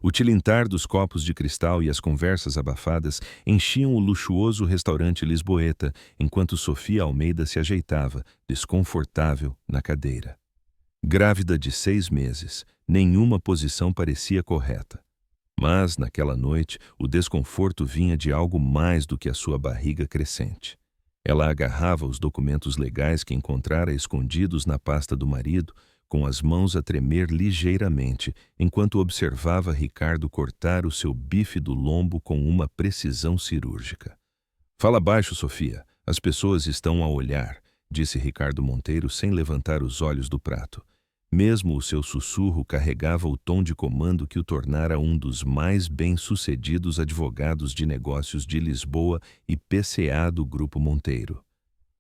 O tilintar dos copos de cristal e as conversas abafadas enchiam o luxuoso restaurante lisboeta, enquanto Sofia Almeida se ajeitava, desconfortável, na cadeira. Grávida de 6 meses, nenhuma posição parecia correta. Mas, naquela noite, o desconforto vinha de algo mais do que a sua barriga crescente. Ela agarrava os documentos legais que encontrara escondidos na pasta do marido, com as mãos a tremer ligeiramente, enquanto observava Ricardo cortar o seu bife do lombo com uma precisão cirúrgica. "Fala baixo, Sofia. As pessoas estão a olhar", disse Ricardo Monteiro sem levantar os olhos do prato. Mesmo o seu sussurro carregava o tom de comando que o tornara um dos mais bem-sucedidos advogados de negócios de Lisboa e PCA do Grupo Monteiro.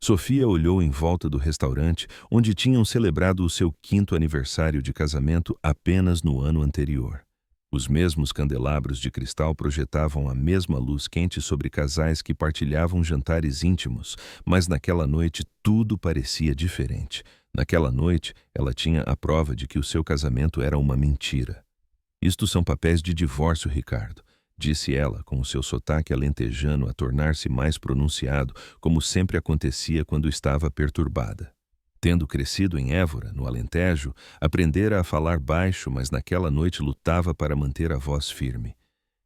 Sofia olhou em volta do restaurante, onde tinham celebrado o seu 5º aniversário de casamento apenas no ano anterior. Os mesmos candelabros de cristal projetavam a mesma luz quente sobre casais que partilhavam jantares íntimos, mas naquela noite tudo parecia diferente. Naquela noite, ela tinha a prova de que o seu casamento era uma mentira. "Isto são papéis de divórcio, Ricardo", disse ela, com o seu sotaque alentejano a tornar-se mais pronunciado, como sempre acontecia quando estava perturbada. Tendo crescido em Évora, no Alentejo, aprendera a falar baixo, mas naquela noite lutava para manter a voz firme.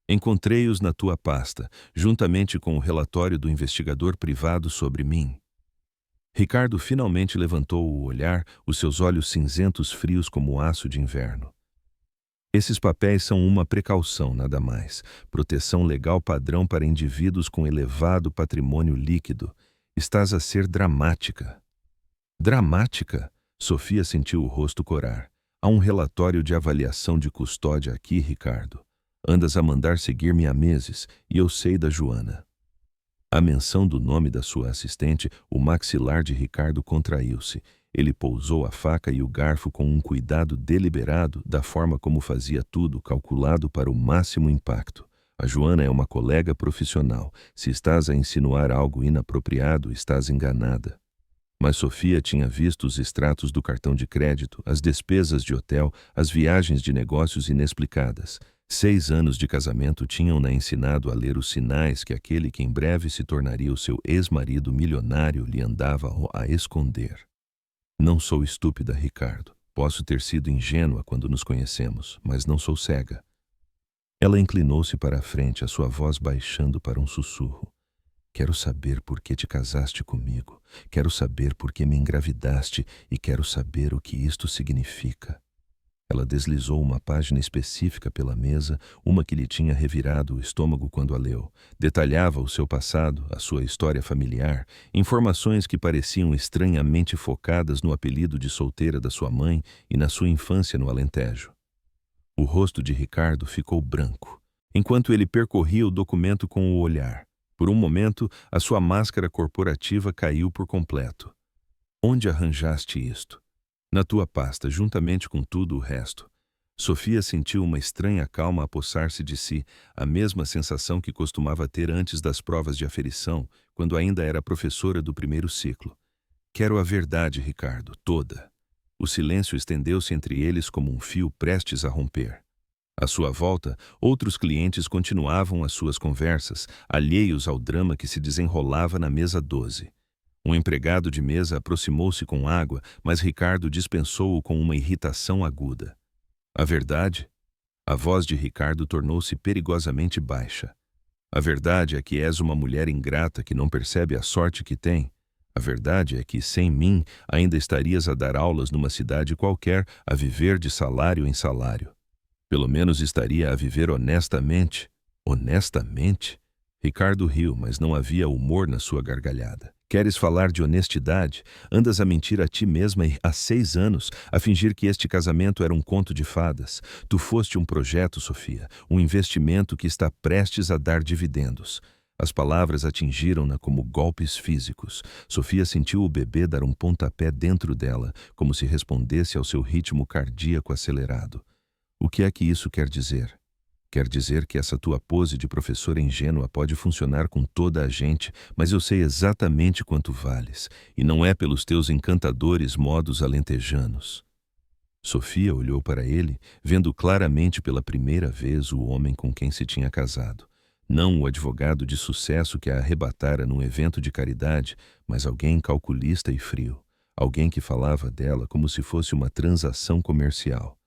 "Encontrei-os na tua pasta, juntamente com o relatório do investigador privado sobre mim." Ricardo finalmente levantou o olhar, os seus olhos cinzentos frios como aço de inverno. "Esses papéis são uma precaução, nada mais. Proteção legal padrão para indivíduos com elevado patrimônio líquido. Estás a ser dramática." "Dramática?" Sofia sentiu o rosto corar. "Há um relatório de avaliação de custódia aqui, Ricardo. Andas a mandar seguir-me há meses, e eu sei da Joana." A menção do nome da sua assistente, o maxilar de Ricardo contraiu-se. Ele pousou a faca e o garfo com um cuidado deliberado, da forma como fazia tudo, calculado para o máximo impacto. "A Joana é uma colega profissional. Se estás a insinuar algo inapropriado, estás enganada." Mas Sofia tinha visto os extratos do cartão de crédito, as despesas de hotel, as viagens de negócios inexplicadas. 6 anos de casamento tinham-na ensinado a ler os sinais que aquele que em breve se tornaria o seu ex-marido milionário lhe andava a esconder. "Não sou estúpida, Ricardo. Posso ter sido ingênua quando nos conhecemos, mas não sou cega." Ela inclinou-se para a frente, a sua voz baixando para um sussurro. "Quero saber por que te casaste comigo. Quero saber por que me engravidaste e quero saber o que isto significa." Ela deslizou uma página específica pela mesa, uma que lhe tinha revirado o estômago quando a leu. Detalhava o seu passado, a sua história familiar, informações que pareciam estranhamente focadas no apelido de solteira da sua mãe e na sua infância no Alentejo. O rosto de Ricardo ficou branco, enquanto ele percorria o documento com o olhar. Por um momento, a sua máscara corporativa caiu por completo. "Onde arranjaste isto?" "Na tua pasta, juntamente com tudo o resto." Sofia sentiu uma estranha calma apossar-se de si, a mesma sensação que costumava ter antes das provas de aferição, quando ainda era professora do 1º ciclo. "Quero a verdade, Ricardo, toda." O silêncio estendeu-se entre eles como um fio prestes a romper. À sua volta, outros clientes continuavam as suas conversas, alheios ao drama que se desenrolava na mesa 12. Um empregado de mesa aproximou-se com água, mas Ricardo dispensou-o com uma irritação aguda. "A verdade?" A voz de Ricardo tornou-se perigosamente baixa. "A verdade é que és uma mulher ingrata que não percebe a sorte que tem. A verdade é que, sem mim, ainda estarias a dar aulas numa cidade qualquer, a viver de salário em salário. Pelo menos estaria a viver honestamente." "Honestamente?" Ricardo riu, mas não havia humor na sua gargalhada. "Queres falar de honestidade? Andas a mentir a ti mesma há 6 anos, a fingir que este casamento era um conto de fadas. Tu foste um projeto, Sofia, um investimento que está prestes a dar dividendos." As palavras atingiram-na como golpes físicos. Sofia sentiu o bebê dar um pontapé dentro dela, como se respondesse ao seu ritmo cardíaco acelerado. "O que é que isso quer dizer?" "Quer dizer que essa tua pose de professora ingênua pode funcionar com toda a gente, mas eu sei exatamente quanto vales, e não é pelos teus encantadores modos alentejanos." Sofia olhou para ele, vendo claramente pela primeira vez o homem com quem se tinha casado. Não o advogado de sucesso que a arrebatara num evento de caridade, mas alguém calculista e frio. Alguém que falava dela como se fosse uma transação comercial.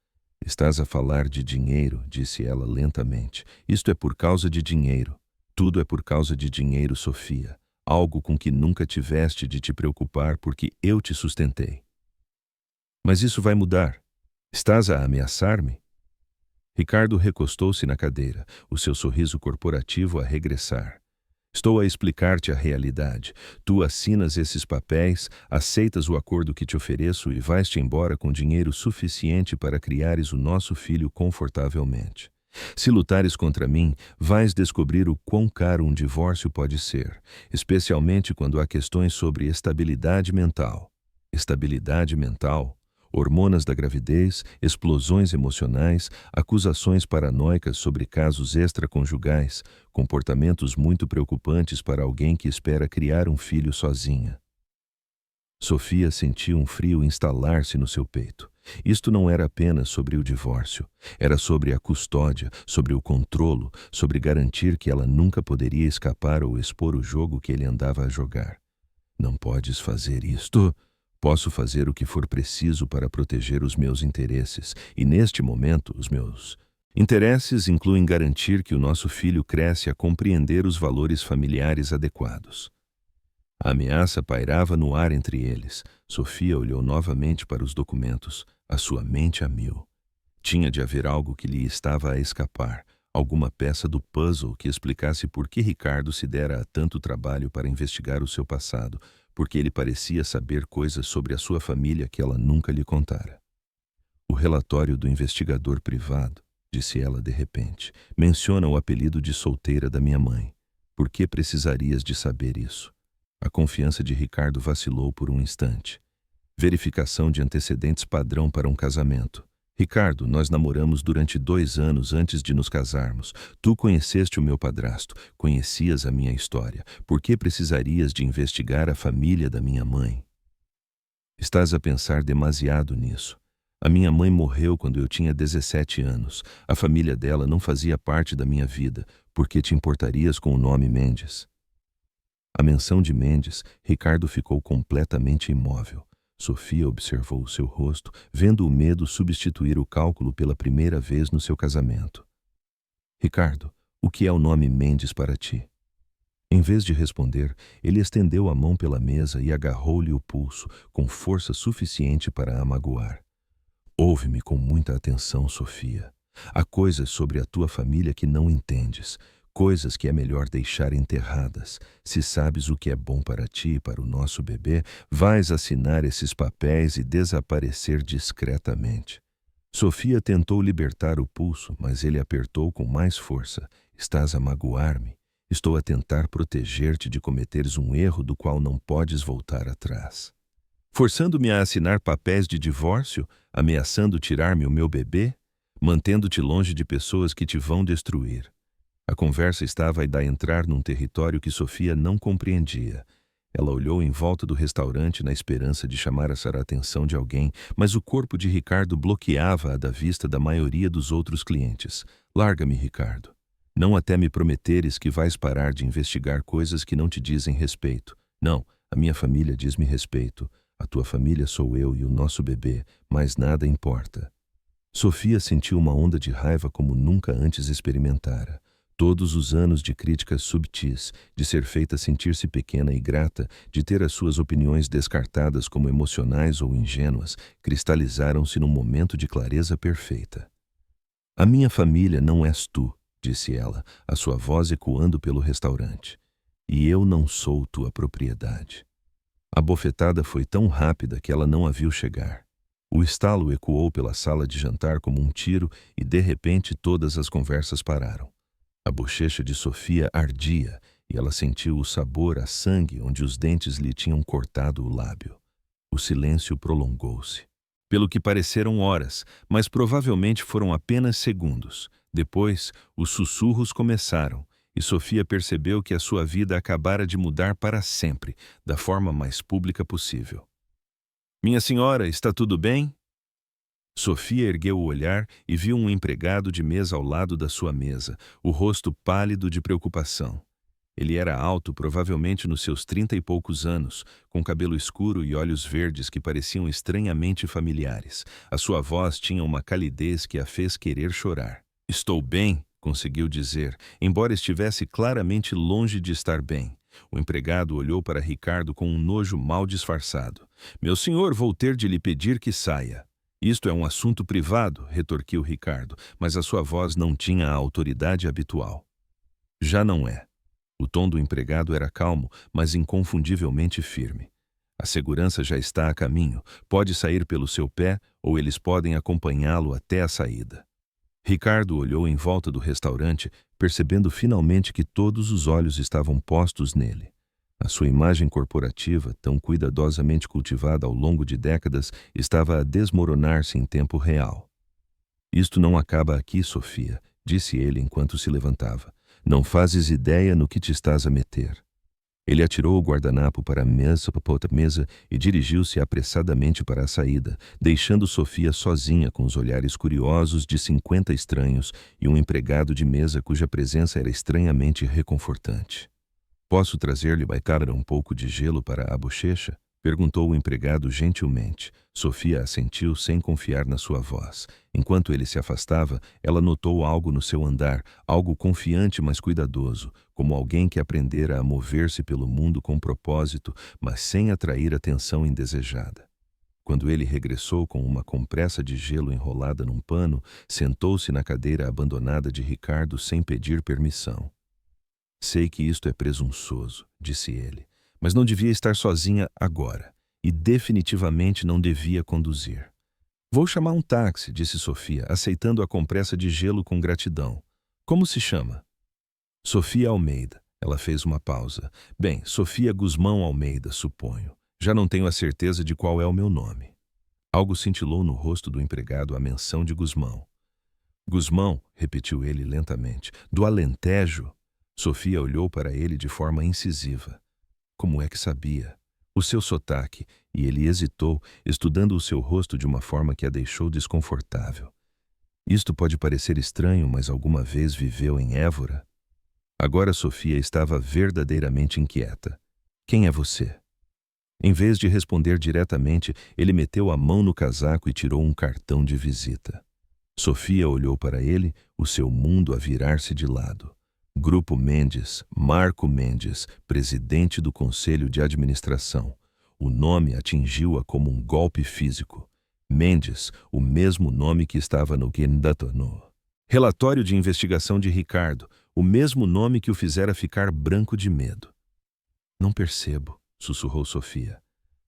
Estás a falar de dinheiro, disse ela lentamente. Isto é por causa de dinheiro. Tudo é por causa de dinheiro, Sofia. Algo com que nunca tiveste de te preocupar porque eu te sustentei. Mas isso vai mudar. Estás a ameaçar-me? Ricardo recostou-se na cadeira, o seu sorriso corporativo a regressar. Estou a explicar-te a realidade. Tu assinas esses papéis, aceitas o acordo que te ofereço e vais-te embora com dinheiro suficiente para criares o nosso filho confortavelmente. Se lutares contra mim, vais descobrir o quão caro um divórcio pode ser, especialmente quando há questões sobre estabilidade mental. Estabilidade mental? Hormonas da gravidez, explosões emocionais, acusações paranoicas sobre casos extraconjugais, comportamentos muito preocupantes para alguém que espera criar um filho sozinha. Sofia sentiu um frio instalar-se no seu peito. Isto não era apenas sobre o divórcio. Era sobre a custódia, sobre o controlo, sobre garantir que ela nunca poderia escapar ou expor o jogo que ele andava a jogar. Não podes fazer isto. Posso fazer o que for preciso para proteger os meus interesses, e neste momento os meus interesses incluem garantir que o nosso filho cresce a compreender os valores familiares adequados. A ameaça pairava no ar entre eles. Sofia olhou novamente para os documentos, a sua mente a mil. Tinha de haver algo que lhe estava a escapar, alguma peça do puzzle que explicasse por que Ricardo se dera a tanto trabalho para investigar o seu passado, porque ele parecia saber coisas sobre a sua família que ela nunca lhe contara. O relatório do investigador privado, disse ela de repente, menciona o apelido de solteira da minha mãe. Por que precisarias de saber isso? A confiança de Ricardo vacilou por um instante. Verificação de antecedentes padrão para um casamento. Ricardo, nós namoramos durante 2 anos antes de nos casarmos. Tu conheceste o meu padrasto, conhecias a minha história. Por que precisarias de investigar a família da minha mãe? Estás a pensar demasiado nisso. A minha mãe morreu quando eu tinha 17 anos. A família dela não fazia parte da minha vida. Por que te importarias com o nome Mendes? A menção de Mendes, Ricardo ficou completamente imóvel. Sofia observou o seu rosto, vendo o medo substituir o cálculo pela primeira vez no seu casamento. Ricardo, o que é o nome Mendes para ti? Em vez de responder, ele estendeu a mão pela mesa e agarrou-lhe o pulso, com força suficiente para a magoar. Ouve-me com muita atenção, Sofia. Há coisas sobre a tua família que não entendes. Coisas que é melhor deixar enterradas. Se sabes o que é bom para ti e para o nosso bebê, vais assinar esses papéis e desaparecer discretamente. Sofia tentou libertar o pulso, mas ele apertou com mais força. Estás a magoar-me. Estou a tentar proteger-te de cometeres um erro do qual não podes voltar atrás. Forçando-me a assinar papéis de divórcio, ameaçando tirar-me o meu bebê, mantendo-te longe de pessoas que te vão destruir. A conversa estava a entrar num território que Sofia não compreendia. Ela olhou em volta do restaurante na esperança de chamar a atenção de alguém, mas o corpo de Ricardo bloqueava-a da vista da maioria dos outros clientes. Larga-me, Ricardo. Não até me prometeres que vais parar de investigar coisas que não te dizem respeito. Não, a minha família diz-me respeito. A tua família sou eu e o nosso bebê, mas nada importa. Sofia sentiu uma onda de raiva como nunca antes experimentara. Todos os anos de críticas subtis, de ser feita sentir-se pequena e grata, de ter as suas opiniões descartadas como emocionais ou ingênuas, cristalizaram-se num momento de clareza perfeita. A minha família não és tu, disse ela, a sua voz ecoando pelo restaurante. E eu não sou tua propriedade. A bofetada foi tão rápida que ela não a viu chegar. O estalo ecoou pela sala de jantar como um tiro e, de repente, todas as conversas pararam. A bochecha de Sofia ardia e ela sentiu o sabor a sangue onde os dentes lhe tinham cortado o lábio. O silêncio prolongou-se. Pelo que pareceram horas, mas provavelmente foram apenas segundos. Depois, os sussurros começaram e Sofia percebeu que a sua vida acabara de mudar para sempre, da forma mais pública possível. Minha senhora, está tudo bem? Sofia ergueu o olhar e viu um empregado de mesa ao lado da sua mesa, o rosto pálido de preocupação. Ele era alto, provavelmente nos seus 30 e poucos anos, com cabelo escuro e olhos verdes que pareciam estranhamente familiares. A sua voz tinha uma calidez que a fez querer chorar. "Estou bem", conseguiu dizer, embora estivesse claramente longe de estar bem. O empregado olhou para Ricardo com um nojo mal disfarçado. "Meu senhor, vou ter de lhe pedir que saia." "Isto é um assunto privado", retorquiu Ricardo, mas a sua voz não tinha a autoridade habitual. "Já não é." O tom do empregado era calmo, mas inconfundivelmente firme. "A segurança já está a caminho. Pode sair pelo seu pé ou eles podem acompanhá-lo até a saída." Ricardo olhou em volta do restaurante, percebendo finalmente que todos os olhos estavam postos nele. A sua imagem corporativa, tão cuidadosamente cultivada ao longo de décadas, estava a desmoronar-se em tempo real. "Isto não acaba aqui, Sofia", disse ele enquanto se levantava. "Não fazes ideia no que te estás a meter." Ele atirou o guardanapo para a mesa e dirigiu-se apressadamente para a saída, deixando Sofia sozinha com os olhares curiosos de 50 estranhos e um empregado de mesa cuja presença era estranhamente reconfortante. "Posso trazer-lhe, Baicara, um pouco de gelo para a bochecha?" perguntou o empregado gentilmente. Sofia assentiu sem confiar na sua voz. Enquanto ele se afastava, ela notou algo no seu andar, algo confiante mas cuidadoso, como alguém que aprendera a mover-se pelo mundo com propósito, mas sem atrair atenção indesejada. Quando ele regressou com uma compressa de gelo enrolada num pano, sentou-se na cadeira abandonada de Ricardo sem pedir permissão. "Sei que isto é presunçoso", disse ele, "mas não devia estar sozinha agora, e definitivamente não devia conduzir." "Vou chamar um táxi", disse Sofia, aceitando a compressa de gelo com gratidão. "Como se chama?" "Sofia Almeida." Ela fez uma pausa. "Bem, Sofia Guzmão Almeida, suponho. Já não tenho a certeza de qual é o meu nome." Algo cintilou no rosto do empregado à menção de Guzmão. "Guzmão", repetiu ele lentamente, "do Alentejo?" Sofia olhou para ele de forma incisiva. Como é que sabia? O seu sotaque, e ele hesitou, estudando o seu rosto de uma forma que a deixou desconfortável. "Isto pode parecer estranho, mas alguma vez viveu em Évora?" Agora Sofia estava verdadeiramente inquieta. "Quem é você?" Em vez de responder diretamente, ele meteu a mão no casaco e tirou um cartão de visita. Sofia olhou para ele, o seu mundo a virar-se de lado. Grupo Mendes, Marco Mendes, presidente do Conselho de Administração. O nome atingiu-a como um golpe físico. Mendes, o mesmo nome que estava no relatório de investigação de Ricardo, o mesmo nome que o fizera ficar branco de medo. "Não percebo", sussurrou Sofia.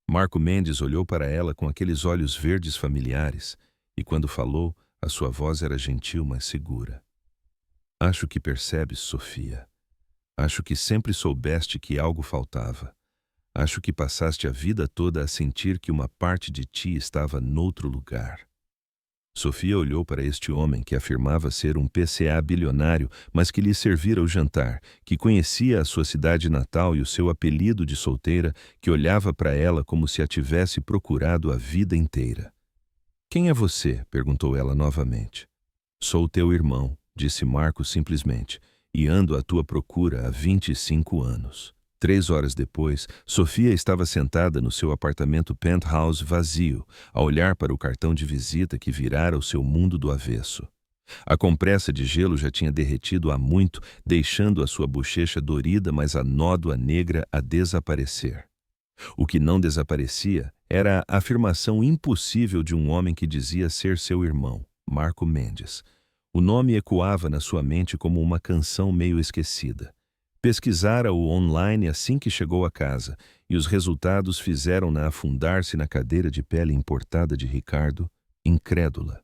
Marco Mendes olhou para ela com aqueles olhos verdes familiares, e quando falou, a sua voz era gentil, mas segura. "Acho que percebes, Sofia. Acho que sempre soubeste que algo faltava. Acho que passaste a vida toda a sentir que uma parte de ti estava noutro lugar." Sofia olhou para este homem que afirmava ser um PCA bilionário, mas que lhe servira o jantar, que conhecia a sua cidade natal e o seu apelido de solteira, que olhava para ela como se a tivesse procurado a vida inteira. "Quem é você?" perguntou ela novamente. "Sou teu irmão", disse Marco simplesmente, "e ando à tua procura há 25 anos. 3 horas depois, Sofia estava sentada no seu apartamento penthouse vazio, a olhar para o cartão de visita que virara o seu mundo do avesso. A compressa de gelo já tinha derretido há muito, deixando a sua bochecha dorida, mas a nódoa negra a desaparecer. O que não desaparecia era a afirmação impossível de um homem que dizia ser seu irmão, Marco Mendes. O nome ecoava na sua mente como uma canção meio esquecida. Pesquisara-o online assim que chegou a casa, e os resultados fizeram-na afundar-se na cadeira de pele importada de Ricardo, incrédula.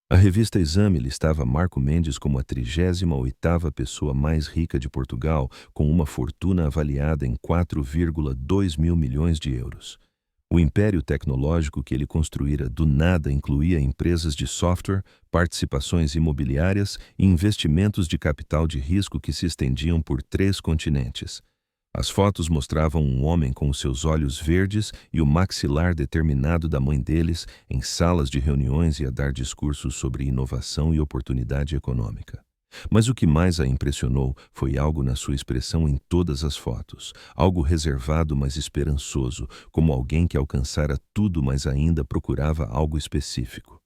A revista Exame listava Marco Mendes como a 38ª pessoa mais rica de Portugal, com uma fortuna avaliada em 4,2 mil milhões de euros. O império tecnológico que ele construíra do nada incluía empresas de software, participações imobiliárias e investimentos de capital de risco que se estendiam por 3 continentes. As fotos mostravam um homem com os seus olhos verdes e o maxilar determinado da mãe deles em salas de reuniões e a dar discursos sobre inovação e oportunidade econômica. Mas o que mais a impressionou foi algo na sua expressão em todas as fotos, algo reservado mas esperançoso, como alguém que alcançara tudo mas ainda procurava algo específico.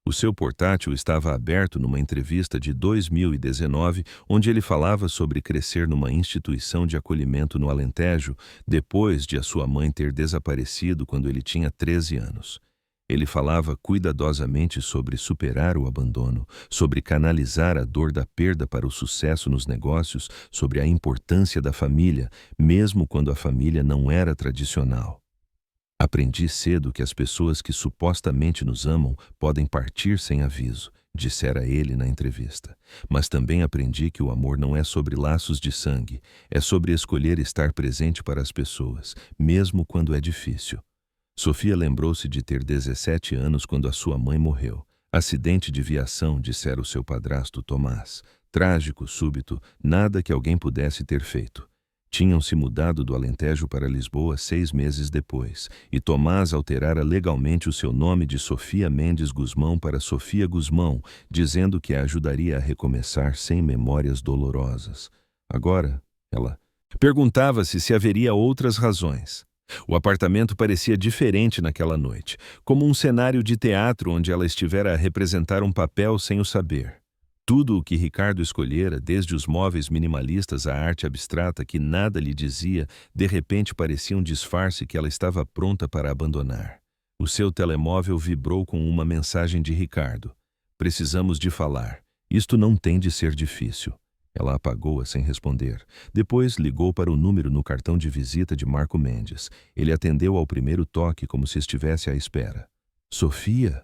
O seu portátil estava aberto numa entrevista de 2019, onde ele falava sobre crescer numa instituição de acolhimento no Alentejo, depois de a sua mãe ter desaparecido quando ele tinha 13 anos. Ele falava cuidadosamente sobre superar o abandono, sobre canalizar a dor da perda para o sucesso nos negócios, sobre a importância da família, mesmo quando a família não era tradicional. Aprendi cedo que as pessoas que supostamente nos amam podem partir sem aviso, dissera ele na entrevista. Mas também aprendi que o amor não é sobre laços de sangue, é sobre escolher estar presente para as pessoas, mesmo quando é difícil. Sofia lembrou-se de ter 17 anos quando a sua mãe morreu. Acidente de viação, dissera o seu padrasto Tomás. Trágico, súbito, nada que alguém pudesse ter feito. Tinham se mudado do Alentejo para Lisboa 6 meses depois, e Tomás alterara legalmente o seu nome de Sofia Mendes Guzmão para Sofia Guzmão, dizendo que a ajudaria a recomeçar sem memórias dolorosas. Agora, ela perguntava-se se haveria outras razões. O apartamento parecia diferente naquela noite, como um cenário de teatro onde ela estivera a representar um papel sem o saber. Tudo o que Ricardo escolhera, desde os móveis minimalistas à arte abstrata que nada lhe dizia, de repente parecia um disfarce que ela estava pronta para abandonar. O seu telemóvel vibrou com uma mensagem de Ricardo. Precisamos de falar. Isto não tem de ser difícil. Ela apagou-a sem responder. Depois ligou para o número no cartão de visita de Marco Mendes. Ele atendeu ao primeiro toque como se estivesse à espera. Sofia?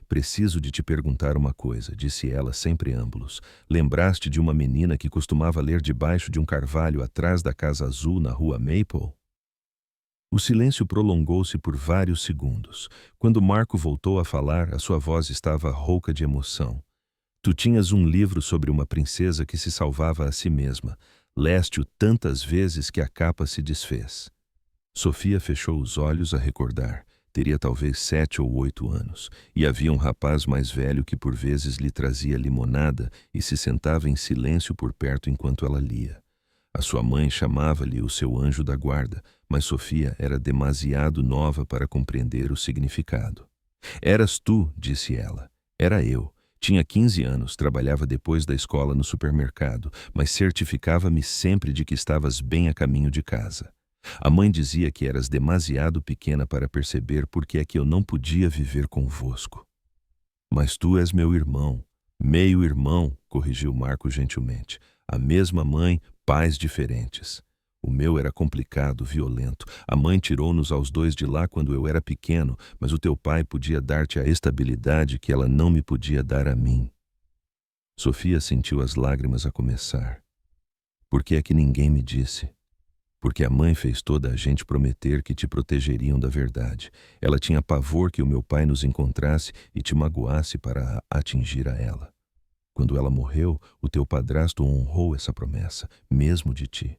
Preciso de te perguntar uma coisa, disse ela sem preâmbulos. Lembraste de uma menina que costumava ler debaixo de um carvalho atrás da Casa Azul na rua Maple? O silêncio prolongou-se por vários segundos. Quando Marco voltou a falar, a sua voz estava rouca de emoção. Tu tinhas um livro sobre uma princesa que se salvava a si mesma. Leste-o tantas vezes que a capa se desfez. Sofia fechou os olhos a recordar. Teria talvez 7 ou 8 anos, e havia um rapaz mais velho que por vezes lhe trazia limonada e se sentava em silêncio por perto enquanto ela lia. A sua mãe chamava-lhe o seu anjo da guarda, mas Sofia era demasiado nova para compreender o significado. Eras tu, disse ela. Era eu. Tinha 15 anos, trabalhava depois da escola no supermercado, mas certificava-me sempre de que estavas bem a caminho de casa. A mãe dizia que eras demasiado pequena para perceber por que é que eu não podia viver convosco. Mas tu és meu irmão, meio-irmão, corrigiu Marco gentilmente. A mesma mãe, pais diferentes. O meu era complicado, violento. A mãe tirou-nos aos dois de lá quando eu era pequeno, mas o teu pai podia dar-te a estabilidade que ela não me podia dar a mim. Sofia sentiu as lágrimas a começar. Por que é que ninguém me disse? Porque a mãe fez toda a gente prometer que te protegeriam da verdade. Ela tinha pavor que o meu pai nos encontrasse e te magoasse para atingir a ela. Quando ela morreu, o teu padrasto honrou essa promessa, mesmo de ti.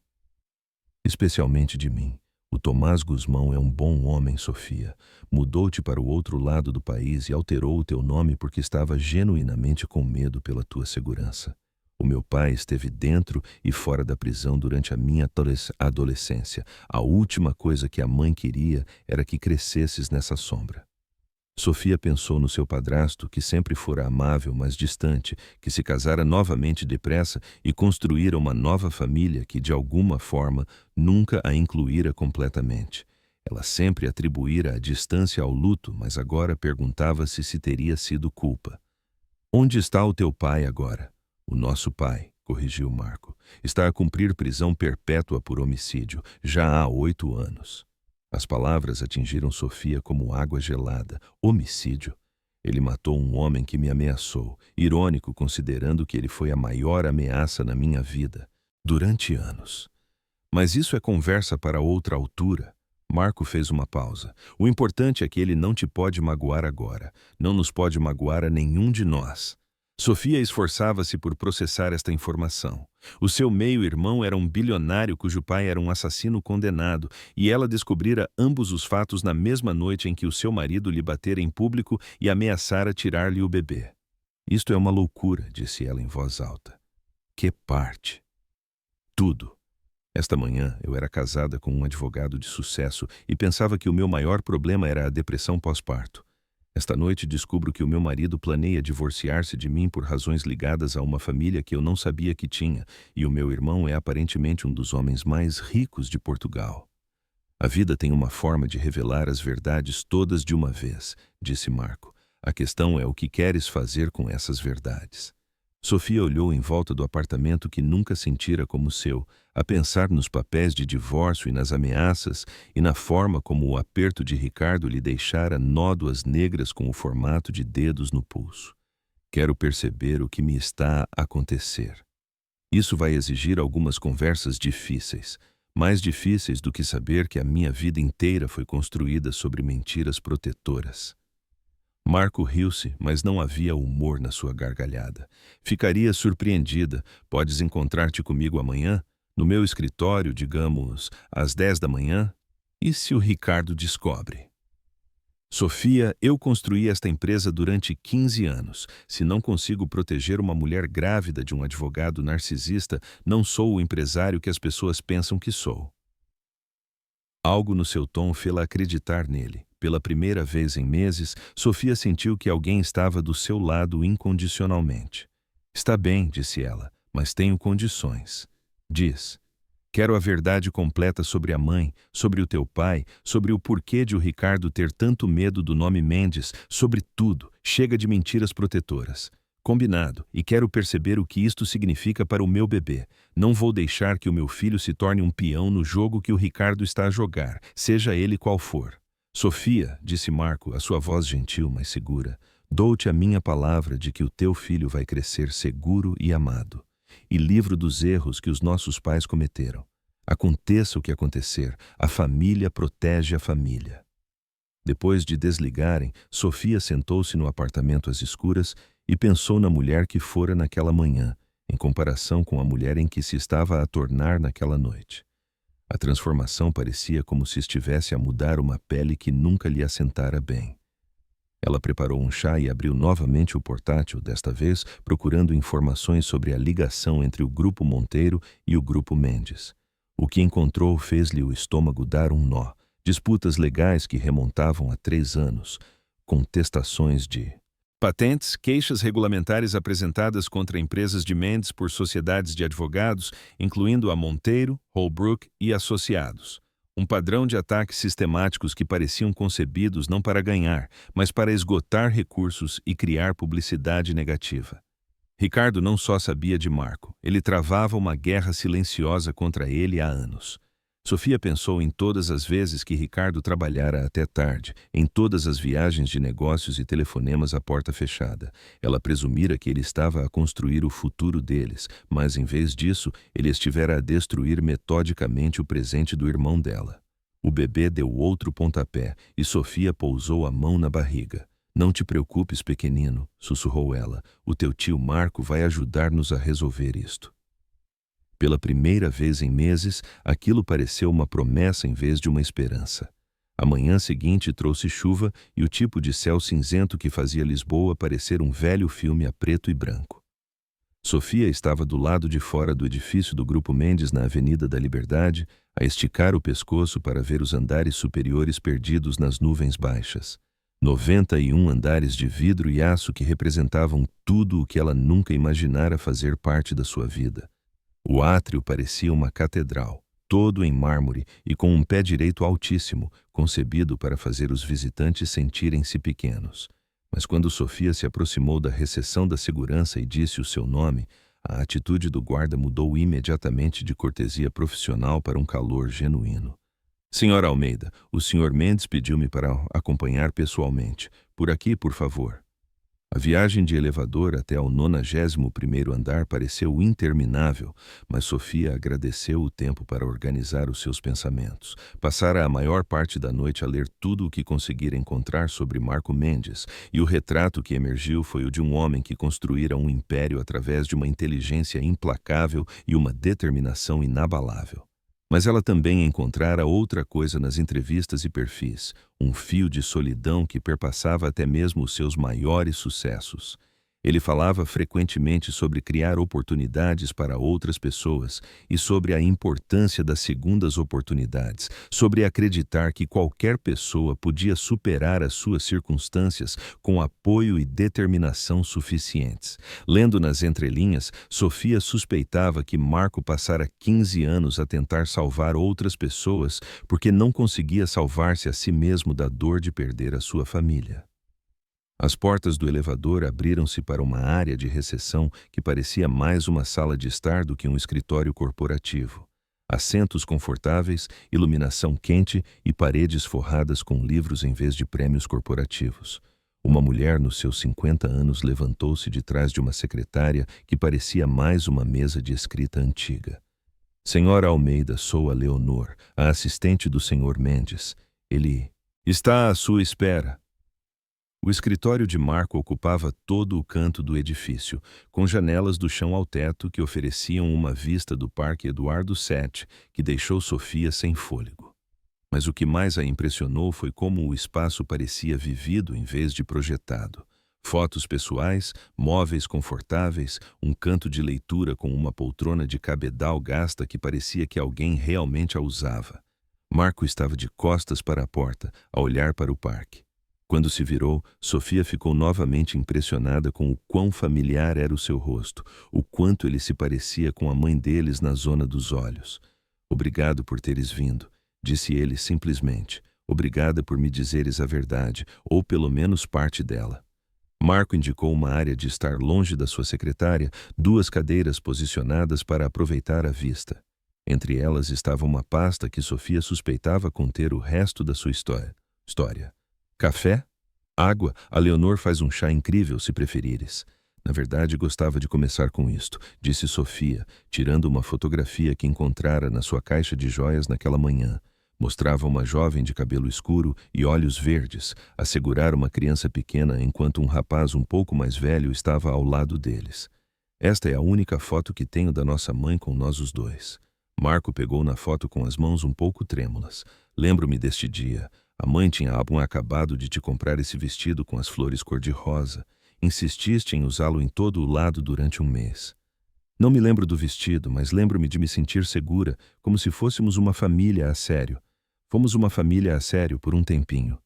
Especialmente de mim. O Tomás Guzmão é um bom homem, Sofia. Mudou-te para o outro lado do país e alterou o teu nome porque estava genuinamente com medo pela tua segurança. O meu pai esteve dentro e fora da prisão durante a minha adolescência. A última coisa que a mãe queria era que crescesses nessa sombra. Sofia pensou no seu padrasto, que sempre fora amável, mas distante, que se casara novamente depressa e construíra uma nova família que, de alguma forma, nunca a incluíra completamente. Ela sempre atribuíra a distância ao luto, mas agora perguntava-se se teria sido culpa. Onde está o teu pai agora? O nosso pai, corrigiu Marco, está a cumprir prisão perpétua por homicídio, já há 8 anos. As palavras atingiram Sofia como água gelada. Homicídio. Ele matou um homem que me ameaçou, irônico considerando que ele foi a maior ameaça na minha vida, durante anos. Mas isso é conversa para outra altura. Marco fez uma pausa. O importante é que ele não te pode magoar agora. Não nos pode magoar a nenhum de nós. Sofia esforçava-se por processar esta informação. O seu meio-irmão era um bilionário cujo pai era um assassino condenado, e ela descobrira ambos os fatos na mesma noite em que o seu marido lhe batera em público e ameaçara tirar-lhe o bebê. Isto é uma loucura, disse ela em voz alta. Que parte? Tudo. Esta manhã eu era casada com um advogado de sucesso e pensava que o meu maior problema era a depressão pós-parto. Esta noite descubro que o meu marido planeia divorciar-se de mim por razões ligadas a uma família que eu não sabia que tinha, e o meu irmão é aparentemente um dos homens mais ricos de Portugal. A vida tem uma forma de revelar as verdades todas de uma vez, disse Marco. A questão é o que queres fazer com essas verdades. Sofia olhou em volta do apartamento que nunca sentira como seu, a pensar nos papéis de divórcio e nas ameaças, e na forma como o aperto de Ricardo lhe deixara nódoas negras com o formato de dedos no pulso. Quero perceber o que me está a acontecer. Isso vai exigir algumas conversas difíceis, mais difíceis do que saber que a minha vida inteira foi construída sobre mentiras protetoras. Marco riu-se, mas não havia humor na sua gargalhada. Ficaria surpreendida. Podes encontrar-te comigo amanhã? No meu escritório, digamos, às 10 da manhã? E se o Ricardo descobre? Sofia, eu construí esta empresa durante 15 anos. Se não consigo proteger uma mulher grávida de um advogado narcisista, não sou o empresário que as pessoas pensam que sou. Algo no seu tom fê-la acreditar nele. Pela primeira vez em meses, Sofia sentiu que alguém estava do seu lado incondicionalmente. Está bem, disse ela, mas tenho condições. Diz. Quero a verdade completa sobre a mãe, sobre o teu pai, sobre o porquê de o Ricardo ter tanto medo do nome Mendes, sobre tudo. Chega de mentiras protetoras. Combinado, e quero perceber o que isto significa para o meu bebê. Não vou deixar que o meu filho se torne um peão no jogo que o Ricardo está a jogar, seja ele qual for. Sofia, disse Marco, a sua voz gentil, mas segura, dou-te a minha palavra de que o teu filho vai crescer seguro e amado, e livre dos erros que os nossos pais cometeram. Aconteça o que acontecer, a família protege a família. Depois de desligarem, Sofia sentou-se no apartamento às escuras e pensou na mulher que fora naquela manhã, em comparação com a mulher em que se estava a tornar naquela noite. A transformação parecia como se estivesse a mudar uma pele que nunca lhe assentara bem. Ela preparou um chá e abriu novamente o portátil, desta vez procurando informações sobre a ligação entre o Grupo Monteiro e o Grupo Mendes. O que encontrou fez-lhe o estômago dar um nó. Disputas legais que remontavam a 3 anos, contestações de patentes, queixas regulamentares apresentadas contra empresas de Mendes por sociedades de advogados, incluindo a Monteiro, Holbrook e Associados. Um padrão de ataques sistemáticos que pareciam concebidos não para ganhar, mas para esgotar recursos e criar publicidade negativa. Ricardo não só sabia de Marco, ele travava uma guerra silenciosa contra ele há anos. Sofia pensou em todas as vezes que Ricardo trabalhara até tarde, em todas as viagens de negócios e telefonemas à porta fechada. Ela presumira que ele estava a construir o futuro deles, mas em vez disso, ele estivera a destruir metodicamente o presente do irmão dela. O bebê deu outro pontapé e Sofia pousou a mão na barriga. Não te preocupes, pequenino, sussurrou ela. O teu tio Marco vai ajudar-nos a resolver isto. Pela primeira vez em meses, aquilo pareceu uma promessa em vez de uma esperança. A manhã seguinte trouxe chuva e o tipo de céu cinzento que fazia Lisboa parecer um velho filme a preto e branco. Sofia estava do lado de fora do edifício do Grupo Mendes na Avenida da Liberdade, a esticar o pescoço para ver os andares superiores perdidos nas nuvens baixas. 91 andares de vidro e aço que representavam tudo o que ela nunca imaginara fazer parte da sua vida. O átrio parecia uma catedral, todo em mármore e com um pé direito altíssimo, concebido para fazer os visitantes sentirem-se pequenos. Mas quando Sofia se aproximou da recepção da segurança e disse o seu nome, a atitude do guarda mudou imediatamente de cortesia profissional para um calor genuíno. Senhora Almeida, o Sr. Mendes pediu-me para acompanhar pessoalmente. Por aqui, por favor. A viagem de elevador até ao 91º andar pareceu interminável, mas Sofia agradeceu o tempo para organizar os seus pensamentos. Passara a maior parte da noite a ler tudo o que conseguira encontrar sobre Marco Mendes, e o retrato que emergiu foi o de um homem que construíra um império através de uma inteligência implacável e uma determinação inabalável. Mas ela também encontrara outra coisa nas entrevistas e perfis, um fio de solidão que perpassava até mesmo os seus maiores sucessos. Ele falava frequentemente sobre criar oportunidades para outras pessoas e sobre a importância das segundas oportunidades, sobre acreditar que qualquer pessoa podia superar as suas circunstâncias com apoio e determinação suficientes. Lendo nas entrelinhas, Sofia suspeitava que Marco passara 15 anos a tentar salvar outras pessoas porque não conseguia salvar-se a si mesmo da dor de perder a sua família. As portas do elevador abriram-se para uma área de recepção que parecia mais uma sala de estar do que um escritório corporativo. Assentos confortáveis, iluminação quente e paredes forradas com livros em vez de prêmios corporativos. Uma mulher nos seus 50 anos levantou-se de trás de uma secretária que parecia mais uma mesa de escrita antiga. Senhora Almeida, sou a Leonor, a assistente do Sr. Mendes. Ele está à sua espera. O escritório de Marco ocupava todo o canto do edifício, com janelas do chão ao teto que ofereciam uma vista do Parque Eduardo VII, que deixou Sofia sem fôlego. Mas o que mais a impressionou foi como o espaço parecia vivido em vez de projetado. Fotos pessoais, móveis confortáveis, um canto de leitura com uma poltrona de cabedal gasta que parecia que alguém realmente a usava. Marco estava de costas para a porta, a olhar para o parque. Quando se virou, Sofia ficou novamente impressionada com o quão familiar era o seu rosto, o quanto ele se parecia com a mãe deles na zona dos olhos. Obrigado por teres vindo, disse ele simplesmente. Obrigada por me dizeres a verdade, ou pelo menos parte dela. Marco indicou uma área de estar longe da sua secretária, 2 cadeiras posicionadas para aproveitar a vista. Entre elas estava uma pasta que Sofia suspeitava conter o resto da sua história. Café? Água? A Leonor faz um chá incrível, se preferires. Na verdade, gostava de começar com isto, disse Sofia, tirando uma fotografia que encontrara na sua caixa de joias naquela manhã. Mostrava uma jovem de cabelo escuro e olhos verdes, a segurar uma criança pequena enquanto um rapaz um pouco mais velho estava ao lado deles. Esta é a única foto que tenho da nossa mãe com nós os dois. Marco pegou na foto com as mãos um pouco trêmulas. Lembro-me deste dia. A mãe tinha acabado de te comprar esse vestido com as flores cor-de-rosa. Insististe em usá-lo em todo o lado durante um mês. Não me lembro do vestido, mas lembro-me de me sentir segura, como se fôssemos uma família a sério. Fomos uma família a sério por um tempinho.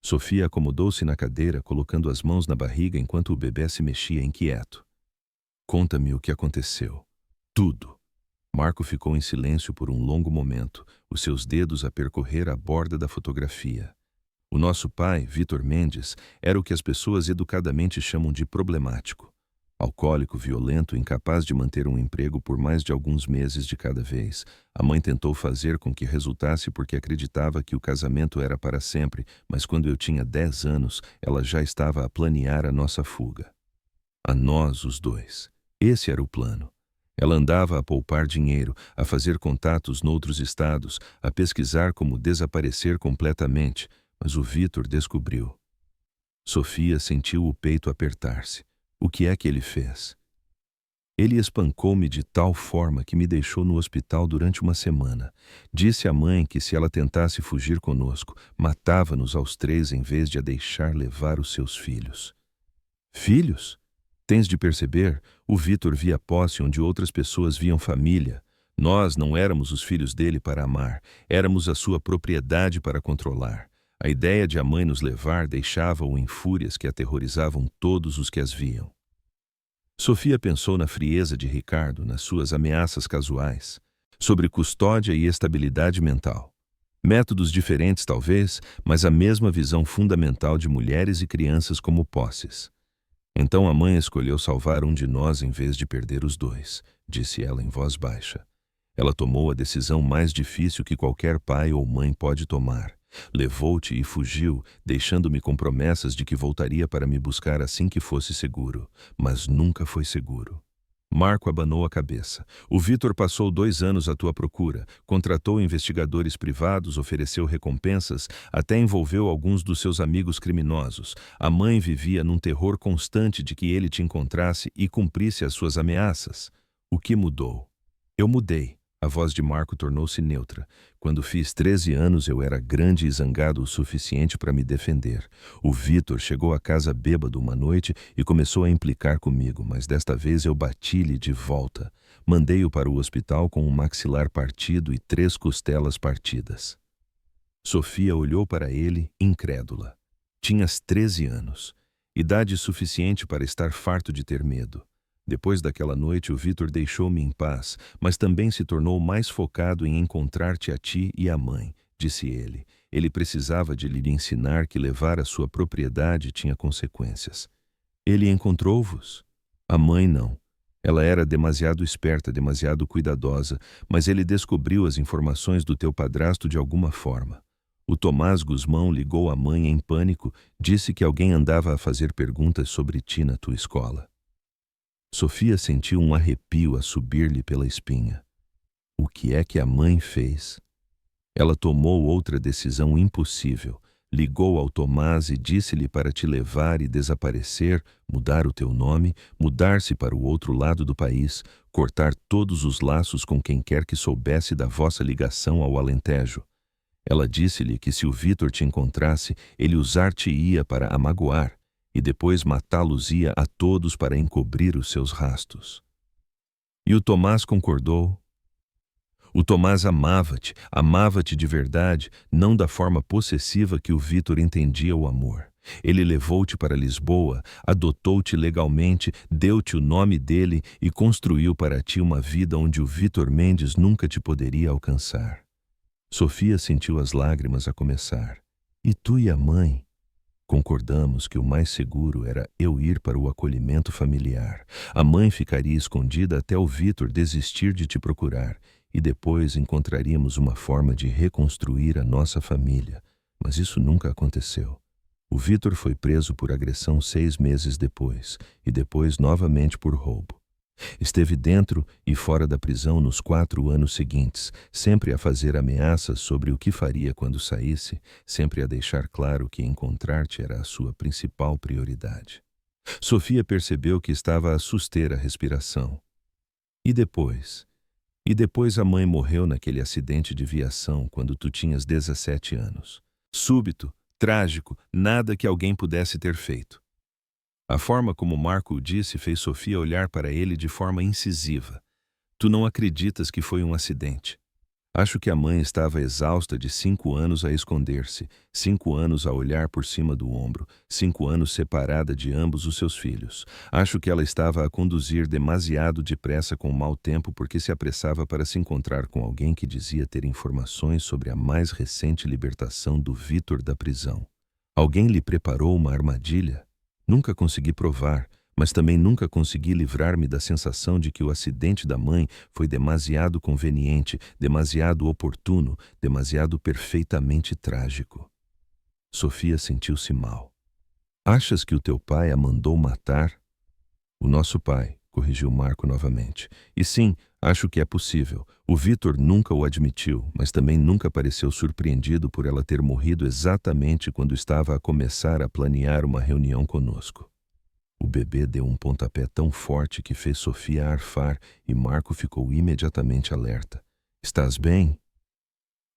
Sofia acomodou-se na cadeira, colocando as mãos na barriga enquanto o bebê se mexia inquieto. Conta-me o que aconteceu. Tudo. Marco ficou em silêncio por um longo momento, os seus dedos a percorrer a borda da fotografia. O nosso pai, Vitor Mendes, era o que as pessoas educadamente chamam de problemático. Alcoólico, violento, incapaz de manter um emprego por mais de alguns meses de cada vez. A mãe tentou fazer com que resultasse porque acreditava que o casamento era para sempre, mas quando eu tinha 10 anos, ela já estava a planear a nossa fuga. A nós, os dois. Esse era o plano. Ela andava a poupar dinheiro, a fazer contatos noutros estados, a pesquisar como desaparecer completamente, mas o Vitor descobriu. Sofia sentiu o peito apertar-se. O que é que ele fez? Ele espancou-me de tal forma que me deixou no hospital durante uma semana. Disse à mãe que se ela tentasse fugir conosco, matava-nos aos 3 em vez de a deixar levar os seus filhos. Filhos? Tens de perceber, o Vitor via posse onde outras pessoas viam família. Nós não éramos os filhos dele para amar, éramos a sua propriedade para controlar. A ideia de a mãe nos levar deixava-o em fúrias que aterrorizavam todos os que as viam. Sofia pensou na frieza de Ricardo, nas suas ameaças casuais, sobre custódia e estabilidade mental. Métodos diferentes talvez, mas a mesma visão fundamental de mulheres e crianças como posses. Então a mãe escolheu salvar um de nós em vez de perder os 2, disse ela em voz baixa. Ela tomou a decisão mais difícil que qualquer pai ou mãe pode tomar. Levou-te e fugiu, deixando-me com promessas de que voltaria para me buscar assim que fosse seguro, mas nunca foi seguro. Marco abanou a cabeça. O Vitor passou 2 anos à tua procura, contratou investigadores privados, ofereceu recompensas, até envolveu alguns dos seus amigos criminosos. A mãe vivia num terror constante de que ele te encontrasse e cumprisse as suas ameaças. O que mudou? Eu mudei. A voz de Marco tornou-se neutra. Quando fiz 13 anos, eu era grande e zangado o suficiente para me defender. O Vitor chegou a casa bêbado uma noite e começou a implicar comigo, mas desta vez eu bati-lhe de volta. Mandei-o para o hospital com um maxilar partido e 3 costelas partidas. Sofia olhou para ele, incrédula. Tinhas 13 anos. Idade suficiente para estar farto de ter medo. Depois daquela noite, o Vitor deixou-me em paz, mas também se tornou mais focado em encontrar-te a ti e a mãe, disse ele. Ele precisava de lhe ensinar que levar a sua propriedade tinha consequências. Ele encontrou-vos? A mãe não. Ela era demasiado esperta, demasiado cuidadosa, mas ele descobriu as informações do teu padrasto de alguma forma. O Tomás Guzmão ligou à mãe em pânico, disse que alguém andava a fazer perguntas sobre ti na tua escola. Sofia sentiu um arrepio a subir-lhe pela espinha. O que é que a mãe fez? Ela tomou outra decisão impossível. Ligou ao Tomás e disse-lhe para te levar e desaparecer, mudar o teu nome, mudar-se para o outro lado do país, cortar todos os laços com quem quer que soubesse da vossa ligação ao Alentejo. Ela disse-lhe que se o Vitor te encontrasse, ele usar-te-ia para a magoar, e depois matá-los-ia a todos para encobrir os seus rastos. E o Tomás concordou. O Tomás amava-te de verdade, não da forma possessiva que o Vitor entendia o amor. Ele levou-te para Lisboa, adotou-te legalmente, deu-te o nome dele e construiu para ti uma vida onde o Vitor Mendes nunca te poderia alcançar. Sofia sentiu as lágrimas a começar. E tu e a mãe? Concordamos que o mais seguro era eu ir para o acolhimento familiar. A mãe ficaria escondida até o Vitor desistir de te procurar e depois encontraríamos uma forma de reconstruir a nossa família. Mas isso nunca aconteceu. O Vitor foi preso por agressão 6 meses depois e depois novamente por roubo. Esteve dentro e fora da prisão nos 4 anos seguintes, sempre a fazer ameaças sobre o que faria quando saísse, sempre a deixar claro que encontrar-te era a sua principal prioridade. Sofia percebeu que estava a suster a respiração. E depois? E depois a mãe morreu naquele acidente de viação quando tu tinhas 17 anos. Súbito, trágico, nada que alguém pudesse ter feito. A forma como Marco o disse fez Sofia olhar para ele de forma incisiva. Tu não acreditas que foi um acidente. Acho que a mãe estava exausta de 5 anos a esconder-se, 5 anos a olhar por cima do ombro, 5 anos separada de ambos os seus filhos. Acho que ela estava a conduzir demasiado depressa com o mau tempo porque se apressava para se encontrar com alguém que dizia ter informações sobre a mais recente libertação do Vitor da prisão. Alguém lhe preparou uma armadilha? Nunca consegui provar, mas também nunca consegui livrar-me da sensação de que o acidente da mãe foi demasiado conveniente, demasiado oportuno, demasiado perfeitamente trágico. Sofia sentiu-se mal. Achas que o teu pai a mandou matar? O nosso pai, corrigiu Marco novamente. E sim, acho que é possível. O Vitor nunca o admitiu, mas também nunca pareceu surpreendido por ela ter morrido exatamente quando estava a começar a planear uma reunião conosco. O bebê deu um pontapé tão forte que fez Sofia arfar e Marco ficou imediatamente alerta. Estás bem?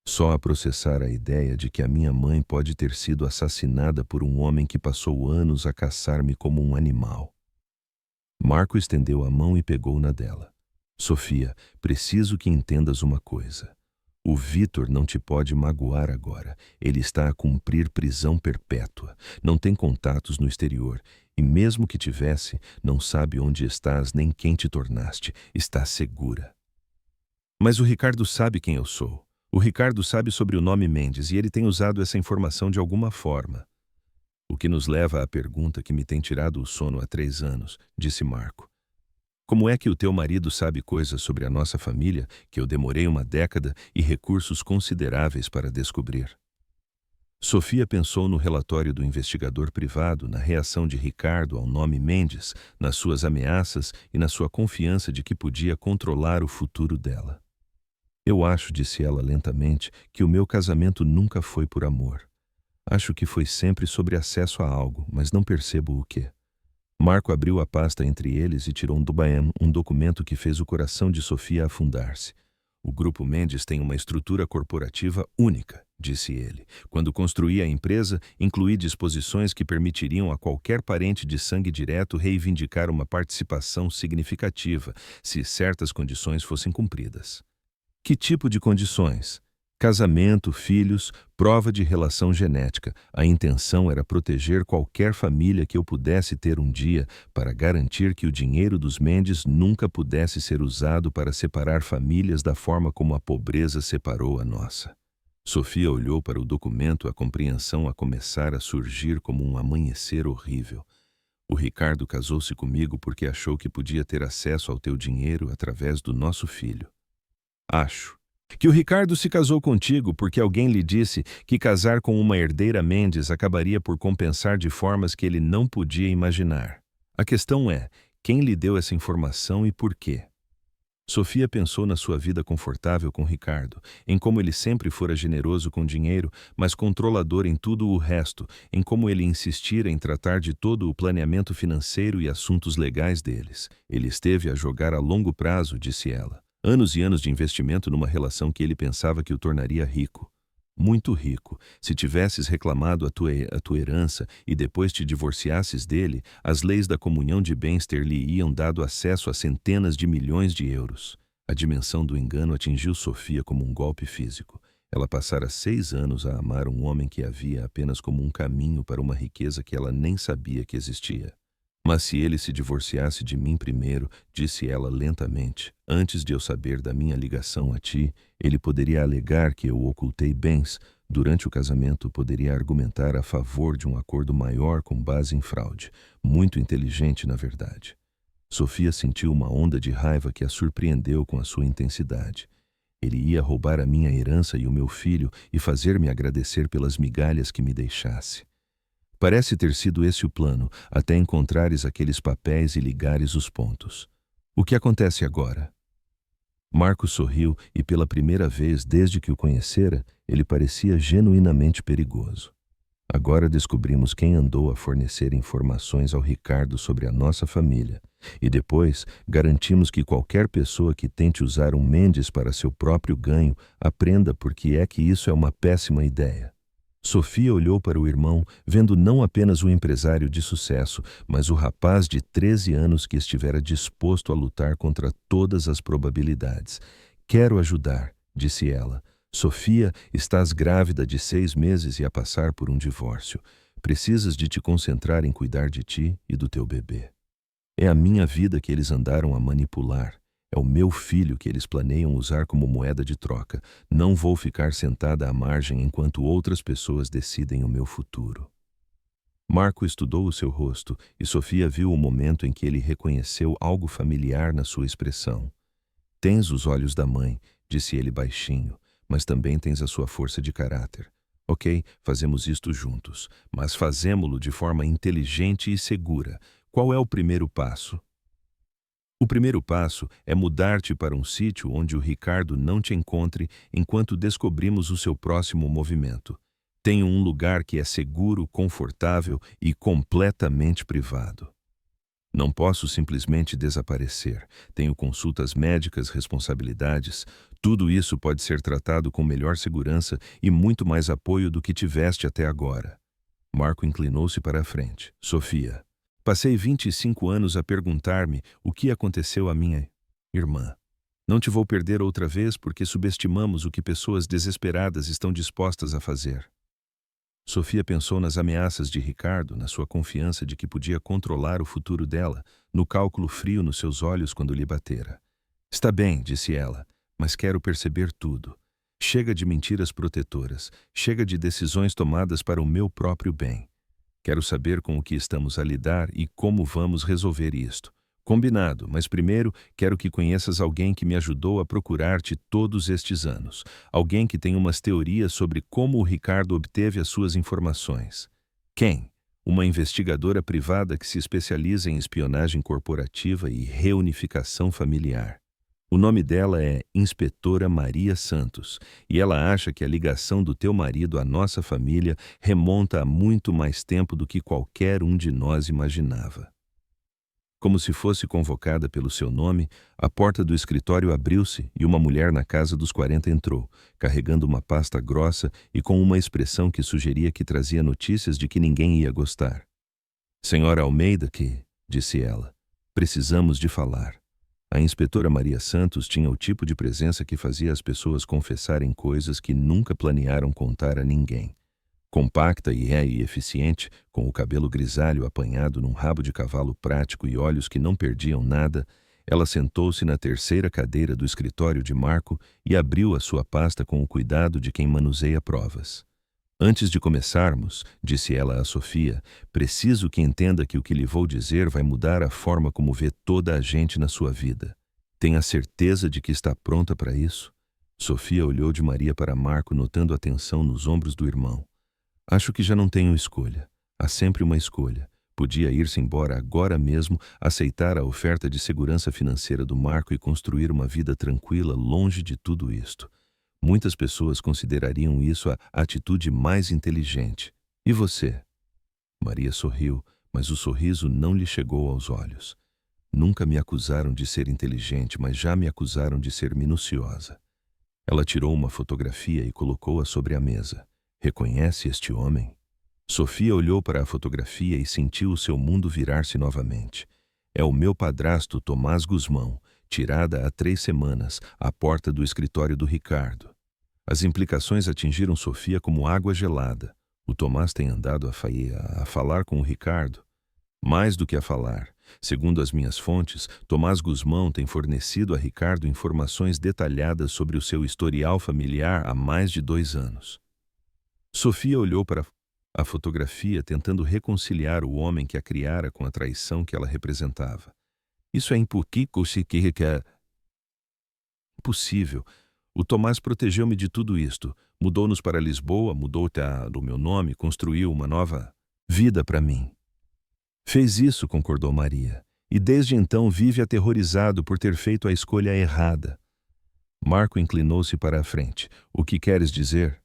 Só a processar a ideia de que a minha mãe pode ter sido assassinada por um homem que passou anos a caçar-me como um animal. Marco estendeu a mão e pegou na dela. Sofia, preciso que entendas uma coisa. O Vitor não te pode magoar agora. Ele está a cumprir prisão perpétua. Não tem contatos no exterior. E mesmo que tivesse, não sabe onde estás nem quem te tornaste. Está segura. Mas o Ricardo sabe quem eu sou. O Ricardo sabe sobre o nome Mendes e ele tem usado essa informação de alguma forma. O que nos leva à pergunta que me tem tirado o sono há 3 anos, disse Marco. Como é que o teu marido sabe coisas sobre a nossa família que eu demorei uma década e recursos consideráveis para descobrir? Sofia pensou no relatório do investigador privado, na reação de Ricardo ao nome Mendes, nas suas ameaças e na sua confiança de que podia controlar o futuro dela. Eu acho, disse ela lentamente, que o meu casamento nunca foi por amor. Acho que foi sempre sobre acesso a algo, mas não percebo o que. Marco abriu a pasta entre eles e tirou do baem um documento que fez o coração de Sofia afundar-se. O Grupo Mendes tem uma estrutura corporativa única, disse ele. Quando construí a empresa, incluí disposições que permitiriam a qualquer parente de sangue direto reivindicar uma participação significativa, se certas condições fossem cumpridas. Que tipo de condições? Casamento, filhos, prova de relação genética. A intenção era proteger qualquer família que eu pudesse ter um dia para garantir que o dinheiro dos Mendes nunca pudesse ser usado para separar famílias da forma como a pobreza separou a nossa. Sofia olhou para o documento, a compreensão a começar a surgir como um amanhecer horrível. O Ricardo casou-se comigo porque achou que podia ter acesso ao teu dinheiro através do nosso filho. Acho que o Ricardo se casou contigo porque alguém lhe disse que casar com uma herdeira Mendes acabaria por compensar de formas que ele não podia imaginar. A questão é, quem lhe deu essa informação e por quê? Sofia pensou na sua vida confortável com Ricardo, em como ele sempre fora generoso com dinheiro, mas controlador em tudo o resto, em como ele insistira em tratar de todo o planeamento financeiro e assuntos legais deles. Ele esteve a jogar a longo prazo, disse ela. Anos e anos de investimento numa relação que ele pensava que o tornaria rico. Muito rico. Se tivesses reclamado a tua herança e depois te divorciasses dele, as leis da comunhão de bens ter-lhe-iam dado acesso a centenas de milhões de euros. A dimensão do engano atingiu Sofia como um golpe físico. Ela passara 6 anos a amar um homem que a via apenas como um caminho para uma riqueza que ela nem sabia que existia. Mas se ele se divorciasse de mim primeiro, disse ela lentamente, antes de eu saber da minha ligação a ti, ele poderia alegar que eu ocultei bens. Durante o casamento, poderia argumentar a favor de um acordo maior com base em fraude. Muito inteligente, na verdade. Sofia sentiu uma onda de raiva que a surpreendeu com a sua intensidade. Ele ia roubar a minha herança e o meu filho e fazer-me agradecer pelas migalhas que me deixasse. Parece ter sido esse o plano, até encontrares aqueles papéis e ligares os pontos. O que acontece agora? Marco sorriu e pela primeira vez desde que o conhecera, ele parecia genuinamente perigoso. Agora descobrimos quem andou a fornecer informações ao Ricardo sobre a nossa família. E depois, garantimos que qualquer pessoa que tente usar um Mendes para seu próprio ganho, aprenda por que é que isso é uma péssima ideia. Sofia olhou para o irmão, vendo não apenas o empresário de sucesso, mas o rapaz de 13 anos que estivera disposto a lutar contra todas as probabilidades. Quero ajudar, disse ela. Sofia, estás grávida de 6 meses e a passar por um divórcio. Precisas de te concentrar em cuidar de ti e do teu bebê. É a minha vida que eles andaram a manipular. É o meu filho que eles planeiam usar como moeda de troca. Não vou ficar sentada à margem enquanto outras pessoas decidem o meu futuro. Marco estudou o seu rosto e Sofia viu o momento em que ele reconheceu algo familiar na sua expressão. Tens os olhos da mãe, disse ele baixinho, mas também tens a sua força de caráter. Ok, fazemos isto juntos, mas fazemo-lo de forma inteligente e segura. Qual é o primeiro passo? O primeiro passo é mudar-te para um sítio onde o Ricardo não te encontre enquanto descobrimos o seu próximo movimento. Tenho um lugar que é seguro, confortável e completamente privado. Não posso simplesmente desaparecer. Tenho consultas médicas, responsabilidades. Tudo isso pode ser tratado com melhor segurança e muito mais apoio do que tiveste até agora. Marco inclinou-se para a frente. Sofia. Passei 25 anos a perguntar-me o que aconteceu à minha irmã. Não te vou perder outra vez porque subestimamos o que pessoas desesperadas estão dispostas a fazer. Sofia pensou nas ameaças de Ricardo, na sua confiança de que podia controlar o futuro dela, no cálculo frio nos seus olhos quando lhe batera. Está bem, disse ela, mas quero perceber tudo. Chega de mentiras protetoras, chega de decisões tomadas para o meu próprio bem. Quero saber com o que estamos a lidar e como vamos resolver isto. Combinado, mas primeiro quero que conheças alguém que me ajudou a procurar-te todos estes anos. Alguém que tem umas teorias sobre como o Ricardo obteve as suas informações. Quem? Uma investigadora privada que se especializa em espionagem corporativa e reunificação familiar. O nome dela é Inspetora Maria Santos, e ela acha que a ligação do teu marido à nossa família remonta a muito mais tempo do que qualquer um de nós imaginava. Como se fosse convocada pelo seu nome, a porta do escritório abriu-se e uma mulher na casa dos 40 entrou, carregando uma pasta grossa e com uma expressão que sugeria que trazia notícias de que ninguém ia gostar. Senhora Almeida, disse ela, precisamos de falar. A inspetora Maria Santos tinha o tipo de presença que fazia as pessoas confessarem coisas que nunca planearam contar a ninguém. Compacta e eficiente, com o cabelo grisalho apanhado num rabo de cavalo prático e olhos que não perdiam nada, ela sentou-se na terceira cadeira do escritório de Marco e abriu a sua pasta com o cuidado de quem manuseia provas. Antes de começarmos, disse ela a Sofia, preciso que entenda que o que lhe vou dizer vai mudar a forma como vê toda a gente na sua vida. Tem a certeza de que está pronta para isso? Sofia olhou de Maria para Marco, notando a tensão nos ombros do irmão. Acho que já não tenho escolha. Há sempre uma escolha. Podia ir-se embora agora mesmo, aceitar a oferta de segurança financeira do Marco e construir uma vida tranquila longe de tudo isto. Muitas pessoas considerariam isso a atitude mais inteligente. E você? Maria sorriu, mas o sorriso não lhe chegou aos olhos. Nunca me acusaram de ser inteligente, mas já me acusaram de ser minuciosa. Ela tirou uma fotografia e colocou-a sobre a mesa. Reconhece este homem? Sofia olhou para a fotografia e sentiu o seu mundo virar-se novamente. É o meu padrasto Tomás Guzmão, tirada há 3 semanas, à porta do escritório do Ricardo. As implicações atingiram Sofia como água gelada. O Tomás tem andado a falar com o Ricardo? Mais do que a falar. Segundo as minhas fontes, Tomás Guzmão tem fornecido a Ricardo informações detalhadas sobre o seu historial familiar há mais de 2 anos. Sofia olhou para a fotografia, tentando reconciliar o homem que a criara com a traição que ela representava. Isso é impossível. O Tomás protegeu-me de tudo isto. Mudou-nos para Lisboa, mudou-te do meu nome, construiu uma nova vida para mim. Fez isso, concordou Maria, e desde então vive aterrorizado por ter feito a escolha errada. Marco inclinou-se para a frente. O que queres dizer?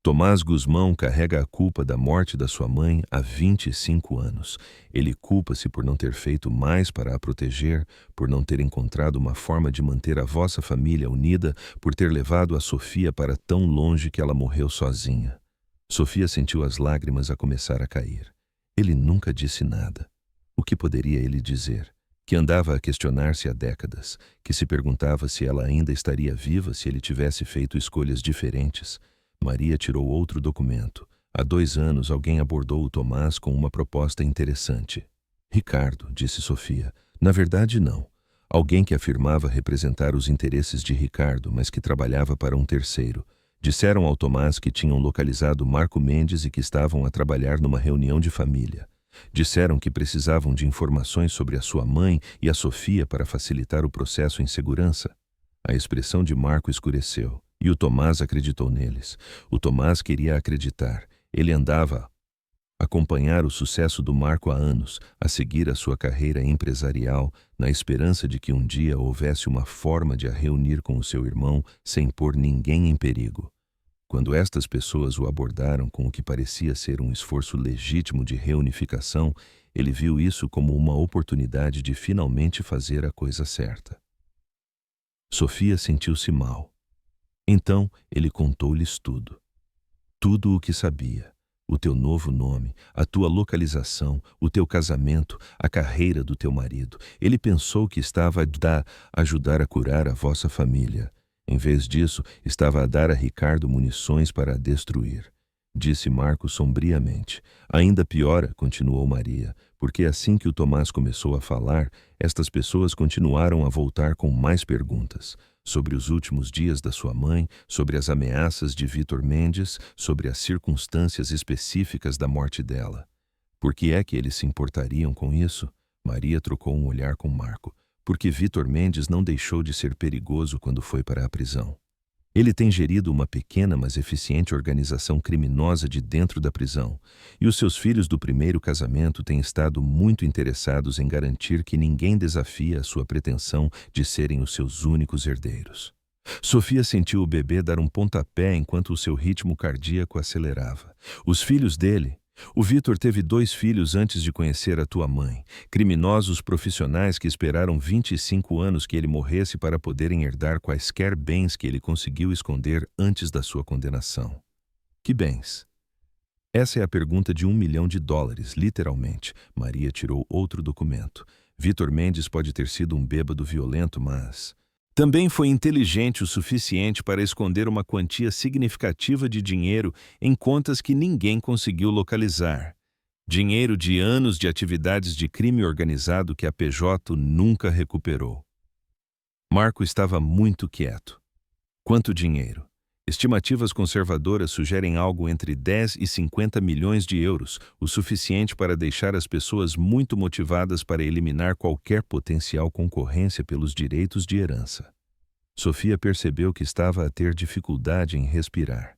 Tomás Guzmão carrega a culpa da morte da sua mãe há 25 anos. Ele culpa-se por não ter feito mais para a proteger, por não ter encontrado uma forma de manter a vossa família unida, por ter levado a Sofia para tão longe que ela morreu sozinha. Sofia sentiu as lágrimas a começar a cair. Ele nunca disse nada. O que poderia ele dizer? Que andava a questionar-se há décadas, que se perguntava se ela ainda estaria viva se ele tivesse feito escolhas diferentes. Maria tirou outro documento. Há 2 anos alguém abordou o Tomás com uma proposta interessante. Ricardo, disse Sofia. Na verdade, não. Alguém que afirmava representar os interesses de Ricardo, mas que trabalhava para um terceiro. Disseram ao Tomás que tinham localizado Marco Mendes e que estavam a trabalhar numa reunião de família. Disseram que precisavam de informações sobre a sua mãe e a Sofia para facilitar o processo em segurança. A expressão de Marco escureceu. E o Tomás acreditou neles. O Tomás queria acreditar. Ele andava a acompanhar o sucesso do Marco há anos, a seguir a sua carreira empresarial, na esperança de que um dia houvesse uma forma de a reunir com o seu irmão sem pôr ninguém em perigo. Quando estas pessoas o abordaram com o que parecia ser um esforço legítimo de reunificação, ele viu isso como uma oportunidade de finalmente fazer a coisa certa. Sofia sentiu-se mal. Então ele contou-lhes tudo. Tudo o que sabia. O teu novo nome, a tua localização, o teu casamento, a carreira do teu marido. Ele pensou que estava a ajudar a curar a vossa família. Em vez disso, estava a dar a Ricardo munições para a destruir. Disse Marco sombriamente. Ainda piora, continuou Maria, porque assim que o Tomás começou a falar, estas pessoas continuaram a voltar com mais perguntas. Sobre os últimos dias da sua mãe, sobre as ameaças de Vítor Mendes, sobre as circunstâncias específicas da morte dela. Por que é que eles se importariam com isso? Maria trocou um olhar com Marco, porque Vitor Mendes não deixou de ser perigoso quando foi para a prisão. Ele tem gerido uma pequena, mas eficiente organização criminosa de dentro da prisão, e os seus filhos do primeiro casamento têm estado muito interessados em garantir que ninguém desafie a sua pretensão de serem os seus únicos herdeiros. Sofia sentiu o bebê dar um pontapé enquanto o seu ritmo cardíaco acelerava. Os filhos dele... O Vitor teve 2 filhos antes de conhecer a tua mãe, criminosos profissionais que esperaram 25 anos que ele morresse para poderem herdar quaisquer bens que ele conseguiu esconder antes da sua condenação. Que bens? Essa é a pergunta de $1 milhão, literalmente. Maria tirou outro documento. Vitor Mendes pode ter sido um bêbado violento, mas... também foi inteligente o suficiente para esconder uma quantia significativa de dinheiro em contas que ninguém conseguiu localizar. Dinheiro de anos de atividades de crime organizado que a PJ nunca recuperou. Marco estava muito quieto. Quanto dinheiro? Estimativas conservadoras sugerem algo entre 10 e 50 milhões de euros, o suficiente para deixar as pessoas muito motivadas para eliminar qualquer potencial concorrência pelos direitos de herança. Sofia percebeu que estava a ter dificuldade em respirar.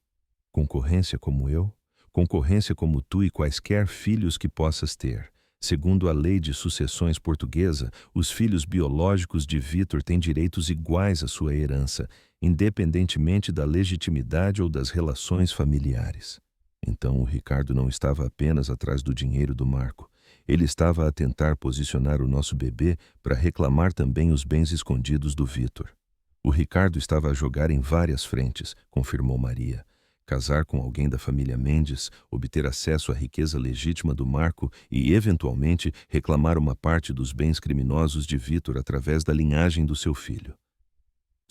Concorrência como eu? Concorrência como tu e quaisquer filhos que possas ter. Segundo a lei de sucessões portuguesa, os filhos biológicos de Vitor têm direitos iguais à sua herança, independentemente da legitimidade ou das relações familiares. Então o Ricardo não estava apenas atrás do dinheiro do Marco. Ele estava a tentar posicionar o nosso bebê para reclamar também os bens escondidos do Vitor. O Ricardo estava a jogar em várias frentes, confirmou Maria. Casar com alguém da família Mendes, obter acesso à riqueza legítima do Marco e, eventualmente, reclamar uma parte dos bens criminosos de Vitor através da linhagem do seu filho.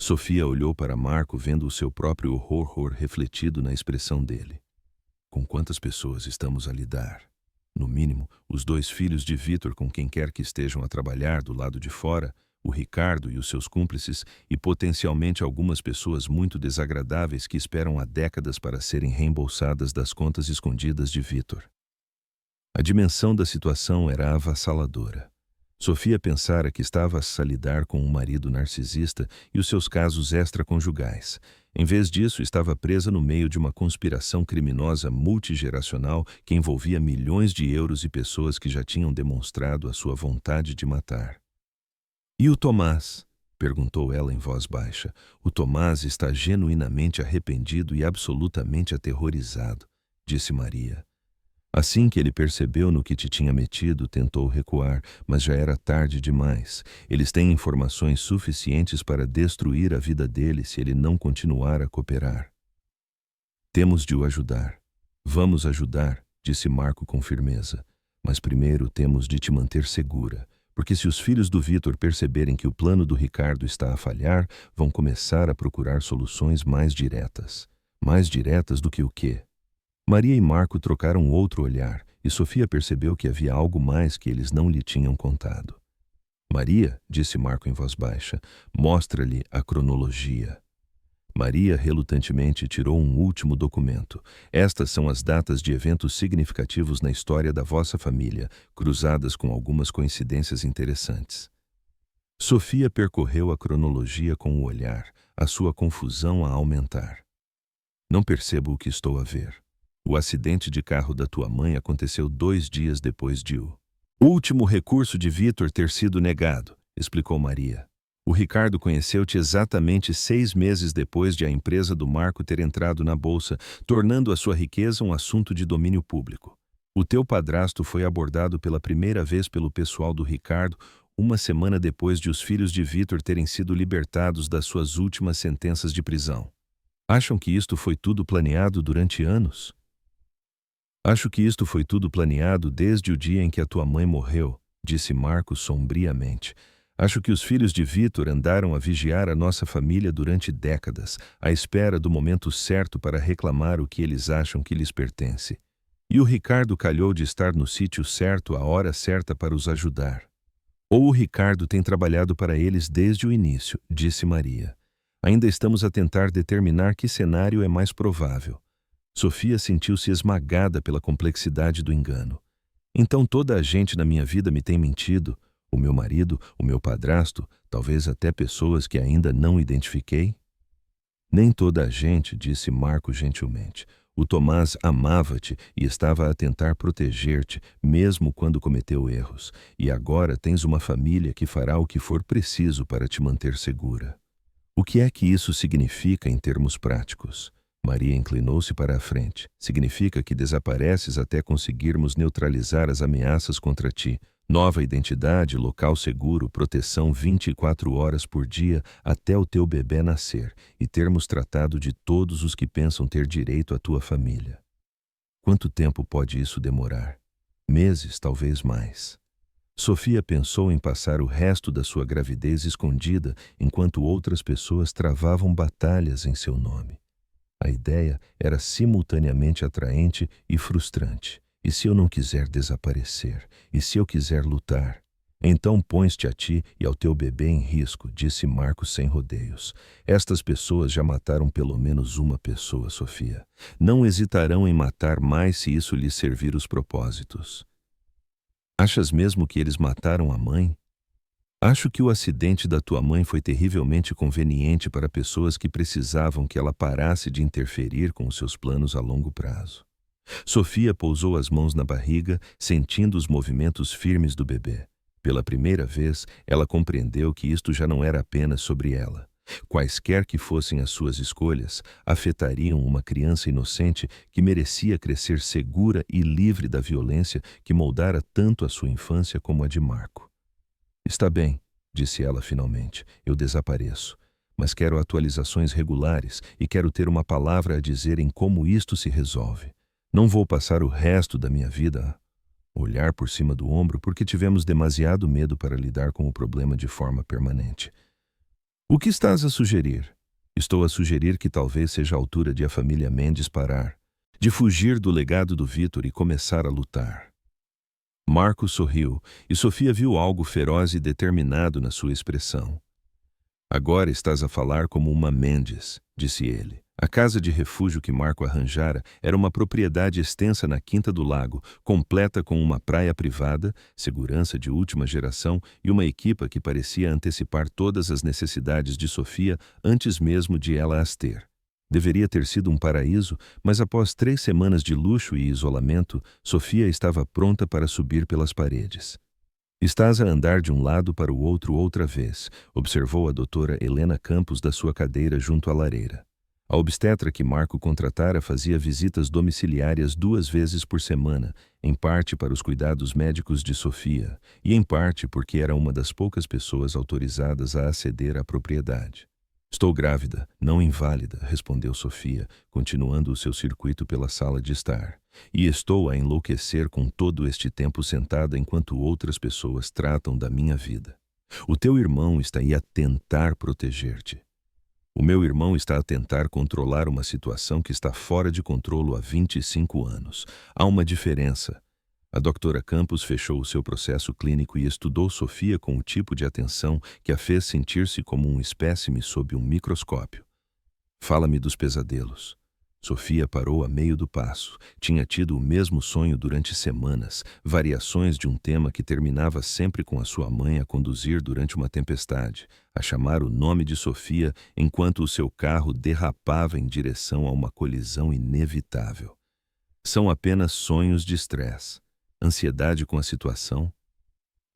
Sofia olhou para Marco, vendo o seu próprio horror refletido na expressão dele. Com quantas pessoas estamos a lidar? No mínimo, os 2 filhos de Vitor com quem quer que estejam a trabalhar do lado de fora, o Ricardo e os seus cúmplices, e potencialmente algumas pessoas muito desagradáveis que esperam há décadas para serem reembolsadas das contas escondidas de Vitor. A dimensão da situação era avassaladora. Sofia pensara que estava a lidar com um marido narcisista e os seus casos extraconjugais. Em vez disso, estava presa no meio de uma conspiração criminosa multigeracional que envolvia milhões de euros e pessoas que já tinham demonstrado a sua vontade de matar. E o Tomás? Perguntou ela em voz baixa. O Tomás está genuinamente arrependido e absolutamente aterrorizado, disse Maria. Assim que ele percebeu no que te tinha metido, tentou recuar, mas já era tarde demais. Eles têm informações suficientes para destruir a vida dele se ele não continuar a cooperar. Temos de o ajudar. Vamos ajudar, disse Marco com firmeza. Mas primeiro temos de te manter segura. Porque se os filhos do Vitor perceberem que o plano do Ricardo está a falhar, vão começar a procurar soluções mais diretas. Mais diretas do que o quê? Maria e Marco trocaram outro olhar, e Sofia percebeu que havia algo mais que eles não lhe tinham contado. Maria, disse Marco em voz baixa, mostra-lhe a cronologia. Maria relutantemente tirou um último documento. Estas são as datas de eventos significativos na história da vossa família, cruzadas com algumas coincidências interessantes. Sofia percorreu a cronologia com o olhar, a sua confusão a aumentar. Não percebo o que estou a ver. O acidente de carro da tua mãe aconteceu 2 dias depois de o último recurso de Vitor ter sido negado, explicou Maria. O Ricardo conheceu-te exatamente 6 meses depois de a empresa do Marco ter entrado na bolsa, tornando a sua riqueza um assunto de domínio público. O teu padrasto foi abordado pela primeira vez pelo pessoal do Ricardo 1 semana depois de os filhos de Vitor terem sido libertados das suas últimas sentenças de prisão. Acham que isto foi tudo planeado durante anos? Acho que isto foi tudo planeado desde o dia em que a tua mãe morreu, disse Marco sombriamente. Acho que os filhos de Vitor andaram a vigiar a nossa família durante décadas, à espera do momento certo para reclamar o que eles acham que lhes pertence. E o Ricardo calhou de estar no sítio certo à hora certa para os ajudar. Ou o Ricardo tem trabalhado para eles desde o início, disse Maria. Ainda estamos a tentar determinar que cenário é mais provável. Sofia sentiu-se esmagada pela complexidade do engano. Então toda a gente na minha vida me tem mentido, o meu marido, o meu padrasto, talvez até pessoas que ainda não identifiquei? Nem toda a gente, disse Marco gentilmente. O Tomás amava-te e estava a tentar proteger-te, mesmo quando cometeu erros. E agora tens uma família que fará o que for preciso para te manter segura. O que é que isso significa em termos práticos? Maria inclinou-se para a frente. Significa que desapareces até conseguirmos neutralizar as ameaças contra ti. Nova identidade, local seguro, proteção 24 horas por dia até o teu bebê nascer e termos tratado de todos os que pensam ter direito à tua família. Quanto tempo pode isso demorar? Meses, talvez mais. Sofia pensou em passar o resto da sua gravidez escondida enquanto outras pessoas travavam batalhas em seu nome. A ideia era simultaneamente atraente e frustrante. E se eu não quiser desaparecer? E se eu quiser lutar? Então pões-te a ti e ao teu bebê em risco, disse Marcos sem rodeios. Estas pessoas já mataram pelo menos uma pessoa, Sofia. Não hesitarão em matar mais se isso lhes servir os propósitos. Achas mesmo que eles mataram a mãe? Acho que o acidente da tua mãe foi terrivelmente conveniente para pessoas que precisavam que ela parasse de interferir com os seus planos a longo prazo. Sofia pousou as mãos na barriga, sentindo os movimentos firmes do bebê. Pela primeira vez, ela compreendeu que isto já não era apenas sobre ela. Quaisquer que fossem as suas escolhas, afetariam uma criança inocente que merecia crescer segura e livre da violência que moldara tanto a sua infância como a de Marco. Está bem, disse ela finalmente, eu desapareço. Mas quero atualizações regulares e quero ter uma palavra a dizer em como isto se resolve. Não vou passar o resto da minha vida a olhar por cima do ombro porque tivemos demasiado medo para lidar com o problema de forma permanente. O que estás a sugerir? Estou a sugerir que talvez seja a altura de a família Mendes parar, de fugir do legado do Vítor e começar a lutar. Marco sorriu, e Sofia viu algo feroz e determinado na sua expressão. Agora estás a falar como uma Mendes, disse ele. A casa de refúgio que Marco arranjara era uma propriedade extensa na Quinta do Lago, completa com uma praia privada, segurança de última geração e uma equipa que parecia antecipar todas as necessidades de Sofia antes mesmo de ela as ter. Deveria ter sido um paraíso, mas após 3 semanas de luxo e isolamento, Sofia estava pronta para subir pelas paredes. Estás a andar de um lado para o outro outra vez, observou a doutora Helena Campos da sua cadeira junto à lareira. A obstetra que Marco contratara fazia visitas domiciliárias 2 vezes por semana, em parte para os cuidados médicos de Sofia, e em parte porque era uma das poucas pessoas autorizadas a aceder à propriedade. Estou grávida, não inválida, respondeu Sofia, continuando o seu circuito pela sala de estar. E estou a enlouquecer com todo este tempo sentada enquanto outras pessoas tratam da minha vida. O teu irmão está aí a tentar proteger-te. O meu irmão está a tentar controlar uma situação que está fora de controlo há 25 anos. Há uma diferença. A doutora Campos fechou o seu processo clínico e estudou Sofia com o tipo de atenção que a fez sentir-se como um espécime sob um microscópio. Fala-me dos pesadelos. Sofia parou a meio do passo. Tinha tido o mesmo sonho durante semanas, variações de um tema que terminava sempre com a sua mãe a conduzir durante uma tempestade, a chamar o nome de Sofia enquanto o seu carro derrapava em direção a uma colisão inevitável. São apenas sonhos de estresse. Ansiedade com a situação?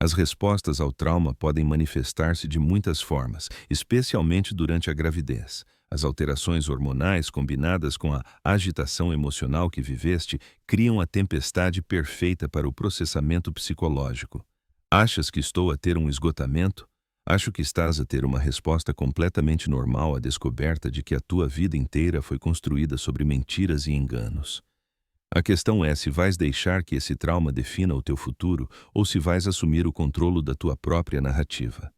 As respostas ao trauma podem manifestar-se de muitas formas, especialmente durante a gravidez. As alterações hormonais combinadas com a agitação emocional que viveste criam a tempestade perfeita para o processamento psicológico. Achas que estou a ter um esgotamento? Acho que estás a ter uma resposta completamente normal à descoberta de que a tua vida inteira foi construída sobre mentiras e enganos. A questão é se vais deixar que esse trauma defina o teu futuro ou se vais assumir o controle da tua própria narrativa.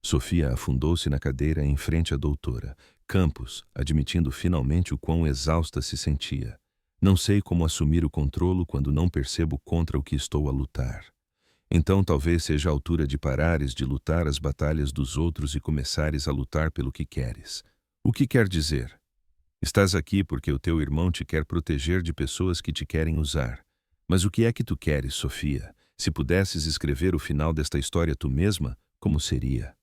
Sofia afundou-se na cadeira em frente à doutora Campos, admitindo finalmente o quão exausta se sentia. Não sei como assumir o controle quando não percebo contra o que estou a lutar. Então talvez seja a altura de parares de lutar as batalhas dos outros e começares a lutar pelo que queres. O que quer dizer? Estás aqui porque o teu irmão te quer proteger de pessoas que te querem usar. Mas o que é que tu queres, Sofia? Se pudesses escrever o final desta história tu mesma, como seria?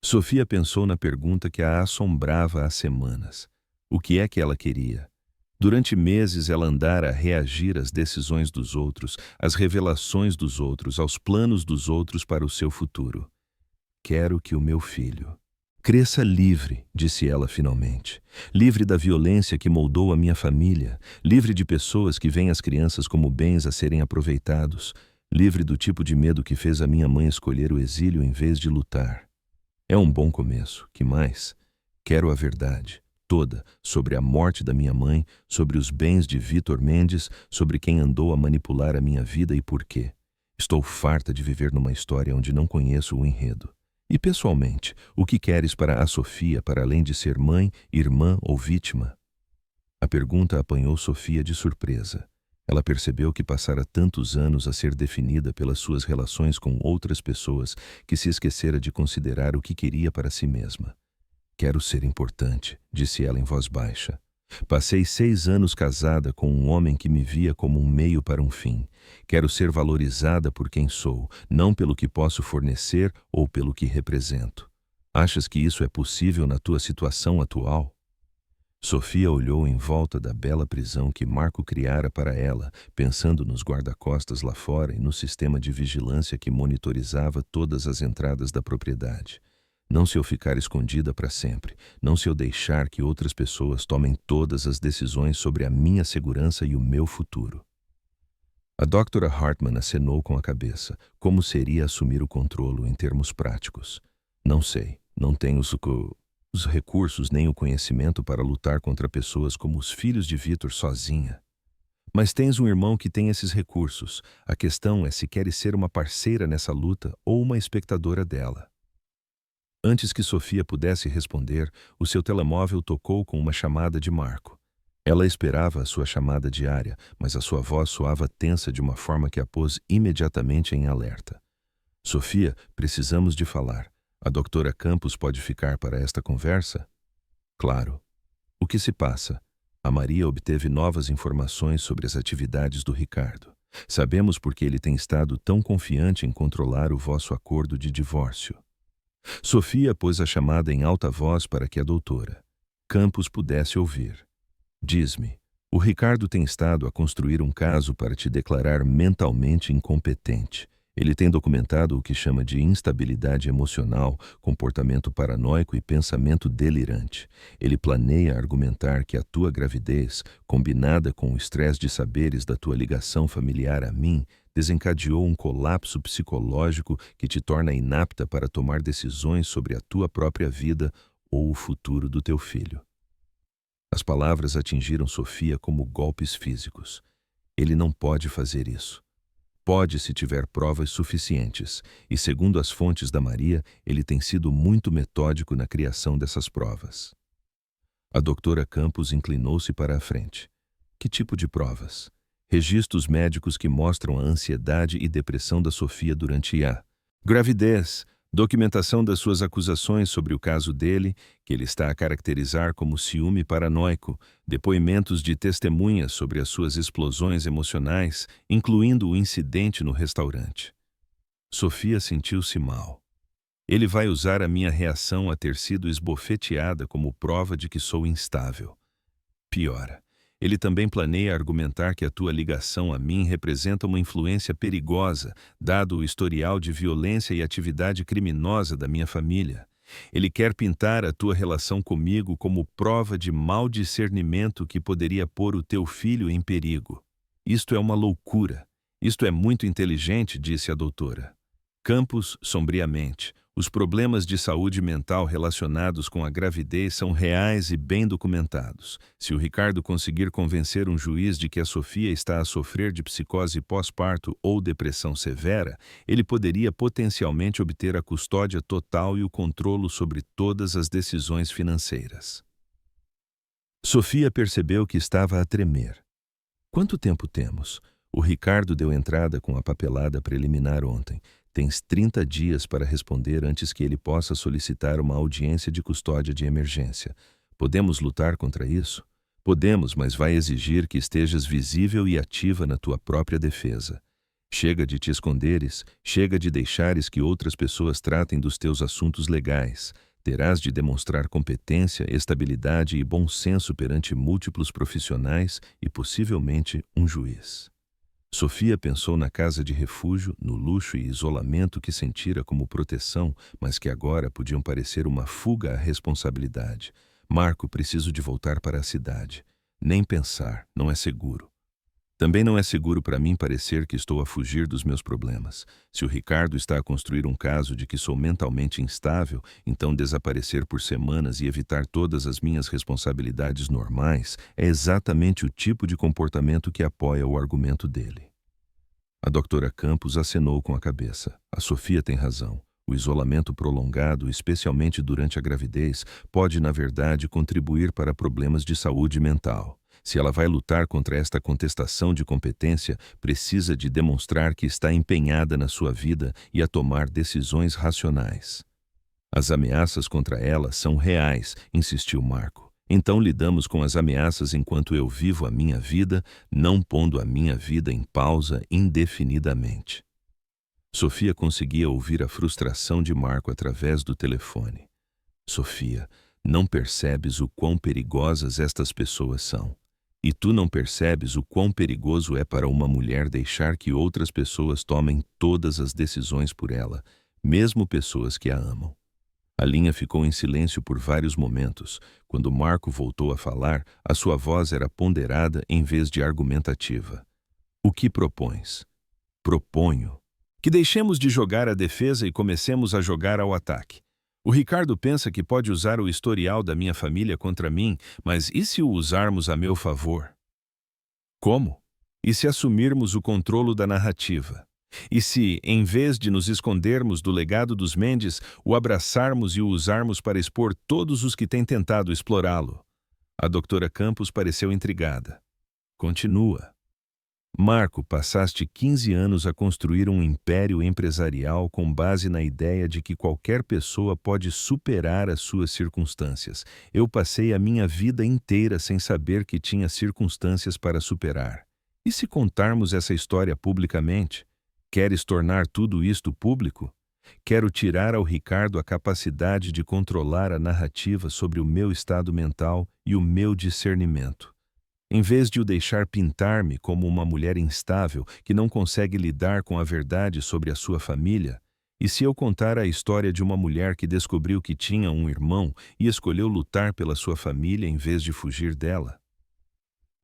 Sofia pensou na pergunta que a assombrava há semanas. O que é que ela queria? Durante meses ela andara a reagir às decisões dos outros, às revelações dos outros, aos planos dos outros para o seu futuro. Quero que o meu filho cresça livre, disse ela finalmente. Livre da violência que moldou a minha família, livre de pessoas que veem as crianças como bens a serem aproveitados, livre do tipo de medo que fez a minha mãe escolher o exílio em vez de lutar. É um bom começo. Que mais? Quero a verdade toda sobre a morte da minha mãe, sobre os bens de Vitor Mendes, sobre quem andou a manipular a minha vida e por quê. Estou farta de viver numa história onde não conheço o enredo. E, pessoalmente, o que queres para a Sofia para além de ser mãe, irmã ou vítima? A pergunta apanhou Sofia de surpresa. Ela percebeu que passara tantos anos a ser definida pelas suas relações com outras pessoas que se esquecera de considerar o que queria para si mesma. Quero ser importante, disse ela em voz baixa. Passei 6 anos casada com um homem que me via como um meio para um fim. Quero ser valorizada por quem sou, não pelo que posso fornecer ou pelo que represento. Achas que isso é possível na tua situação atual? Sofia olhou em volta da bela prisão que Marco criara para ela, pensando nos guarda-costas lá fora e no sistema de vigilância que monitorizava todas as entradas da propriedade. Não se eu ficar escondida para sempre, não se eu deixar que outras pessoas tomem todas as decisões sobre a minha segurança e o meu futuro. A Dra. Hartman acenou com a cabeça. Como seria assumir o controle em termos práticos? Não sei, não tenho os recursos nem o conhecimento para lutar contra pessoas como os filhos de Vitor sozinha. Mas tens um irmão que tem esses recursos. A questão é se queres ser uma parceira nessa luta ou uma espectadora dela. Antes que Sofia pudesse responder, o seu telemóvel tocou com uma chamada de Marco. Ela esperava a sua chamada diária, mas a sua voz soava tensa de uma forma que a pôs imediatamente em alerta. Sofia, precisamos de falar. A doutora Campos pode ficar para esta conversa? Claro. O que se passa? A Maria obteve novas informações sobre as atividades do Ricardo. Sabemos por que ele tem estado tão confiante em controlar o vosso acordo de divórcio. Sofia pôs a chamada em alta voz para que a doutora Campos pudesse ouvir. Diz-me, o Ricardo tem estado a construir um caso para te declarar mentalmente incompetente. Ele tem documentado o que chama de instabilidade emocional, comportamento paranoico e pensamento delirante. Ele planeia argumentar que a tua gravidez, combinada com o estresse de saberes da tua ligação familiar a mim, desencadeou um colapso psicológico que te torna inapta para tomar decisões sobre a tua própria vida ou o futuro do teu filho. As palavras atingiram Sofia como golpes físicos. Ele não pode fazer isso. Pode se tiver provas suficientes, e segundo as fontes da Maria, ele tem sido muito metódico na criação dessas provas. A doutora Campos inclinou-se para a frente. Que tipo de provas? Registros médicos que mostram a ansiedade e depressão da Sofia durante a gravidez, documentação das suas acusações sobre o caso dele, que ele está a caracterizar como ciúme paranoico, depoimentos de testemunhas sobre as suas explosões emocionais, incluindo o incidente no restaurante. Sofia sentiu-se mal. Ele vai usar a minha reação a ter sido esbofeteada como prova de que sou instável. Piora. Ele também planeia argumentar que a tua ligação a mim representa uma influência perigosa, dado o historial de violência e atividade criminosa da minha família. Ele quer pintar a tua relação comigo como prova de mau discernimento que poderia pôr o teu filho em perigo. Isto é uma loucura. Isto é muito inteligente, disse a doutora Campos sombriamente. Os problemas de saúde mental relacionados com a gravidez são reais e bem documentados. Se o Ricardo conseguir convencer um juiz de que a Sofia está a sofrer de psicose pós-parto ou depressão severa, ele poderia potencialmente obter a custódia total e o controle sobre todas as decisões financeiras. Sofia percebeu que estava a tremer. Quanto tempo temos? O Ricardo deu entrada com a papelada preliminar ontem. Tens 30 dias para responder antes que ele possa solicitar uma audiência de custódia de emergência. Podemos lutar contra isso? Podemos, mas vai exigir que estejas visível e ativa na tua própria defesa. Chega de te esconderes, chega de deixares que outras pessoas tratem dos teus assuntos legais. Terás de demonstrar competência, estabilidade e bom senso perante múltiplos profissionais e possivelmente um juiz. Sofia pensou na casa de refúgio, no luxo e isolamento que sentira como proteção, mas que agora podiam parecer uma fuga à responsabilidade. Marco, preciso de voltar para a cidade. Nem pensar, não é seguro. Também não é seguro para mim parecer que estou a fugir dos meus problemas. Se o Ricardo está a construir um caso de que sou mentalmente instável, então desaparecer por semanas e evitar todas as minhas responsabilidades normais é exatamente o tipo de comportamento que apoia o argumento dele. A doutora Campos acenou com a cabeça. A Sofia tem razão. O isolamento prolongado, especialmente durante a gravidez, pode, na verdade, contribuir para problemas de saúde mental. Se ela vai lutar contra esta contestação de competência, precisa de demonstrar que está empenhada na sua vida e a tomar decisões racionais. As ameaças contra ela são reais, insistiu Marco. Então lidamos com as ameaças enquanto eu vivo a minha vida, não pondo a minha vida em pausa indefinidamente. Sofia conseguia ouvir a frustração de Marco através do telefone. Sofia, não percebes o quão perigosas estas pessoas são. E tu não percebes o quão perigoso é para uma mulher deixar que outras pessoas tomem todas as decisões por ela, mesmo pessoas que a amam. A linha ficou em silêncio por vários momentos. Quando Marco voltou a falar, a sua voz era ponderada em vez de argumentativa. O que propões? Proponho que deixemos de jogar a defesa e comecemos a jogar ao ataque. O Ricardo pensa que pode usar o historial da minha família contra mim, mas e se o usarmos a meu favor? Como? E se assumirmos o controle da narrativa? E se, em vez de nos escondermos do legado dos Mendes, o abraçarmos e o usarmos para expor todos os que têm tentado explorá-lo? A doutora Campos pareceu intrigada. Continua. Marco, passaste 15 anos a construir um império empresarial com base na ideia de que qualquer pessoa pode superar as suas circunstâncias. Eu passei a minha vida inteira sem saber que tinha circunstâncias para superar. E se contarmos essa história publicamente? Queres tornar tudo isto público? Quero tirar ao Ricardo a capacidade de controlar a narrativa sobre o meu estado mental e o meu discernimento. Em vez de o deixar pintar-me como uma mulher instável que não consegue lidar com a verdade sobre a sua família, e se eu contar a história de uma mulher que descobriu que tinha um irmão e escolheu lutar pela sua família em vez de fugir dela?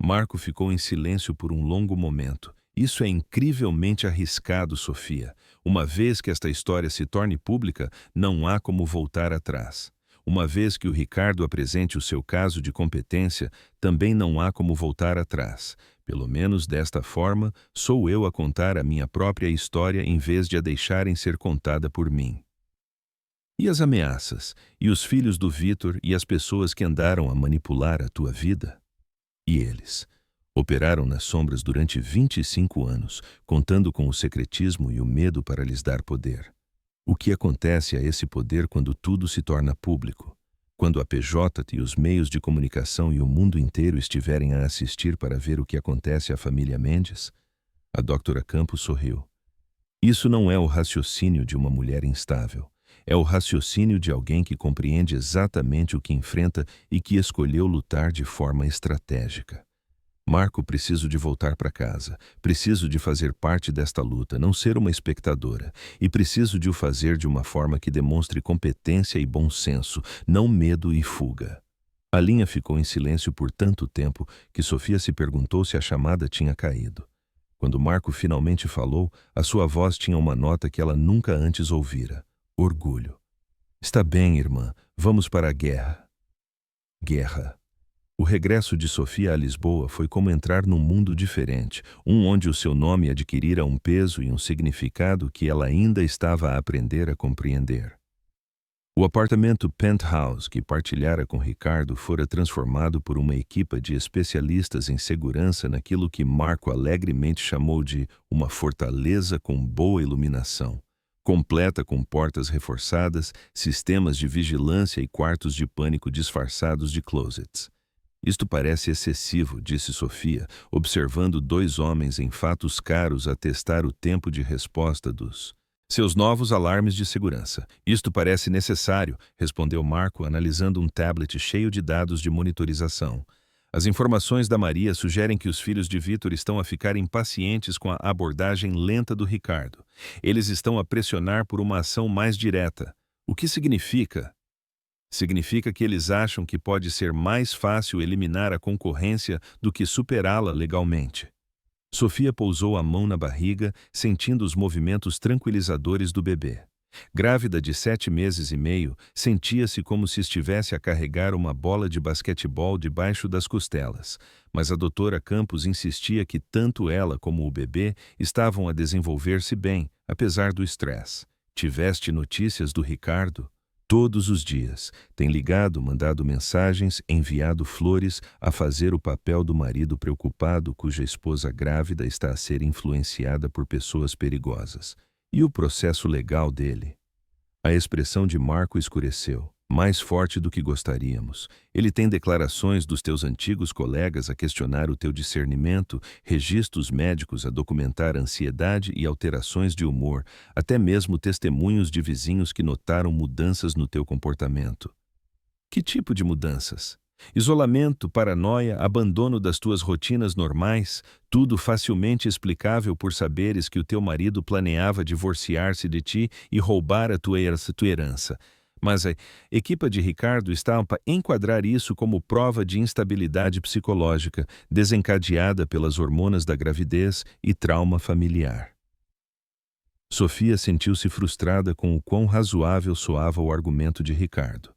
Marco ficou em silêncio por um longo momento. Isso é incrivelmente arriscado, Sofia. Uma vez que esta história se torne pública, não há como voltar atrás. Uma vez que o Ricardo apresente o seu caso de competência, também não há como voltar atrás. Pelo menos desta forma, sou eu a contar a minha própria história em vez de a deixarem ser contada por mim. E as ameaças? E os filhos do Vítor e as pessoas que andaram a manipular a tua vida? E eles? Operaram nas sombras durante 25 anos, contando com o secretismo e o medo para lhes dar poder. O que acontece a esse poder quando tudo se torna público? Quando a PJ e os meios de comunicação e o mundo inteiro estiverem a assistir para ver o que acontece à família Mendes? A doutora Campos sorriu. Isso não é o raciocínio de uma mulher instável. É o raciocínio de alguém que compreende exatamente o que enfrenta e que escolheu lutar de forma estratégica. Marco, preciso de voltar para casa. Preciso de fazer parte desta luta, não ser uma espectadora. E preciso de o fazer de uma forma que demonstre competência e bom senso, não medo e fuga. A linha ficou em silêncio por tanto tempo que Sofia se perguntou se a chamada tinha caído. Quando Marco finalmente falou, a sua voz tinha uma nota que ela nunca antes ouvira. Orgulho. Está bem, irmã. Vamos para a guerra. Guerra. O regresso de Sofia a Lisboa foi como entrar num mundo diferente, onde o seu nome adquirira um peso e um significado que ela ainda estava a aprender a compreender. O apartamento penthouse que partilhara com Ricardo fora transformado por uma equipa de especialistas em segurança naquilo que Marco alegremente chamou de uma fortaleza com boa iluminação, completa com portas reforçadas, sistemas de vigilância e quartos de pânico disfarçados de closets. Isto parece excessivo, disse Sofia, observando dois homens em fatos caros a testar o tempo de resposta dos seus novos alarmes de segurança. Isto parece necessário, respondeu Marco, analisando um tablet cheio de dados de monitorização. As informações da Maria sugerem que os filhos de Vítor estão a ficar impacientes com a abordagem lenta do Ricardo. Eles estão a pressionar por uma ação mais direta. O que significa? Significa que eles acham que pode ser mais fácil eliminar a concorrência do que superá-la legalmente. Sofia pousou a mão na barriga, sentindo os movimentos tranquilizadores do bebê. Grávida de 7 meses e meio, sentia-se como se estivesse a carregar uma bola de basquetebol debaixo das costelas, mas a doutora Campos insistia que tanto ela como o bebê estavam a desenvolver-se bem, apesar do estresse. Tiveste notícias do Ricardo? Todos os dias. Tem ligado, mandado mensagens, enviado flores, a fazer o papel do marido preocupado cuja esposa grávida está a ser influenciada por pessoas perigosas. E o processo legal dele? A expressão de Marco escureceu, mais forte do que gostaríamos. Ele tem declarações dos teus antigos colegas a questionar o teu discernimento, registros médicos a documentar ansiedade e alterações de humor, até mesmo testemunhos de vizinhos que notaram mudanças no teu comportamento. Que tipo de mudanças? Isolamento, paranoia, abandono das tuas rotinas normais, tudo facilmente explicável por saberes que o teu marido planeava divorciar-se de ti e roubar a tua herança. Mas a equipa de Ricardo está a enquadrar isso como prova de instabilidade psicológica, desencadeada pelas hormonas da gravidez e trauma familiar. Sofia sentiu-se frustrada com o quão razoável soava o argumento de Ricardo.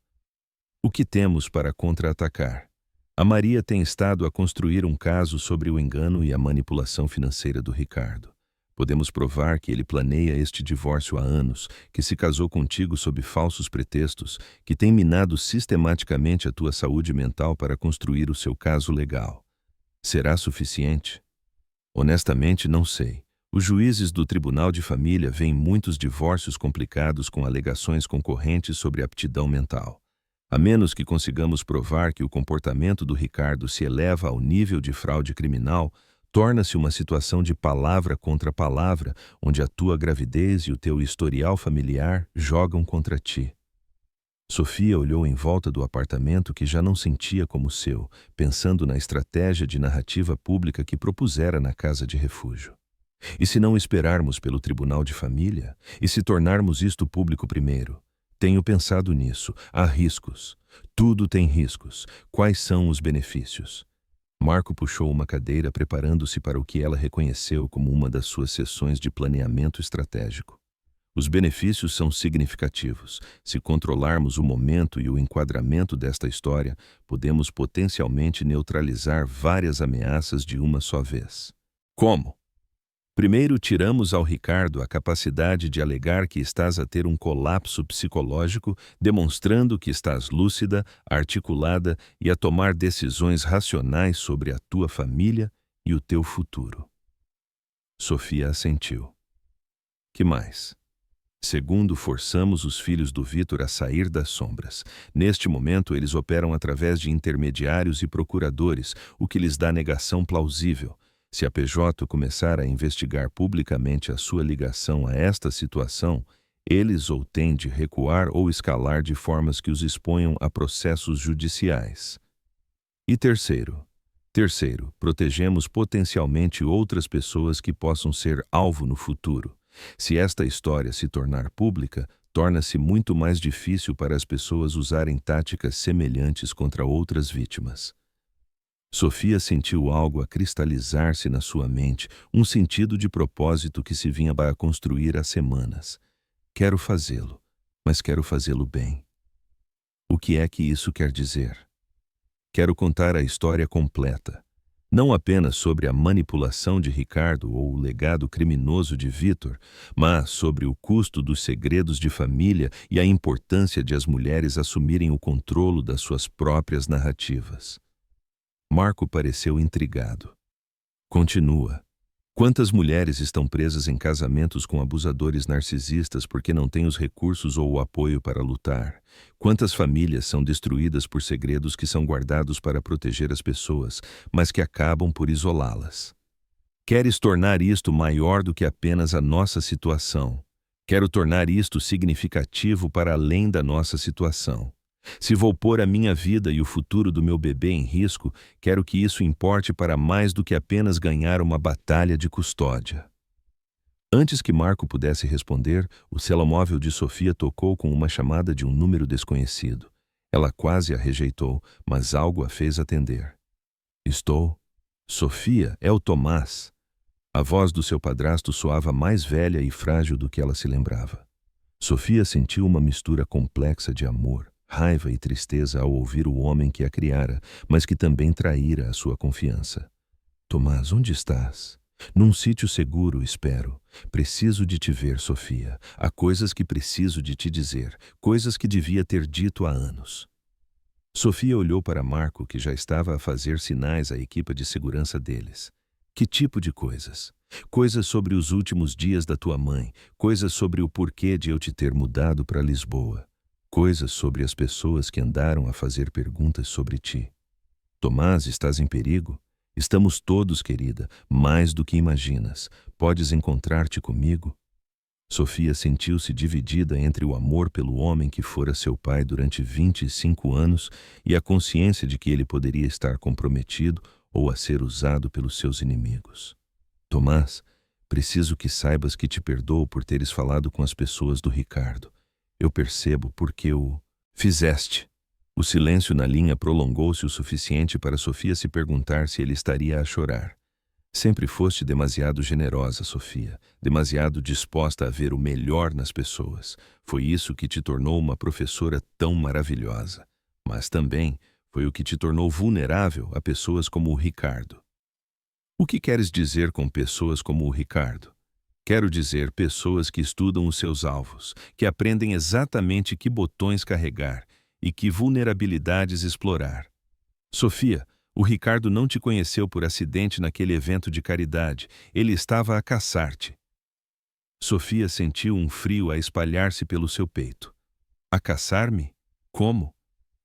O que temos para contra-atacar? A Maria tem estado a construir um caso sobre o engano e a manipulação financeira do Ricardo. Podemos provar que ele planeia este divórcio há anos, que se casou contigo sob falsos pretextos, que tem minado sistematicamente a tua saúde mental para construir o seu caso legal. Será suficiente? Honestamente, não sei. Os juízes do Tribunal de Família veem muitos divórcios complicados com alegações concorrentes sobre aptidão mental. A menos que consigamos provar que o comportamento do Ricardo se eleva ao nível de fraude criminal, torna-se uma situação de palavra contra palavra, onde a tua gravidez e o teu historial familiar jogam contra ti. Sofia olhou em volta do apartamento que já não sentia como seu, pensando na estratégia de narrativa pública que propusera na casa de refúgio. E se não esperarmos pelo Tribunal de Família? E se tornarmos isto público primeiro? Tenho pensado nisso. Há riscos. Tudo tem riscos. Quais são os benefícios? Marco puxou uma cadeira, preparando-se para o que ela reconheceu como uma das suas sessões de planeamento estratégico. Os benefícios são significativos. Se controlarmos o momento e o enquadramento desta história, podemos potencialmente neutralizar várias ameaças de uma só vez. Como? Primeiro, tiramos ao Ricardo a capacidade de alegar que estás a ter um colapso psicológico, demonstrando que estás lúcida, articulada e a tomar decisões racionais sobre a tua família e o teu futuro. Sofia assentiu. Que mais? Segundo, forçamos os filhos do Vítor a sair das sombras. Neste momento, eles operam através de intermediários e procuradores, o que lhes dá negação plausível. Se a PJ começar a investigar publicamente a sua ligação a esta situação, eles ou têm de recuar ou escalar de formas que os exponham a processos judiciais. E terceiro, protegemos potencialmente outras pessoas que possam ser alvo no futuro. Se esta história se tornar pública, torna-se muito mais difícil para as pessoas usarem táticas semelhantes contra outras vítimas. Sofia sentiu algo a cristalizar-se na sua mente, um sentido de propósito que se vinha a construir há semanas. Quero fazê-lo, mas quero fazê-lo bem. O que é que isso quer dizer? Quero contar a história completa, não apenas sobre a manipulação de Ricardo ou o legado criminoso de Vítor, mas sobre o custo dos segredos de família e a importância de as mulheres assumirem o controle das suas próprias narrativas. Marco pareceu intrigado. Continua. Quantas mulheres estão presas em casamentos com abusadores narcisistas porque não têm os recursos ou o apoio para lutar? Quantas famílias são destruídas por segredos que são guardados para proteger as pessoas, mas que acabam por isolá-las? Queres tornar isto maior do que apenas a nossa situação. Quero tornar isto significativo para além da nossa situação. Se vou pôr a minha vida e o futuro do meu bebê em risco, quero que isso importe para mais do que apenas ganhar uma batalha de custódia. Antes que Marco pudesse responder, o telemóvel de Sofia tocou com uma chamada de um número desconhecido. Ela quase a rejeitou, mas algo a fez atender. Estou. Sofia, é o Tomás. A voz do seu padrasto soava mais velha e frágil do que ela se lembrava. Sofia sentiu uma mistura complexa de amor, raiva e tristeza ao ouvir o homem que a criara, mas que também traíra a sua confiança. Tomás, onde estás? Num sítio seguro, espero. Preciso de te ver, Sofia. Há coisas que preciso de te dizer, coisas que devia ter dito há anos. Sofia olhou para Marco, que já estava a fazer sinais à equipa de segurança deles. Que tipo de coisas? Coisas sobre os últimos dias da tua mãe, coisas sobre o porquê de eu te ter mudado para Lisboa, coisas sobre as pessoas que andaram a fazer perguntas sobre ti. Tomás, estás em perigo? Estamos todos, querida, mais do que imaginas. Podes encontrar-te comigo? Sofia sentiu-se dividida entre o amor pelo homem que fora seu pai durante 25 anos e a consciência de que ele poderia estar comprometido ou a ser usado pelos seus inimigos. Tomás, preciso que saibas que te perdoo por teres falado com as pessoas do Ricardo. Eu percebo porque o fizeste. O silêncio na linha prolongou-se o suficiente para Sofia se perguntar se ele estaria a chorar. Sempre foste demasiado generosa, Sofia, demasiado disposta a ver o melhor nas pessoas. Foi isso que te tornou uma professora tão maravilhosa. Mas também foi o que te tornou vulnerável a pessoas como o Ricardo. O que queres dizer com pessoas como o Ricardo? Quero dizer pessoas que estudam os seus alvos, que aprendem exatamente que botões carregar e que vulnerabilidades explorar. Sofia, o Ricardo não te conheceu por acidente naquele evento de caridade. Ele estava a caçar-te. Sofia sentiu um frio a espalhar-se pelo seu peito. A caçar-me? Como?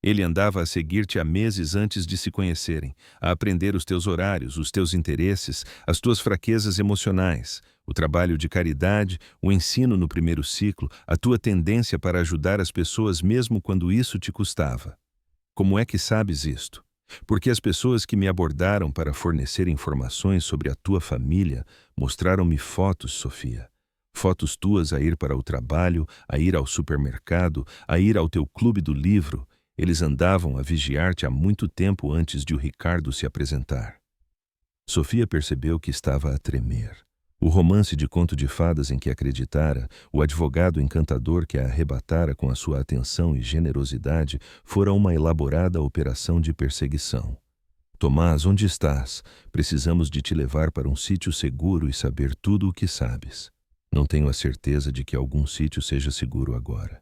Ele andava a seguir-te há meses antes de se conhecerem, a aprender os teus horários, os teus interesses, as tuas fraquezas emocionais, o trabalho de caridade, o ensino no primeiro ciclo, a tua tendência para ajudar as pessoas mesmo quando isso te custava. Como é que sabes isto? Porque as pessoas que me abordaram para fornecer informações sobre a tua família mostraram-me fotos, Sofia. Fotos tuas a ir para o trabalho, a ir ao supermercado, a ir ao teu clube do livro. Eles andavam a vigiar-te há muito tempo antes de o Ricardo se apresentar. Sofia percebeu que estava a tremer. O romance de conto de fadas em que acreditara, o advogado encantador que a arrebatara com a sua atenção e generosidade, fora uma elaborada operação de perseguição. Tomás, onde estás? Precisamos de te levar para um sítio seguro e saber tudo o que sabes. Não tenho a certeza de que algum sítio seja seguro agora.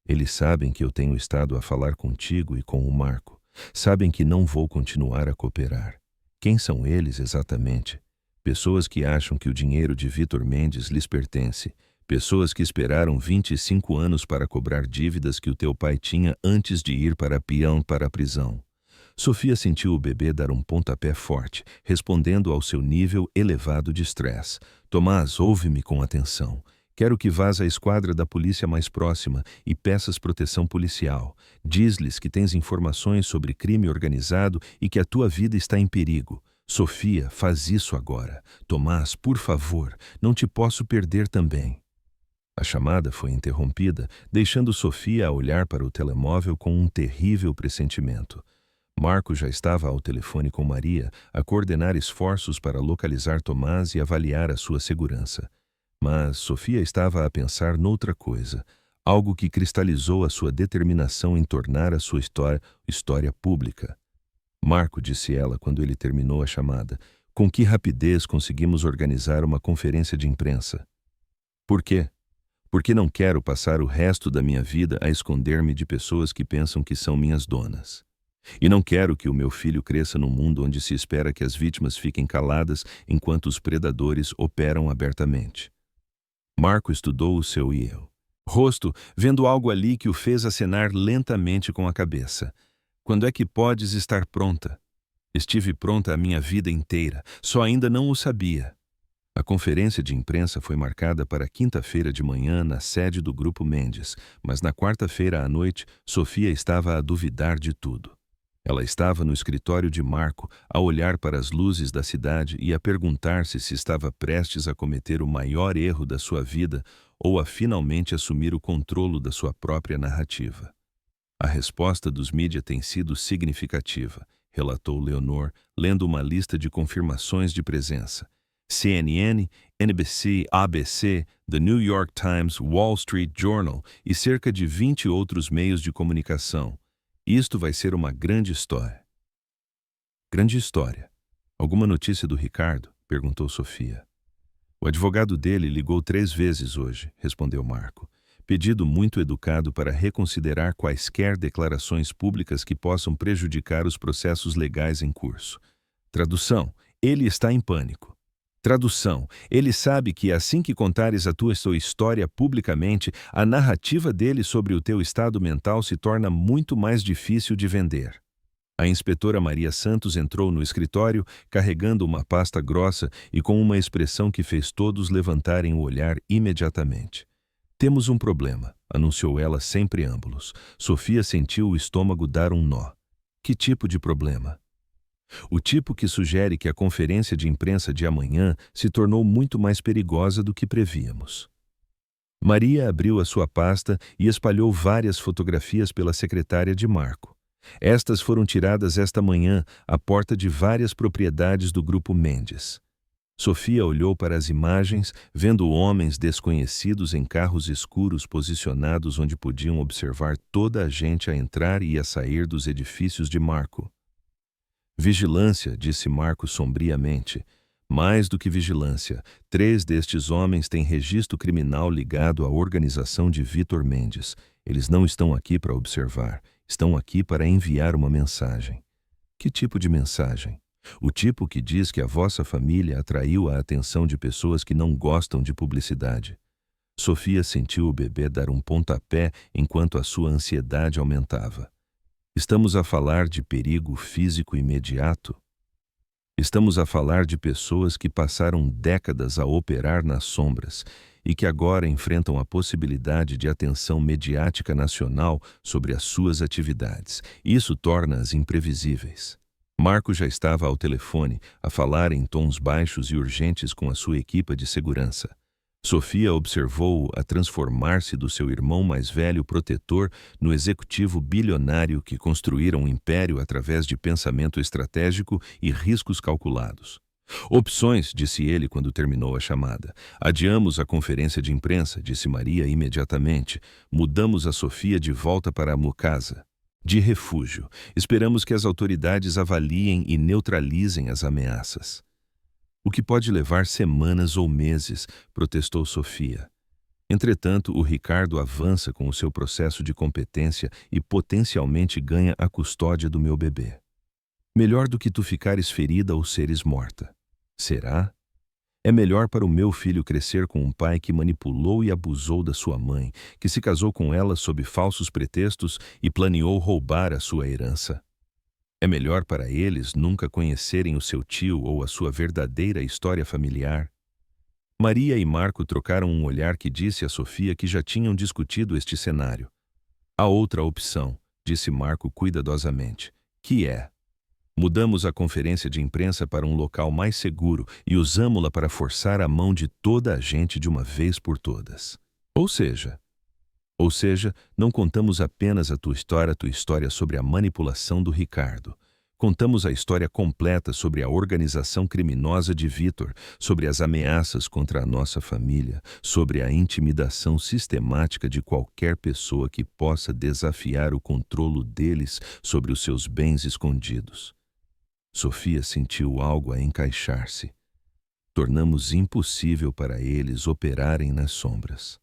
Eles sabem que eu tenho estado a falar contigo e com o Marco. Sabem que não vou continuar a cooperar. Quem são eles exatamente? Pessoas que acham que o dinheiro de Vitor Mendes lhes pertence. Pessoas que esperaram 25 anos para cobrar dívidas que o teu pai tinha antes de ir para a prisão. Sofia sentiu o bebê dar um pontapé forte, respondendo ao seu nível elevado de estresse. Tomás, ouve-me com atenção. Quero que vás à esquadra da polícia mais próxima e peças proteção policial. Diz-lhes que tens informações sobre crime organizado e que a tua vida está em perigo. Sofia, faz isso agora. Tomás, por favor, não te posso perder também. A chamada foi interrompida, deixando Sofia a olhar para o telemóvel com um terrível pressentimento. Marco já estava ao telefone com Maria, a coordenar esforços para localizar Tomás e avaliar a sua segurança. Mas Sofia estava a pensar noutra coisa, algo que cristalizou a sua determinação em tornar a sua história pública. Marco, disse ela quando ele terminou a chamada, com que rapidez conseguimos organizar uma conferência de imprensa? Por quê? Porque não quero passar o resto da minha vida a esconder-me de pessoas que pensam que são minhas donas. E não quero que o meu filho cresça num mundo onde se espera que as vítimas fiquem caladas enquanto os predadores operam abertamente. Marco estudou o seu rosto, vendo algo ali que o fez acenar lentamente com a cabeça. Quando é que podes estar pronta? Estive pronta a minha vida inteira, só ainda não o sabia. A conferência de imprensa foi marcada para quinta-feira de manhã na sede do Grupo Mendes, mas na quarta-feira à noite, Sofia estava a duvidar de tudo. Ela estava no escritório de Marco, a olhar para as luzes da cidade e a perguntar-se se estava prestes a cometer o maior erro da sua vida ou a finalmente assumir o controle da sua própria narrativa. A resposta dos mídias tem sido significativa, relatou Leonor, lendo uma lista de confirmações de presença. CNN, NBC, ABC, The New York Times, Wall Street Journal e cerca de 20 outros meios de comunicação. Isto vai ser uma grande história. Grande história. Alguma notícia do Ricardo? Perguntou Sofia. O advogado dele ligou 3 vezes hoje, respondeu Marco. Pedido muito educado para reconsiderar quaisquer declarações públicas que possam prejudicar os processos legais em curso. Tradução: ele está em pânico. Tradução: ele sabe que assim que contares a tua história publicamente, a narrativa dele sobre o teu estado mental se torna muito mais difícil de vender. A inspetora Maria Santos entrou no escritório, carregando uma pasta grossa e com uma expressão que fez todos levantarem o olhar imediatamente. Temos um problema, anunciou ela sem preâmbulos. Sofia sentiu o estômago dar um nó. Que tipo de problema? O tipo que sugere que a conferência de imprensa de amanhã se tornou muito mais perigosa do que prevíamos. Maria abriu a sua pasta e espalhou várias fotografias pela secretária de Marco. Estas foram tiradas esta manhã à porta de várias propriedades do Grupo Mendes. Sofia olhou para as imagens, vendo homens desconhecidos em carros escuros posicionados onde podiam observar toda a gente a entrar e a sair dos edifícios de Marco. Vigilância, disse Marco sombriamente. Mais do que vigilância, 3 destes homens têm registro criminal ligado à organização de Vitor Mendes. Eles não estão aqui para observar, estão aqui para enviar uma mensagem. Que tipo de mensagem? O tipo que diz que a vossa família atraiu a atenção de pessoas que não gostam de publicidade. Sofia sentiu o bebê dar um pontapé enquanto a sua ansiedade aumentava. Estamos a falar de perigo físico imediato? Estamos a falar de pessoas que passaram décadas a operar nas sombras e que agora enfrentam a possibilidade de atenção mediática nacional sobre as suas atividades. Isso torna-as imprevisíveis. Marco já estava ao telefone, a falar em tons baixos e urgentes com a sua equipa de segurança. Sofia observou-o a transformar-se do seu irmão mais velho protetor no executivo bilionário que construíra um império através de pensamento estratégico e riscos calculados. Opções, disse ele quando terminou a chamada. Adiamos a conferência de imprensa, disse Maria imediatamente. Mudamos a Sofia de volta para a casa de refúgio. Esperamos que as autoridades avaliem e neutralizem as ameaças. O que pode levar semanas ou meses, protestou Sofia. Entretanto, o Ricardo avança com o seu processo de competência e potencialmente ganha a custódia do meu bebê. Melhor do que tu ficares ferida ou seres morta. Será? É melhor para o meu filho crescer com um pai que manipulou e abusou da sua mãe, que se casou com ela sob falsos pretextos e planeou roubar a sua herança. É melhor para eles nunca conhecerem o seu tio ou a sua verdadeira história familiar. Maria e Marco trocaram um olhar que disse a Sofia que já tinham discutido este cenário. Há outra opção, disse Marco cuidadosamente, que é: mudamos a conferência de imprensa para um local mais seguro e usamo-la para forçar a mão de toda a gente de uma vez por todas. Ou seja, não contamos apenas a tua história sobre a manipulação do Ricardo. Contamos a história completa sobre a organização criminosa de Vitor, sobre as ameaças contra a nossa família, sobre a intimidação sistemática de qualquer pessoa que possa desafiar o controle deles sobre os seus bens escondidos. Sofia sentiu algo a encaixar-se. Tornamos impossível para eles operarem nas sombras.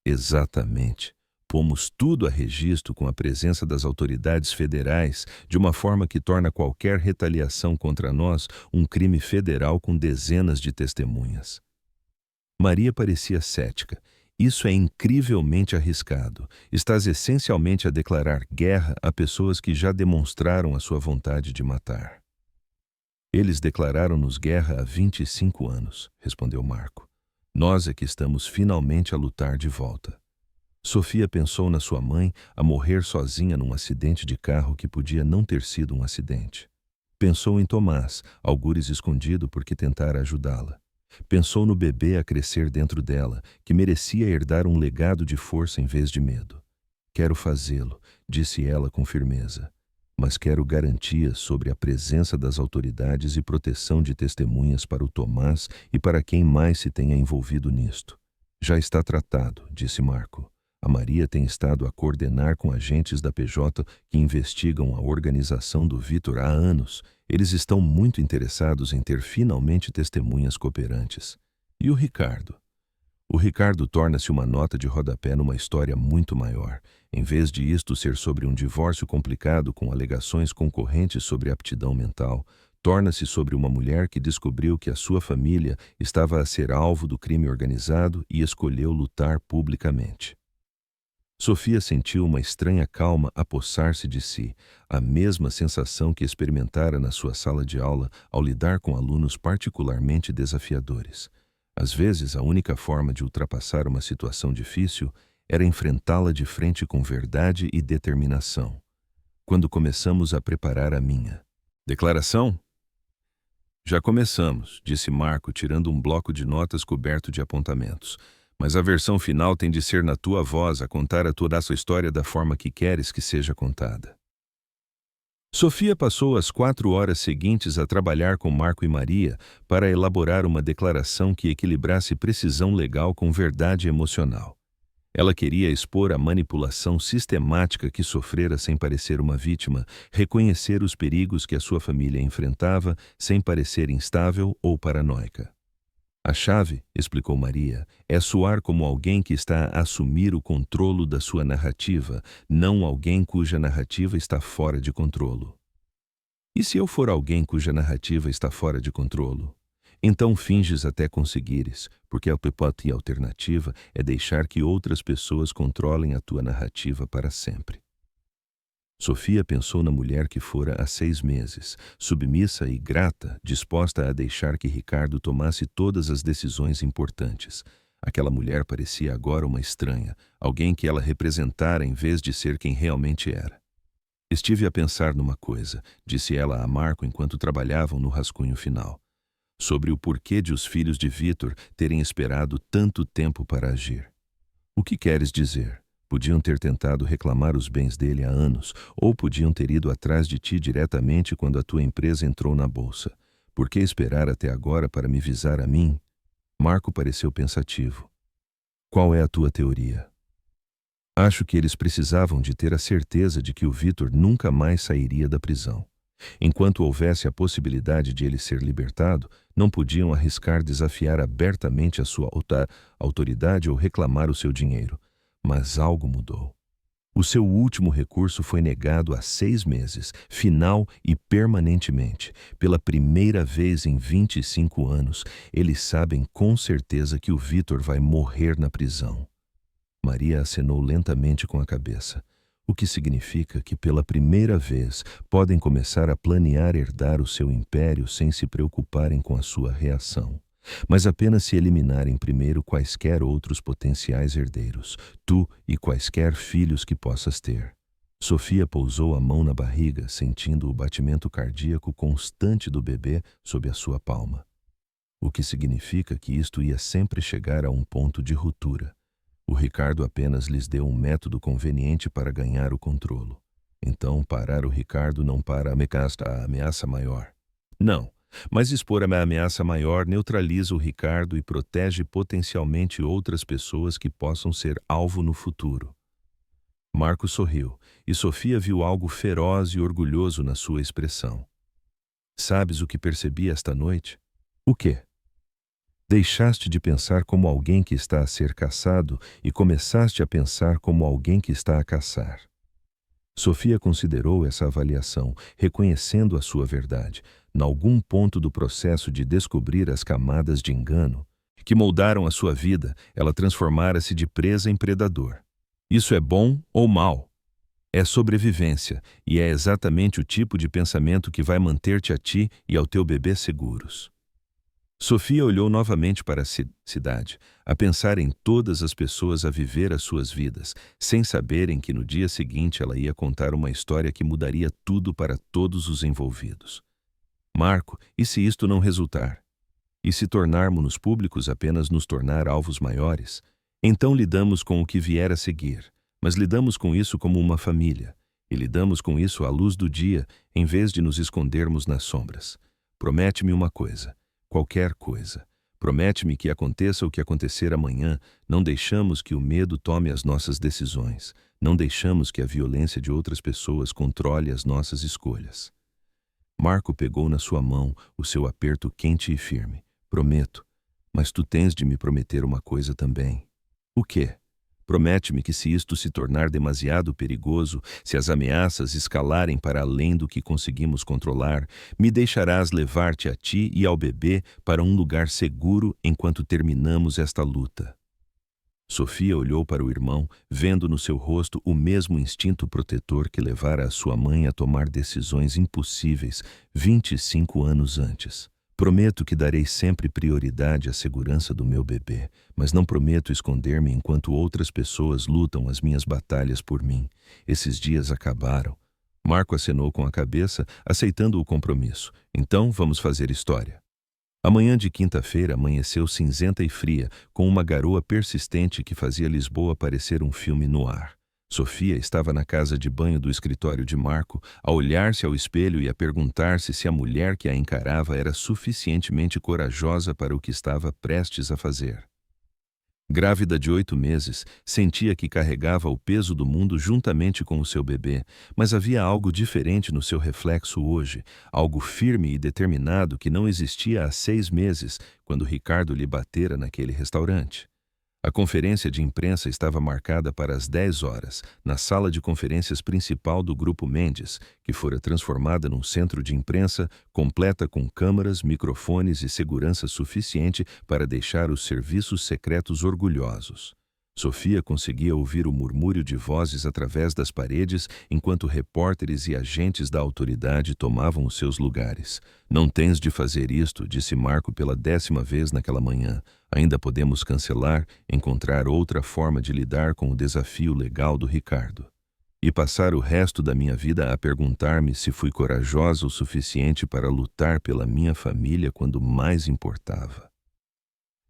Exatamente. Pomos tudo a registro com a presença das autoridades federais, de uma forma que torna qualquer retaliação contra nós um crime federal com dezenas de testemunhas. Maria parecia cética. Isso é incrivelmente arriscado. Estás essencialmente a declarar guerra a pessoas que já demonstraram a sua vontade de matar. Eles declararam-nos guerra há 25 anos, respondeu Marco. Nós é que estamos finalmente a lutar de volta. Sofia pensou na sua mãe a morrer sozinha num acidente de carro que podia não ter sido um acidente. Pensou em Tomás, algures escondido porque tentara ajudá-la. Pensou no bebê a crescer dentro dela, que merecia herdar um legado de força em vez de medo. Quero fazê-lo, disse ela com firmeza, mas quero garantias sobre a presença das autoridades e proteção de testemunhas para o Tomás e para quem mais se tenha envolvido nisto. Já está tratado, disse Marco. A Maria tem estado a coordenar com agentes da PJ que investigam a organização do Vitor há anos. Eles estão muito interessados em ter finalmente testemunhas cooperantes. E o Ricardo? O Ricardo torna-se uma nota de rodapé numa história muito maior. Em vez de isto ser sobre um divórcio complicado com alegações concorrentes sobre aptidão mental, torna-se sobre uma mulher que descobriu que a sua família estava a ser alvo do crime organizado e escolheu lutar publicamente. Sofia sentiu uma estranha calma apossar-se de si, a mesma sensação que experimentara na sua sala de aula ao lidar com alunos particularmente desafiadores. Às vezes, a única forma de ultrapassar uma situação difícil era enfrentá-la de frente com verdade e determinação. Quando começamos a preparar a minha declaração? Já começamos, disse Marco, tirando um bloco de notas coberto de apontamentos. Mas a versão final tem de ser na tua voz a contar toda a sua história da forma que queres que seja contada. Sofia passou as 4 horas seguintes a trabalhar com Marco e Maria para elaborar uma declaração que equilibrasse precisão legal com verdade emocional. Ela queria expor a manipulação sistemática que sofrera sem parecer uma vítima, reconhecer os perigos que a sua família enfrentava sem parecer instável ou paranoica. A chave, explicou Maria, é soar como alguém que está a assumir o controlo da sua narrativa, não alguém cuja narrativa está fora de controlo. E se eu for alguém cuja narrativa está fora de controlo? Então finges até conseguires, porque a alternativa é deixar que outras pessoas controlem a tua narrativa para sempre. Sofia pensou na mulher que fora há 6 meses, submissa e grata, disposta a deixar que Ricardo tomasse todas as decisões importantes. Aquela mulher parecia agora uma estranha, alguém que ela representara em vez de ser quem realmente era. Estive a pensar numa coisa, disse ela a Marco enquanto trabalhavam no rascunho final, sobre o porquê de os filhos de Vitor terem esperado tanto tempo para agir. O que queres dizer? Podiam ter tentado reclamar os bens dele há anos, ou podiam ter ido atrás de ti diretamente quando a tua empresa entrou na bolsa. Por que esperar até agora para me visar a mim? Marco pareceu pensativo. Qual é a tua teoria? Acho que eles precisavam de ter a certeza de que o Vitor nunca mais sairia da prisão. Enquanto houvesse a possibilidade de ele ser libertado, não podiam arriscar desafiar abertamente a sua autoridade ou reclamar o seu dinheiro. Mas algo mudou. O seu último recurso foi negado há 6 meses, final e permanentemente. Pela primeira vez em 25 anos, eles sabem com certeza que o Vitor vai morrer na prisão. Maria acenou lentamente com a cabeça, o que significa que pela primeira vez podem começar a planear herdar o seu império sem se preocuparem com a sua reação. Mas apenas se eliminarem primeiro quaisquer outros potenciais herdeiros, tu e quaisquer filhos que possas ter. Sofia pousou a mão na barriga, sentindo o batimento cardíaco constante do bebê sob a sua palma. O que significa que isto ia sempre chegar a um ponto de ruptura. O Ricardo apenas lhes deu um método conveniente para ganhar o controlo. Então, parar o Ricardo não para a ameaça maior. Não. Mas expor a ameaça maior neutraliza o Ricardo e protege potencialmente outras pessoas que possam ser alvo no futuro. Marco sorriu, e Sofia viu algo feroz e orgulhoso na sua expressão. Sabes o que percebi esta noite? O quê? Deixaste de pensar como alguém que está a ser caçado e começaste a pensar como alguém que está a caçar. Sofia considerou essa avaliação, reconhecendo a sua verdade, em algum ponto do processo de descobrir as camadas de engano que moldaram a sua vida, ela transformara-se de presa em predador. Isso é bom ou mal? É sobrevivência, e é exatamente o tipo de pensamento que vai manter-te a ti e ao teu bebê seguros. Sofia olhou novamente para a cidade, a pensar em todas as pessoas a viver as suas vidas, sem saberem que no dia seguinte ela ia contar uma história que mudaria tudo para todos os envolvidos. Marco, e se isto não resultar? E se tornarmos-nos públicos apenas nos tornar alvos maiores? Então lidamos com o que vier a seguir, mas lidamos com isso como uma família, e lidamos com isso à luz do dia, em vez de nos escondermos nas sombras. Promete-me uma coisa. Qualquer coisa. Promete-me que aconteça o que acontecer amanhã, não deixamos que o medo tome as nossas decisões, não deixamos que a violência de outras pessoas controle as nossas escolhas. Marco pegou na sua mão o seu aperto quente e firme. Prometo, mas tu tens de me prometer uma coisa também. O quê? Promete-me que se isto se tornar demasiado perigoso, se as ameaças escalarem para além do que conseguimos controlar, me deixarás levar-te a ti e ao bebê para um lugar seguro enquanto terminamos esta luta. Sofia olhou para o irmão, vendo no seu rosto o mesmo instinto protetor que levara a sua mãe a tomar decisões impossíveis 25 anos antes. Prometo que darei sempre prioridade à segurança do meu bebê, mas não prometo esconder-me enquanto outras pessoas lutam as minhas batalhas por mim. Esses dias acabaram. Marco acenou com a cabeça, aceitando o compromisso. Então, vamos fazer história. A manhã de quinta-feira amanheceu cinzenta e fria, com uma garoa persistente que fazia Lisboa parecer um filme no ar. Sofia estava na casa de banho do escritório de Marco, a olhar-se ao espelho e a perguntar-se se a mulher que a encarava era suficientemente corajosa para o que estava prestes a fazer. Grávida de 8 meses, sentia que carregava o peso do mundo juntamente com o seu bebê, mas havia algo diferente no seu reflexo hoje, algo firme e determinado que não existia há 6 meses, quando Ricardo lhe batera naquele restaurante. A conferência de imprensa estava marcada para as 10 horas, na sala de conferências principal do Grupo Mendes, que fora transformada num centro de imprensa completa com câmaras, microfones e segurança suficiente para deixar os serviços secretos orgulhosos. Sofia conseguia ouvir o murmúrio de vozes através das paredes enquanto repórteres e agentes da autoridade tomavam os seus lugares. Não tens de fazer isto, disse Marco pela 10ª vez naquela manhã. Ainda podemos cancelar, encontrar outra forma de lidar com o desafio legal do Ricardo. E passar o resto da minha vida a perguntar-me se fui corajosa o suficiente para lutar pela minha família quando mais importava.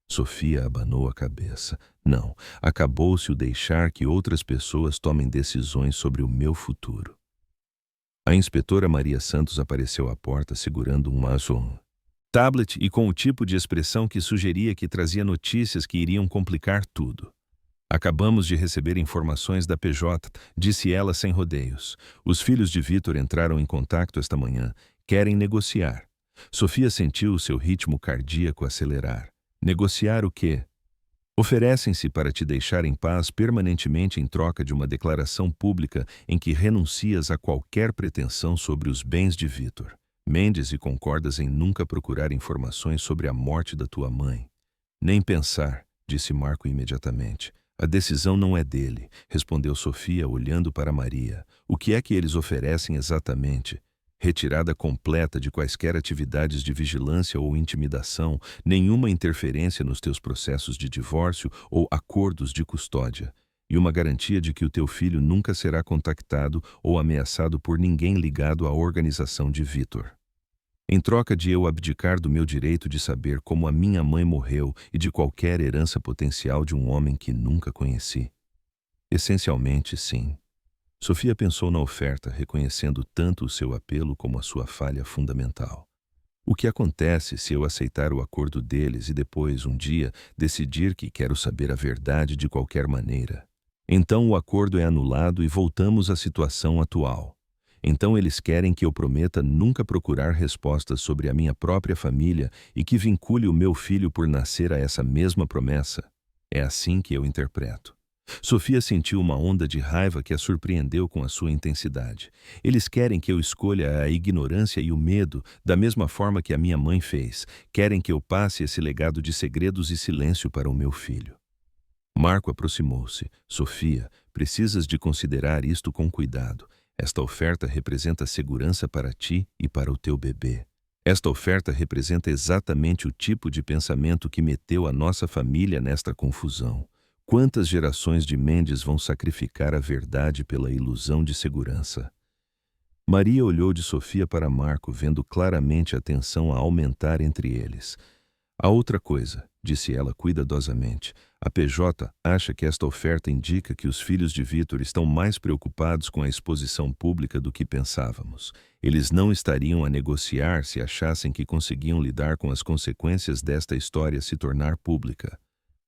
Sofia abanou a cabeça. Não, acabou-se o deixar que outras pessoas tomem decisões sobre o meu futuro. A inspetora Maria Santos apareceu à porta segurando um tablet e com o tipo de expressão que sugeria que trazia notícias que iriam complicar tudo. Acabamos de receber informações da PJ, disse ela sem rodeios. Os filhos de Vítor entraram em contato esta manhã. Querem negociar. Sofia sentiu o seu ritmo cardíaco acelerar. Negociar o quê? Oferecem-se para te deixar em paz permanentemente em troca de uma declaração pública em que renuncias a qualquer pretensão sobre os bens de Vítor. Mendes e concordas em nunca procurar informações sobre a morte da tua mãe. Nem pensar, disse Marco imediatamente. A decisão não é dele, respondeu Sofia olhando para Maria. O que é que eles oferecem exatamente? Retirada completa de quaisquer atividades de vigilância ou intimidação, nenhuma interferência nos teus processos de divórcio ou acordos de custódia, e uma garantia de que o teu filho nunca será contactado ou ameaçado por ninguém ligado à organização de Vítor. Em troca de eu abdicar do meu direito de saber como a minha mãe morreu e de qualquer herança potencial de um homem que nunca conheci. Essencialmente, sim. Sofia pensou na oferta, reconhecendo tanto o seu apelo como a sua falha fundamental. O que acontece se eu aceitar o acordo deles e depois, um dia, decidir que quero saber a verdade de qualquer maneira? Então o acordo é anulado e voltamos à situação atual. Então eles querem que eu prometa nunca procurar respostas sobre a minha própria família e que vincule o meu filho por nascer a essa mesma promessa. É assim que eu interpreto. Sofia sentiu uma onda de raiva que a surpreendeu com a sua intensidade. Eles querem que eu escolha a ignorância e o medo, da mesma forma que a minha mãe fez. Querem que eu passe esse legado de segredos e silêncio para o meu filho. Marco aproximou-se. Sofia, precisas de considerar isto com cuidado. Esta oferta representa segurança para ti e para o teu bebê. Esta oferta representa exatamente o tipo de pensamento que meteu a nossa família nesta confusão. Quantas gerações de Mendes vão sacrificar a verdade pela ilusão de segurança? Maria olhou de Sofia para Marco, vendo claramente a tensão a aumentar entre eles. A outra coisa, disse ela cuidadosamente, a PJ acha que esta oferta indica que os filhos de Vítor estão mais preocupados com a exposição pública do que pensávamos. Eles não estariam a negociar se achassem que conseguiam lidar com as consequências desta história se tornar pública.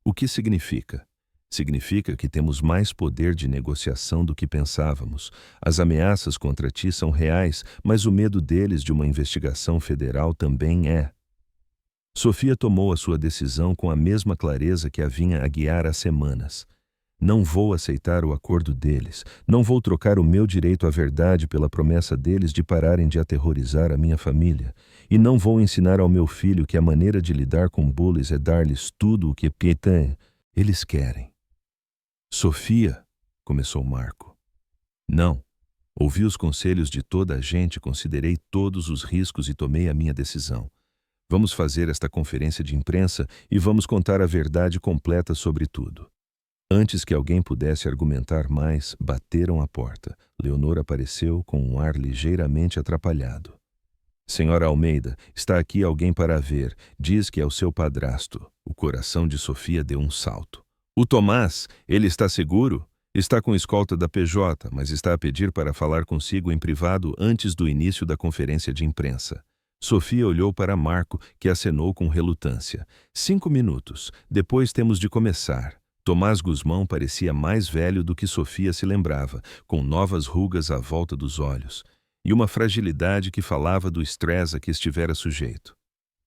O que significa? Significa que temos mais poder de negociação do que pensávamos. As ameaças contra ti são reais, mas o medo deles de uma investigação federal também é. Sofia tomou a sua decisão com a mesma clareza que a vinha a guiar há semanas. Não vou aceitar o acordo deles. Não vou trocar o meu direito à verdade pela promessa deles de pararem de aterrorizar a minha família. E não vou ensinar ao meu filho que a maneira de lidar com bullies é dar-lhes tudo o que eles querem. Sofia, começou Marco. Não. Ouvi os conselhos de toda a gente, considerei todos os riscos e tomei a minha decisão. Vamos fazer esta conferência de imprensa e vamos contar a verdade completa sobre tudo. Antes que alguém pudesse argumentar mais, bateram à porta. Leonor apareceu com um ar ligeiramente atrapalhado. Senhora Almeida, está aqui alguém para ver. Diz que é o seu padrasto. O coração de Sofia deu um salto. O Tomás, ele está seguro? Está com escolta da PJ, mas está a pedir para falar consigo em privado antes do início da conferência de imprensa. Sofia olhou para Marco, que acenou com relutância. 5 minutos. Depois temos de começar. Tomás Guzmão parecia mais velho do que Sofia se lembrava, com novas rugas à volta dos olhos, e uma fragilidade que falava do estresse a que estivera sujeito.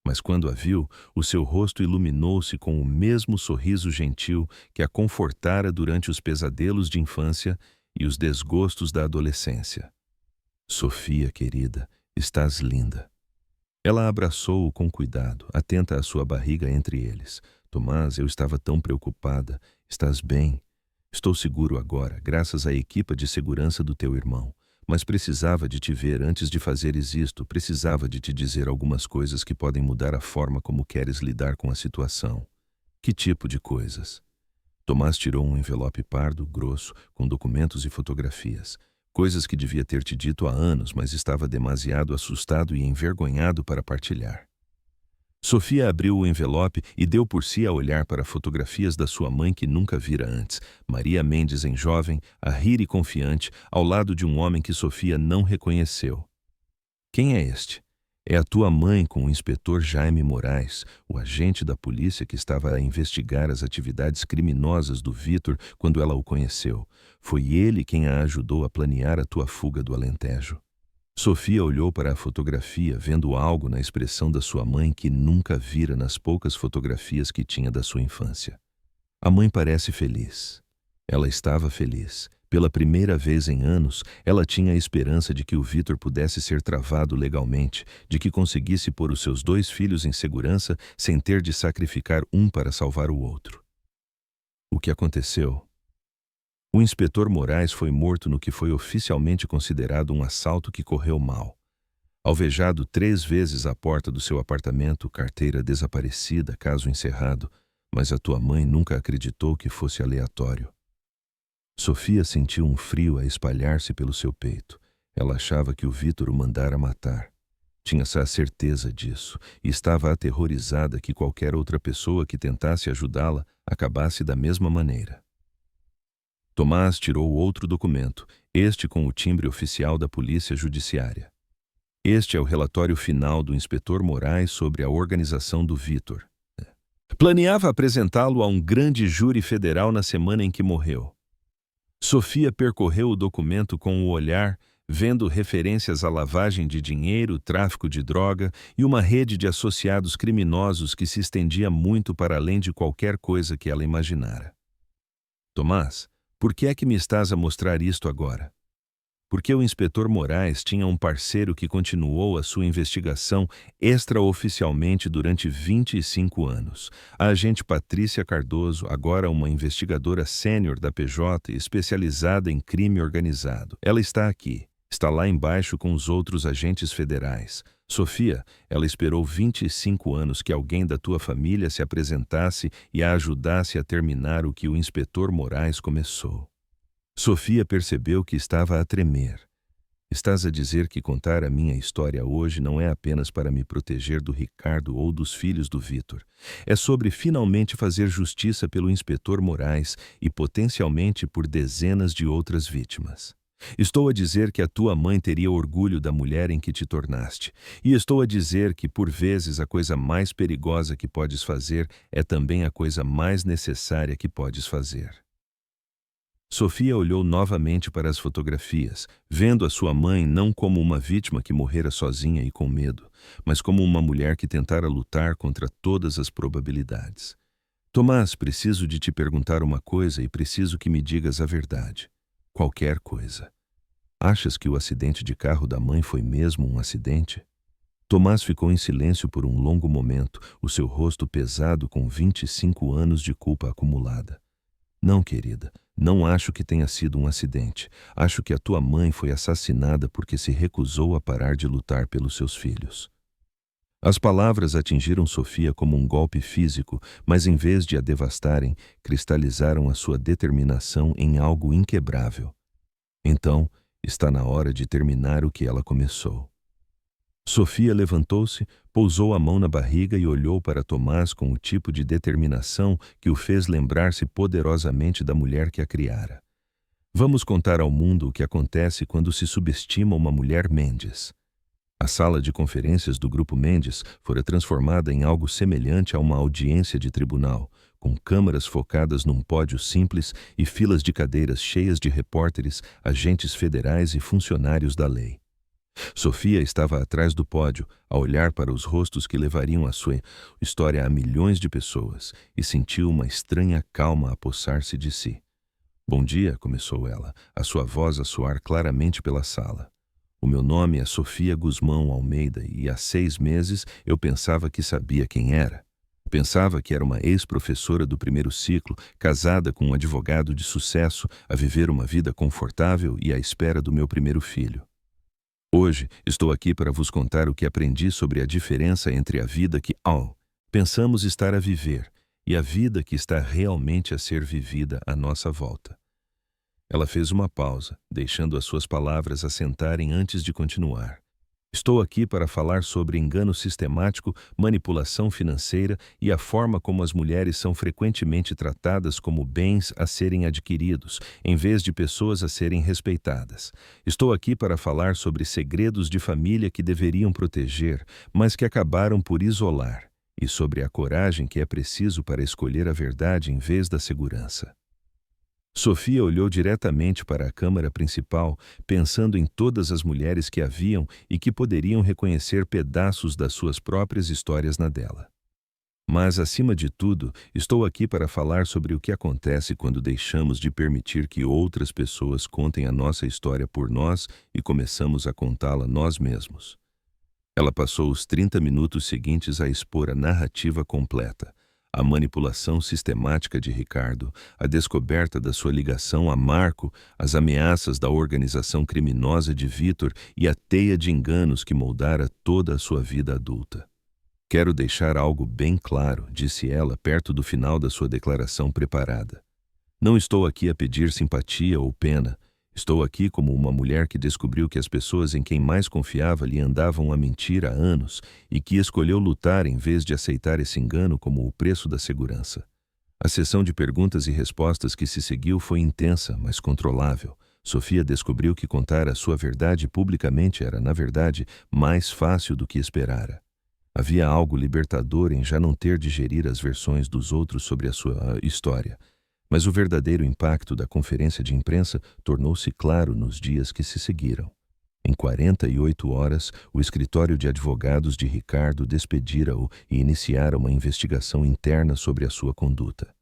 Mas quando a viu, o seu rosto iluminou-se com o mesmo sorriso gentil que a confortara durante os pesadelos de infância e os desgostos da adolescência. Sofia, querida, estás linda. Ela abraçou-o com cuidado, atenta à sua barriga entre eles. Tomás, eu estava tão preocupada. Estás bem? Estou seguro agora, graças à equipa de segurança do teu irmão. Mas precisava de te ver antes de fazeres isto, precisava de te dizer algumas coisas que podem mudar a forma como queres lidar com a situação. Que tipo de coisas? Tomás tirou um envelope pardo, grosso, com documentos e fotografias. Coisas que devia ter te dito há anos, mas estava demasiado assustado e envergonhado para partilhar. Sofia abriu o envelope e deu por si a olhar para fotografias da sua mãe que nunca vira antes, Maria Mendes em jovem, a rir e confiante, ao lado de um homem que Sofia não reconheceu. Quem é este? É a tua mãe com o inspetor Jaime Moraes, o agente da polícia que estava a investigar as atividades criminosas do Vítor quando ela o conheceu. Foi ele quem a ajudou a planear a tua fuga do Alentejo. Sofia olhou para a fotografia, vendo algo na expressão da sua mãe que nunca vira nas poucas fotografias que tinha da sua infância. A mãe parece feliz. Ela estava feliz. Pela primeira vez em anos, ela tinha a esperança de que o Vítor pudesse ser travado legalmente, de que conseguisse pôr os seus 2 filhos em segurança sem ter de sacrificar um para salvar o outro. O que aconteceu? O inspetor Moraes foi morto no que foi oficialmente considerado um assalto que correu mal. Alvejado 3 vezes à porta do seu apartamento, carteira desaparecida, caso encerrado, mas a tua mãe nunca acreditou que fosse aleatório. Sofia sentiu um frio a espalhar-se pelo seu peito. Ela achava que o Vítor o mandara matar. Tinha-se a certeza disso e estava aterrorizada que qualquer outra pessoa que tentasse ajudá-la acabasse da mesma maneira. Tomás tirou outro documento, este com o timbre oficial da Polícia Judiciária. Este é o relatório final do inspetor Moraes sobre a organização do Vítor. Planeava apresentá-lo a um grande júri federal na semana em que morreu. Sofia percorreu o documento com o olhar, vendo referências à lavagem de dinheiro, tráfico de droga e uma rede de associados criminosos que se estendia muito para além de qualquer coisa que ela imaginara. Tomás, por que é que me estás a mostrar isto agora? Porque o inspetor Moraes tinha um parceiro que continuou a sua investigação extraoficialmente durante 25 anos. A agente Patrícia Cardoso, agora uma investigadora sênior da PJ especializada em crime organizado. Ela está aqui. Está lá embaixo com os outros agentes federais. Sofia, ela esperou 25 anos que alguém da tua família se apresentasse e a ajudasse a terminar o que o inspetor Moraes começou. Sofia percebeu que estava a tremer. Estás a dizer que contar a minha história hoje não é apenas para me proteger do Ricardo ou dos filhos do Vitor. É sobre finalmente fazer justiça pelo inspetor Moraes e potencialmente por dezenas de outras vítimas. Estou a dizer que a tua mãe teria orgulho da mulher em que te tornaste. E estou a dizer que, por vezes, a coisa mais perigosa que podes fazer é também a coisa mais necessária que podes fazer. Sofia olhou novamente para as fotografias, vendo a sua mãe não como uma vítima que morrera sozinha e com medo, mas como uma mulher que tentara lutar contra todas as probabilidades. Tomás, preciso de te perguntar uma coisa e preciso que me digas a verdade. Qualquer coisa. Achas que o acidente de carro da mãe foi mesmo um acidente? Tomás ficou em silêncio por um longo momento, o seu rosto pesado com 25 anos de culpa acumulada. Não, querida, não acho que tenha sido um acidente. Acho que a tua mãe foi assassinada porque se recusou a parar de lutar pelos seus filhos. As palavras atingiram Sofia como um golpe físico, mas em vez de a devastarem, cristalizaram a sua determinação em algo inquebrável. Então, está na hora de terminar o que ela começou. Sofia levantou-se, pousou a mão na barriga e olhou para Tomás com o tipo de determinação que o fez lembrar-se poderosamente da mulher que a criara. Vamos contar ao mundo o que acontece quando se subestima uma mulher Mendes. A sala de conferências do Grupo Mendes fora transformada em algo semelhante a uma audiência de tribunal, com câmaras focadas num pódio simples e filas de cadeiras cheias de repórteres, agentes federais e funcionários da lei. Sofia estava atrás do pódio, a olhar para os rostos que levariam a sua história a milhões de pessoas, e sentiu uma estranha calma apossar-se de si. Bom dia, começou ela, a sua voz a soar claramente pela sala. O meu nome é Sofia Guzmão Almeida e há 6 meses eu pensava que sabia quem era. Pensava que era uma ex-professora do primeiro ciclo, casada com um advogado de sucesso, a viver uma vida confortável e à espera do meu primeiro filho. Hoje estou aqui para vos contar o que aprendi sobre a diferença entre a vida que, pensamos estar a viver e a vida que está realmente a ser vivida à nossa volta. Ela fez uma pausa, deixando as suas palavras assentarem antes de continuar. Estou aqui para falar sobre engano sistemático, manipulação financeira e a forma como as mulheres são frequentemente tratadas como bens a serem adquiridos, em vez de pessoas a serem respeitadas. Estou aqui para falar sobre segredos de família que deveriam proteger, mas que acabaram por isolar, e sobre a coragem que é preciso para escolher a verdade em vez da segurança. Sofia olhou diretamente para a câmara principal, pensando em todas as mulheres que haviam e que poderiam reconhecer pedaços das suas próprias histórias na dela. Mas, acima de tudo, estou aqui para falar sobre o que acontece quando deixamos de permitir que outras pessoas contem a nossa história por nós e começamos a contá-la nós mesmos. Ela passou os 30 minutos seguintes a expor a narrativa completa. A manipulação sistemática de Ricardo, a descoberta da sua ligação a Marco, as ameaças da organização criminosa de Vitor e a teia de enganos que moldara toda a sua vida adulta. Quero deixar algo bem claro, disse ela perto do final da sua declaração preparada. Não estou aqui a pedir simpatia ou pena. Estou aqui como uma mulher que descobriu que as pessoas em quem mais confiava lhe andavam a mentir há anos e que escolheu lutar em vez de aceitar esse engano como o preço da segurança. A sessão de perguntas e respostas que se seguiu foi intensa, mas controlável. Sofia descobriu que contar a sua verdade publicamente era, na verdade, mais fácil do que esperara. Havia algo libertador em já não ter de gerir as versões dos outros sobre a sua história. Mas o verdadeiro impacto da conferência de imprensa tornou-se claro nos dias que se seguiram. Em 48 horas, o escritório de advogados de Ricardo despedira-o e iniciara uma investigação interna sobre a sua conduta.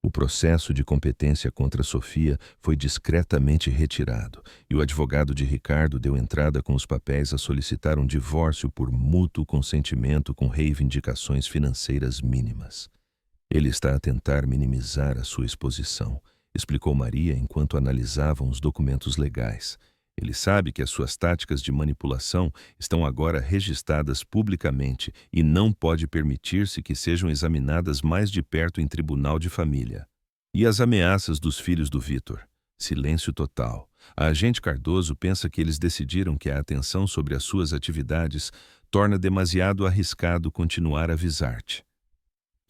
O processo de competência contra Sofia foi discretamente retirado e o advogado de Ricardo deu entrada com os papéis a solicitar um divórcio por mútuo consentimento com reivindicações financeiras mínimas. Ele está a tentar minimizar a sua exposição, explicou Maria enquanto analisavam os documentos legais. Ele sabe que as suas táticas de manipulação estão agora registradas publicamente e não pode permitir-se que sejam examinadas mais de perto em tribunal de família. E as ameaças dos filhos do Vítor? Silêncio total. A agente Cardoso pensa que eles decidiram que a atenção sobre as suas atividades torna demasiado arriscado continuar a visar-te.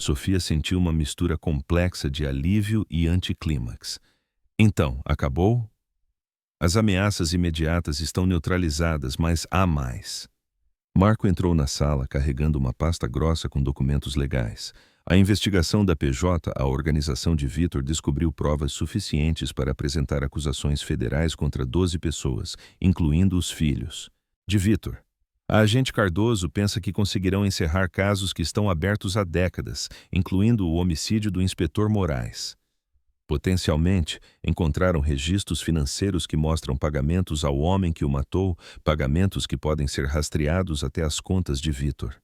Sofia sentiu uma mistura complexa de alívio e anticlímax. Então, acabou? As ameaças imediatas estão neutralizadas, mas há mais. Marco entrou na sala carregando uma pasta grossa com documentos legais. A investigação da PJ, a organização de Vítor, descobriu provas suficientes para apresentar acusações federais contra 12 pessoas, incluindo os filhos de Vítor. A agente Cardoso pensa que conseguirão encerrar casos que estão abertos há décadas, incluindo o homicídio do inspetor Moraes. Potencialmente, encontraram registros financeiros que mostram pagamentos ao homem que o matou, pagamentos que podem ser rastreados até as contas de Vítor.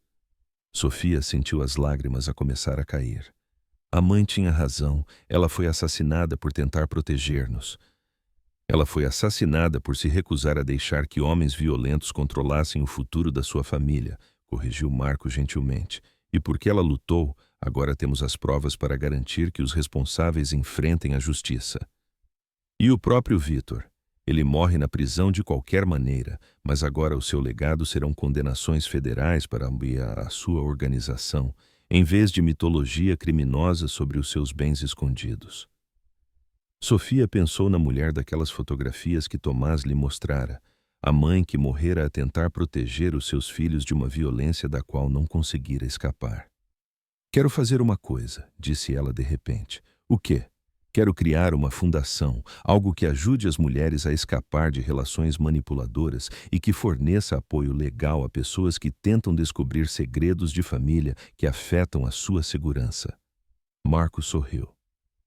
Sofia sentiu as lágrimas a começar a cair. A mãe tinha razão, ela foi assassinada por tentar proteger-nos. Ela foi assassinada por se recusar a deixar que homens violentos controlassem o futuro da sua família, corrigiu Marco gentilmente. E porque ela lutou, agora temos as provas para garantir que os responsáveis enfrentem a justiça. E o próprio Vítor? Ele morre na prisão de qualquer maneira, mas agora o seu legado serão condenações federais para ampliar a sua organização, em vez de mitologia criminosa sobre os seus bens escondidos. Sofia pensou na mulher daquelas fotografias que Tomás lhe mostrara, a mãe que morrera a tentar proteger os seus filhos de uma violência da qual não conseguira escapar. Quero fazer uma coisa, disse ela de repente. O quê? Quero criar uma fundação, algo que ajude as mulheres a escapar de relações manipuladoras e que forneça apoio legal a pessoas que tentam descobrir segredos de família que afetam a sua segurança. Marco sorriu.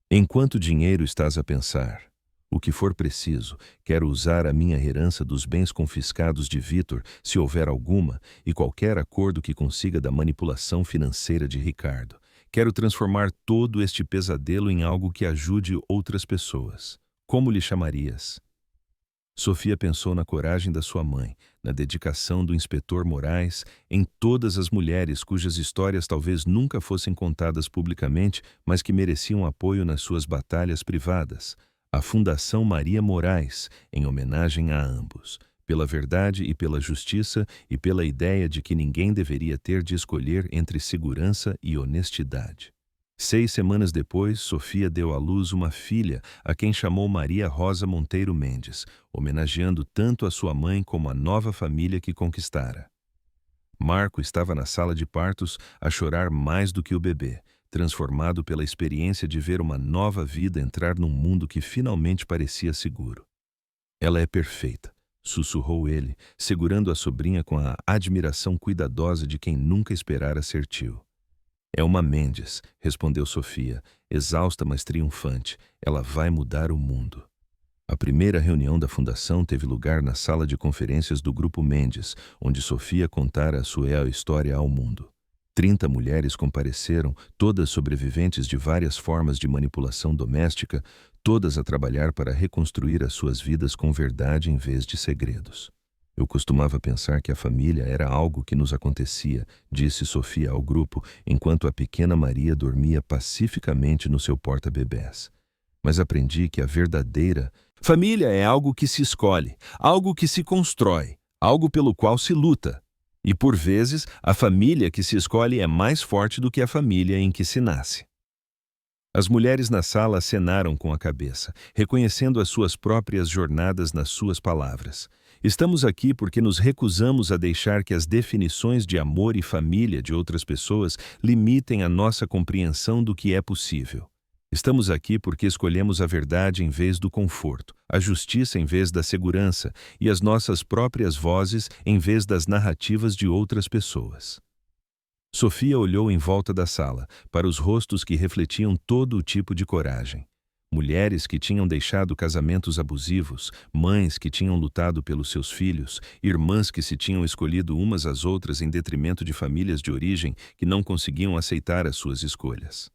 Em quanto dinheiro estás a pensar? O que for preciso, quero usar a minha herança dos bens confiscados de Vítor, se houver alguma, e qualquer acordo que consiga da manipulação financeira de Ricardo. Quero transformar todo este pesadelo em algo que ajude outras pessoas. Como lhe chamarias? Sofia pensou na coragem da sua mãe, na dedicação do inspetor Moraes, em todas as mulheres cujas histórias talvez nunca fossem contadas publicamente, mas que mereciam apoio nas suas batalhas privadas. A Fundação Maria Moraes, em homenagem a ambos, pela verdade e pela justiça e pela ideia de que ninguém deveria ter de escolher entre segurança e honestidade. 6 semanas depois, Sofia deu à luz uma filha, a quem chamou Maria Rosa Monteiro Mendes, homenageando tanto a sua mãe como a nova família que conquistara. Marco estava na sala de partos a chorar mais do que o bebê, transformado pela experiência de ver uma nova vida entrar num mundo que finalmente parecia seguro. Ela é perfeita, sussurrou ele, segurando a sobrinha com a admiração cuidadosa de quem nunca esperara ser tio. É uma Mendes, respondeu Sofia, exausta mas triunfante. Ela vai mudar o mundo. A primeira reunião da fundação teve lugar na sala de conferências do Grupo Mendes, onde Sofia contara a sua história ao mundo. 30 mulheres compareceram, todas sobreviventes de várias formas de manipulação doméstica, todas a trabalhar para reconstruir as suas vidas com verdade em vez de segredos. Eu costumava pensar que a família era algo que nos acontecia, disse Sofia ao grupo, enquanto a pequena Maria dormia pacificamente no seu porta-bebés. Mas aprendi que a verdadeira família é algo que se escolhe, algo que se constrói, algo pelo qual se luta. E, por vezes, a família que se escolhe é mais forte do que a família em que se nasce. As mulheres na sala acenaram com a cabeça, reconhecendo as suas próprias jornadas nas suas palavras. Estamos aqui porque nos recusamos a deixar que as definições de amor e família de outras pessoas limitem a nossa compreensão do que é possível. Estamos aqui porque escolhemos a verdade em vez do conforto, a justiça em vez da segurança e as nossas próprias vozes em vez das narrativas de outras pessoas. Sofia olhou em volta da sala, para os rostos que refletiam todo o tipo de coragem. Mulheres que tinham deixado casamentos abusivos, mães que tinham lutado pelos seus filhos, irmãs que se tinham escolhido umas às outras em detrimento de famílias de origem que não conseguiam aceitar as suas escolhas.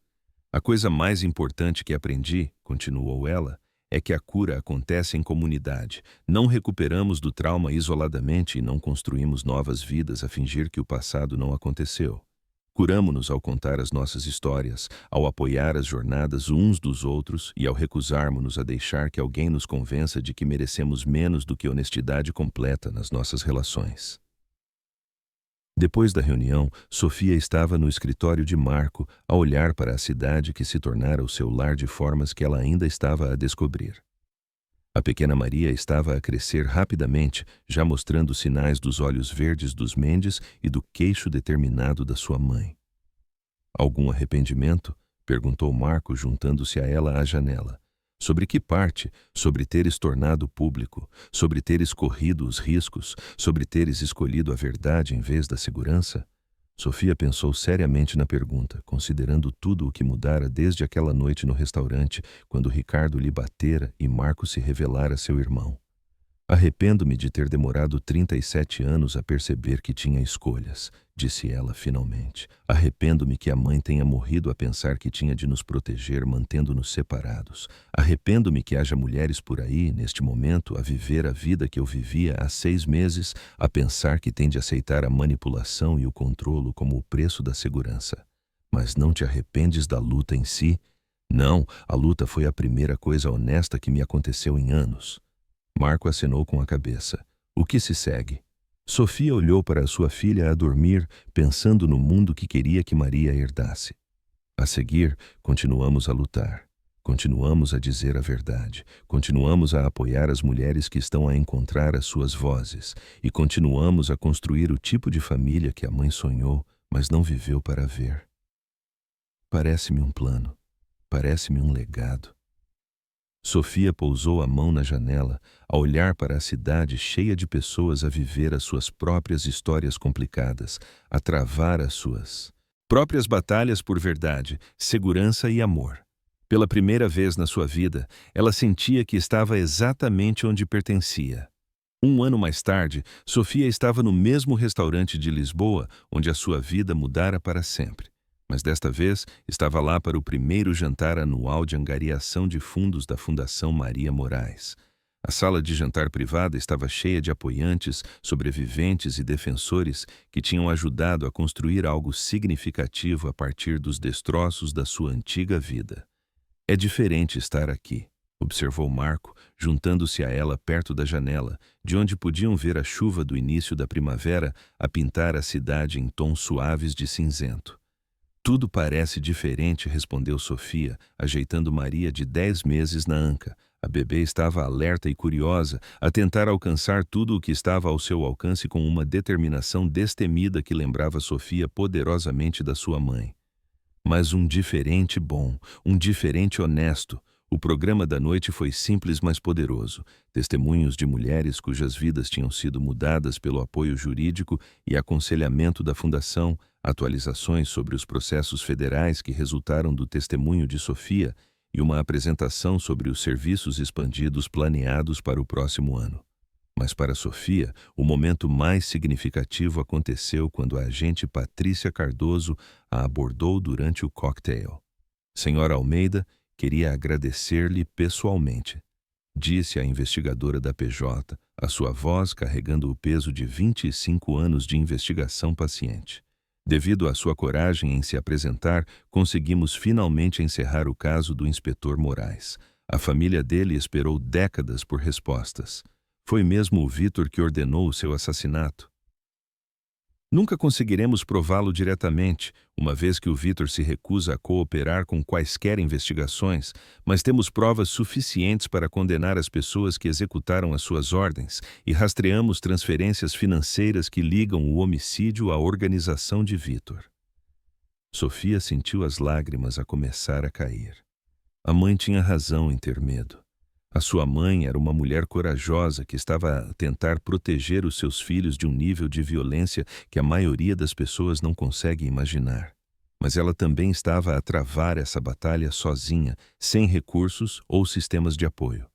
A coisa mais importante que aprendi, continuou ela, é que a cura acontece em comunidade. Não recuperamos do trauma isoladamente e não construímos novas vidas a fingir que o passado não aconteceu. Curamo-nos ao contar as nossas histórias, ao apoiar as jornadas uns dos outros e ao recusarmos-nos a deixar que alguém nos convença de que merecemos menos do que honestidade completa nas nossas relações. Depois da reunião, Sofia estava no escritório de Marco, a olhar para a cidade que se tornara o seu lar de formas que ela ainda estava a descobrir. A pequena Maria estava a crescer rapidamente, já mostrando sinais dos olhos verdes dos Mendes e do queixo determinado da sua mãe. Algum arrependimento? Perguntou Marco, juntando-se a ela à janela. Sobre que parte? Sobre teres tornado público, sobre teres corrido os riscos, sobre teres escolhido a verdade em vez da segurança? Sofia pensou seriamente na pergunta, considerando tudo o que mudara desde aquela noite no restaurante, quando Ricardo lhe batera e Marco se revelara seu irmão. Arrependo-me de ter demorado 37 anos a perceber que tinha escolhas, disse ela finalmente. Arrependo-me que a mãe tenha morrido a pensar que tinha de nos proteger mantendo-nos separados. Arrependo-me que haja mulheres por aí, neste momento, a viver a vida que eu vivia há 6 meses, a pensar que tem de aceitar a manipulação e o controlo como o preço da segurança. Mas não te arrependes da luta em si? Não, a luta foi a primeira coisa honesta que me aconteceu em anos. Marco acenou com a cabeça. O que se segue? Sofia olhou para sua filha a dormir, pensando no mundo que queria que Maria herdasse. A seguir, continuamos a lutar. Continuamos a dizer a verdade. Continuamos a apoiar as mulheres que estão a encontrar as suas vozes. E continuamos a construir o tipo de família que a mãe sonhou, mas não viveu para ver. Parece-me um plano. Parece-me um legado. Sofia pousou a mão na janela, a olhar para a cidade cheia de pessoas a viver as suas próprias histórias complicadas, a travar as suas próprias batalhas por verdade, segurança e amor. Pela primeira vez na sua vida, ela sentia que estava exatamente onde pertencia. 1 ano mais tarde, Sofia estava no mesmo restaurante de Lisboa, onde a sua vida mudara para sempre. Mas desta vez estava lá para o primeiro jantar anual de angariação de fundos da Fundação Maria Moraes. A sala de jantar privada estava cheia de apoiantes, sobreviventes e defensores que tinham ajudado a construir algo significativo a partir dos destroços da sua antiga vida. É diferente estar aqui, observou Marco, juntando-se a ela perto da janela, de onde podiam ver a chuva do início da primavera a pintar a cidade em tons suaves de cinzento. Tudo parece diferente, respondeu Sofia, ajeitando Maria de 10 meses na anca. A bebê estava alerta e curiosa, a tentar alcançar tudo o que estava ao seu alcance com uma determinação destemida que lembrava Sofia poderosamente da sua mãe. Mas um diferente bom, um diferente honesto. O programa da noite foi simples, mas poderoso. Testemunhos de mulheres cujas vidas tinham sido mudadas pelo apoio jurídico e aconselhamento da Fundação, atualizações sobre os processos federais que resultaram do testemunho de Sofia e uma apresentação sobre os serviços expandidos planeados para o próximo ano. Mas para Sofia, o momento mais significativo aconteceu quando a agente Patrícia Cardoso a abordou durante o cocktail. Senhora Almeida, queria agradecer-lhe pessoalmente, disse a investigadora da PJ, a sua voz carregando o peso de 25 anos de investigação paciente. Devido à sua coragem em se apresentar, conseguimos finalmente encerrar o caso do inspetor Moraes. A família dele esperou décadas por respostas. Foi mesmo o Vítor que ordenou o seu assassinato. Nunca conseguiremos prová-lo diretamente, uma vez que o Vítor se recusa a cooperar com quaisquer investigações, mas temos provas suficientes para condenar as pessoas que executaram as suas ordens e rastreamos transferências financeiras que ligam o homicídio à organização de Vítor. Sofia sentiu as lágrimas a começar a cair. A mãe tinha razão em ter medo. A sua mãe era uma mulher corajosa que estava a tentar proteger os seus filhos de um nível de violência que a maioria das pessoas não consegue imaginar. Mas ela também estava a travar essa batalha sozinha, sem recursos ou sistemas de apoio.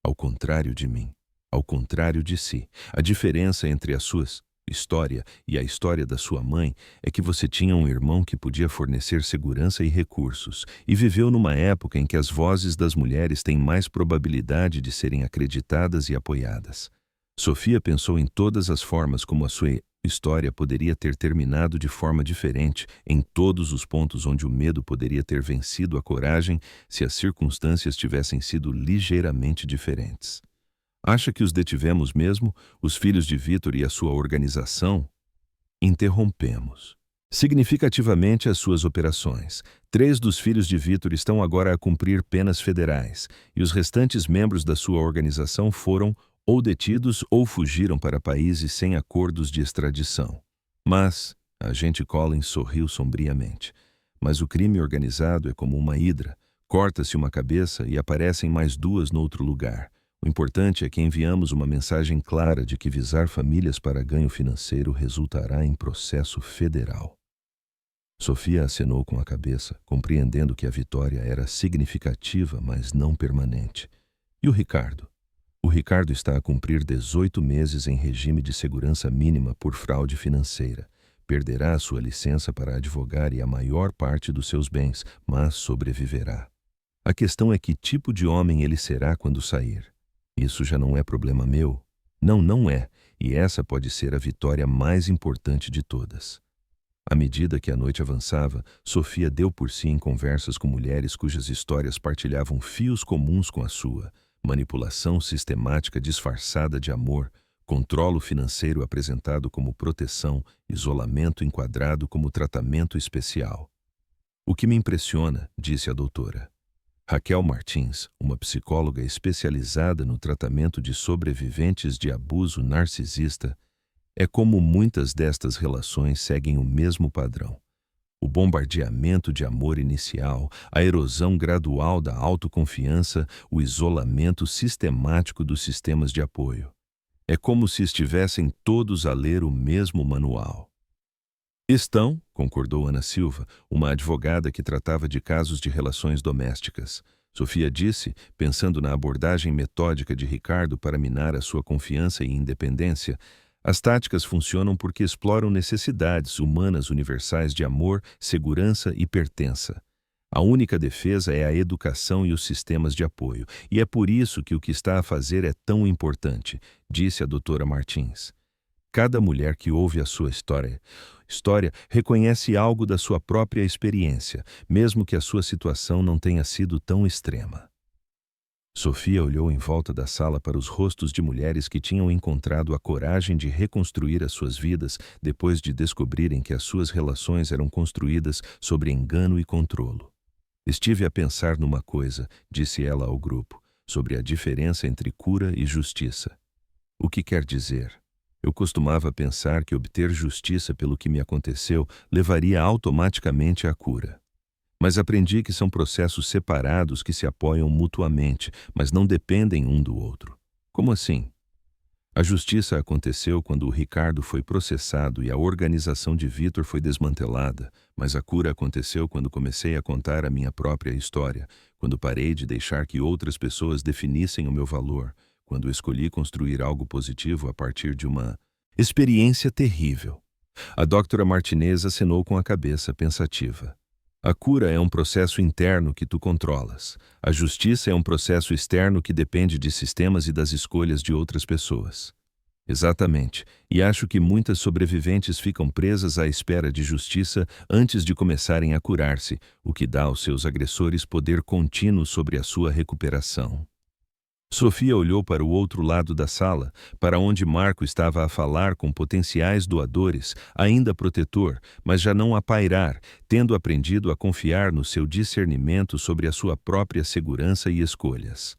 Ao contrário de mim, ao contrário de si, a diferença entre a sua história e a história da sua mãe é que você tinha um irmão que podia fornecer segurança e recursos, e viveu numa época em que as vozes das mulheres têm mais probabilidade de serem acreditadas e apoiadas. Sofia pensou em todas as formas como a sua história poderia ter terminado de forma diferente, em todos os pontos onde o medo poderia ter vencido a coragem se as circunstâncias tivessem sido ligeiramente diferentes. Acha que os detivemos mesmo, os filhos de Vitor e a sua organização? Interrompemos significativamente as suas operações. 3 dos filhos de Vitor estão agora a cumprir penas federais, e os restantes membros da sua organização foram ou detidos ou fugiram para países sem acordos de extradição. Mas, a agente Collins sorriu sombriamente, mas o crime organizado é como uma hidra. Corta-se uma cabeça e aparecem mais 2 no outro lugar. O importante é que enviamos uma mensagem clara de que visar famílias para ganho financeiro resultará em processo federal. Sofia acenou com a cabeça, compreendendo que a vitória era significativa, mas não permanente. E o Ricardo? O Ricardo está a cumprir 18 meses em regime de segurança mínima por fraude financeira. Perderá a sua licença para advogar e a maior parte dos seus bens, mas sobreviverá. A questão é que tipo de homem ele será quando sair. Isso já não é problema meu? Não, não é, e essa pode ser a vitória mais importante de todas. À medida que a noite avançava, Sofia deu por si em conversas com mulheres cujas histórias partilhavam fios comuns com a sua: manipulação sistemática disfarçada de amor, controlo financeiro apresentado como proteção, isolamento enquadrado como tratamento especial. O que me impressiona, disse a doutora Raquel Martins, uma psicóloga especializada no tratamento de sobreviventes de abuso narcisista, é como muitas destas relações seguem o mesmo padrão. O bombardeamento de amor inicial, a erosão gradual da autoconfiança, o isolamento sistemático dos sistemas de apoio. É como se estivessem todos a ler o mesmo manual. Estão, concordou Ana Silva, uma advogada que tratava de casos de relações domésticas. Sofia disse, pensando na abordagem metódica de Ricardo para minar a sua confiança e independência: as táticas funcionam porque exploram necessidades humanas universais de amor, segurança e pertença. A única defesa é a educação e os sistemas de apoio, e é por isso que o que está a fazer é tão importante, disse a doutora Martins. Cada mulher que ouve a sua história reconhece algo da sua própria experiência, mesmo que a sua situação não tenha sido tão extrema. Sofia olhou em volta da sala para os rostos de mulheres que tinham encontrado a coragem de reconstruir as suas vidas depois de descobrirem que as suas relações eram construídas sobre engano e controlo. Estive a pensar numa coisa, disse ela ao grupo, sobre a diferença entre cura e justiça. O que quer dizer? Eu costumava pensar que obter justiça pelo que me aconteceu levaria automaticamente à cura. Mas aprendi que são processos separados que se apoiam mutuamente, mas não dependem um do outro. Como assim? A justiça aconteceu quando o Ricardo foi processado e a organização de Vitor foi desmantelada, mas a cura aconteceu quando comecei a contar a minha própria história, quando parei de deixar que outras pessoas definissem o meu valor, quando escolhi construir algo positivo a partir de uma experiência terrível. A doutora Martinez acenou com a cabeça pensativa. A cura é um processo interno que tu controlas. A justiça é um processo externo que depende de sistemas e das escolhas de outras pessoas. Exatamente, e acho que muitas sobreviventes ficam presas à espera de justiça antes de começarem a curar-se, o que dá aos seus agressores poder contínuo sobre a sua recuperação. Sofia olhou para o outro lado da sala, para onde Marco estava a falar com potenciais doadores, ainda protetor, mas já não a pairar, tendo aprendido a confiar no seu discernimento sobre a sua própria segurança e escolhas.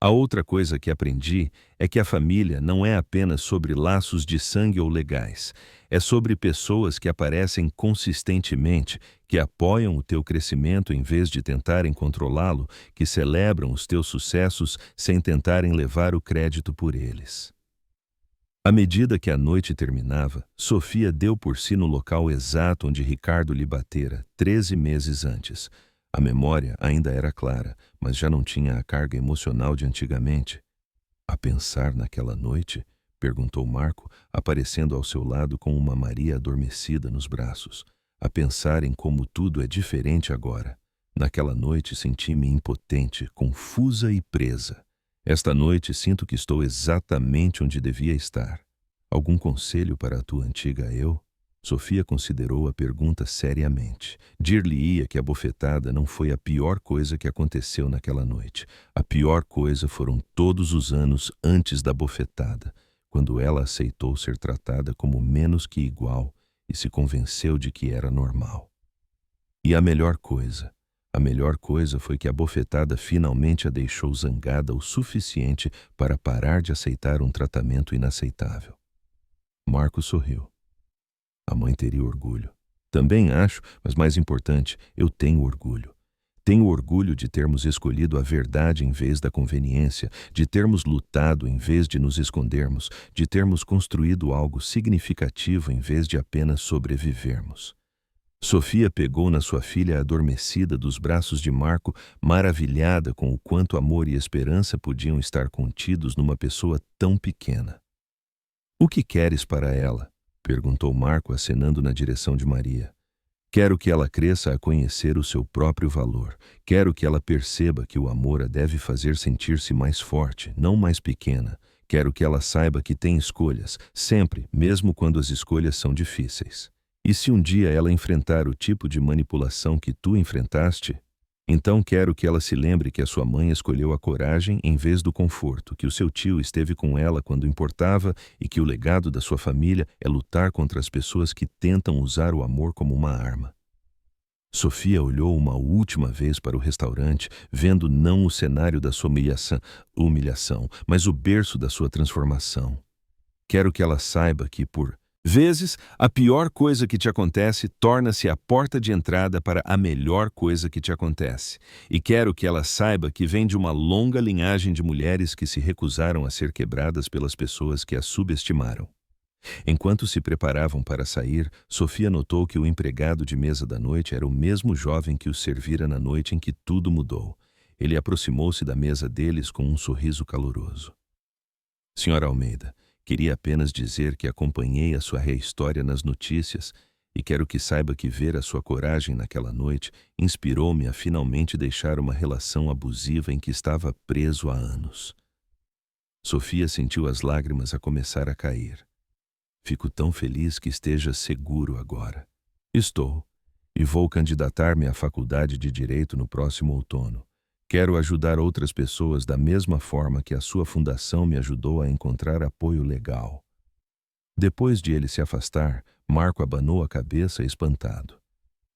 A outra coisa que aprendi é que a família não é apenas sobre laços de sangue ou legais. É sobre pessoas que aparecem consistentemente, que apoiam o teu crescimento em vez de tentarem controlá-lo, que celebram os teus sucessos sem tentarem levar o crédito por eles. À medida que a noite terminava, Sofia deu por si no local exato onde Ricardo lhe batera 13 meses antes. A memória ainda era clara, mas já não tinha a carga emocional de antigamente. A pensar naquela noite? Perguntou Marco, aparecendo ao seu lado com uma Maria adormecida nos braços. A pensar em como tudo é diferente agora. Naquela noite senti-me impotente, confusa e presa. Esta noite sinto que estou exatamente onde devia estar. Algum conselho para a tua antiga eu? Sofia considerou a pergunta seriamente. Dir-lhe-ia que a bofetada não foi a pior coisa que aconteceu naquela noite. A pior coisa foram todos os anos antes da bofetada, quando ela aceitou ser tratada como menos que igual e se convenceu de que era normal. E a melhor coisa foi que a bofetada finalmente a deixou zangada o suficiente para parar de aceitar um tratamento inaceitável. Marco sorriu. A mãe teria orgulho. Também acho, mas mais importante, eu tenho orgulho. Tenho orgulho de termos escolhido a verdade em vez da conveniência, de termos lutado em vez de nos escondermos, de termos construído algo significativo em vez de apenas sobrevivermos. Sofia pegou na sua filha adormecida dos braços de Marco, maravilhada com o quanto amor e esperança podiam estar contidos numa pessoa tão pequena. O que queres para ela? Perguntou Marco, acenando na direção de Maria. Quero que ela cresça a conhecer o seu próprio valor. Quero que ela perceba que o amor a deve fazer sentir-se mais forte, não mais pequena. Quero que ela saiba que tem escolhas, sempre, mesmo quando as escolhas são difíceis. E se um dia ela enfrentar o tipo de manipulação que tu enfrentaste, então quero que ela se lembre que a sua mãe escolheu a coragem em vez do conforto, que o seu tio esteve com ela quando importava e que o legado da sua família é lutar contra as pessoas que tentam usar o amor como uma arma. Sofia olhou uma última vez para o restaurante, vendo não o cenário da sua humilhação, mas o berço da sua transformação. Quero que ela saiba que, por vezes, a pior coisa que te acontece torna-se a porta de entrada para a melhor coisa que te acontece. E quero que ela saiba que vem de uma longa linhagem de mulheres que se recusaram a ser quebradas pelas pessoas que as subestimaram. Enquanto se preparavam para sair, Sofia notou que o empregado de mesa da noite era o mesmo jovem que os servira na noite em que tudo mudou. Ele aproximou-se da mesa deles com um sorriso caloroso. Senhora Almeida, queria apenas dizer que acompanhei a sua história nas notícias e quero que saiba que ver a sua coragem naquela noite inspirou-me a finalmente deixar uma relação abusiva em que estava preso há anos. Sofia sentiu as lágrimas a começar a cair. Fico tão feliz que esteja seguro agora. Estou, e vou candidatar-me à faculdade de Direito no próximo outono. Quero ajudar outras pessoas da mesma forma que a sua fundação me ajudou a encontrar apoio legal. Depois de ele se afastar, Marco abanou a cabeça espantado.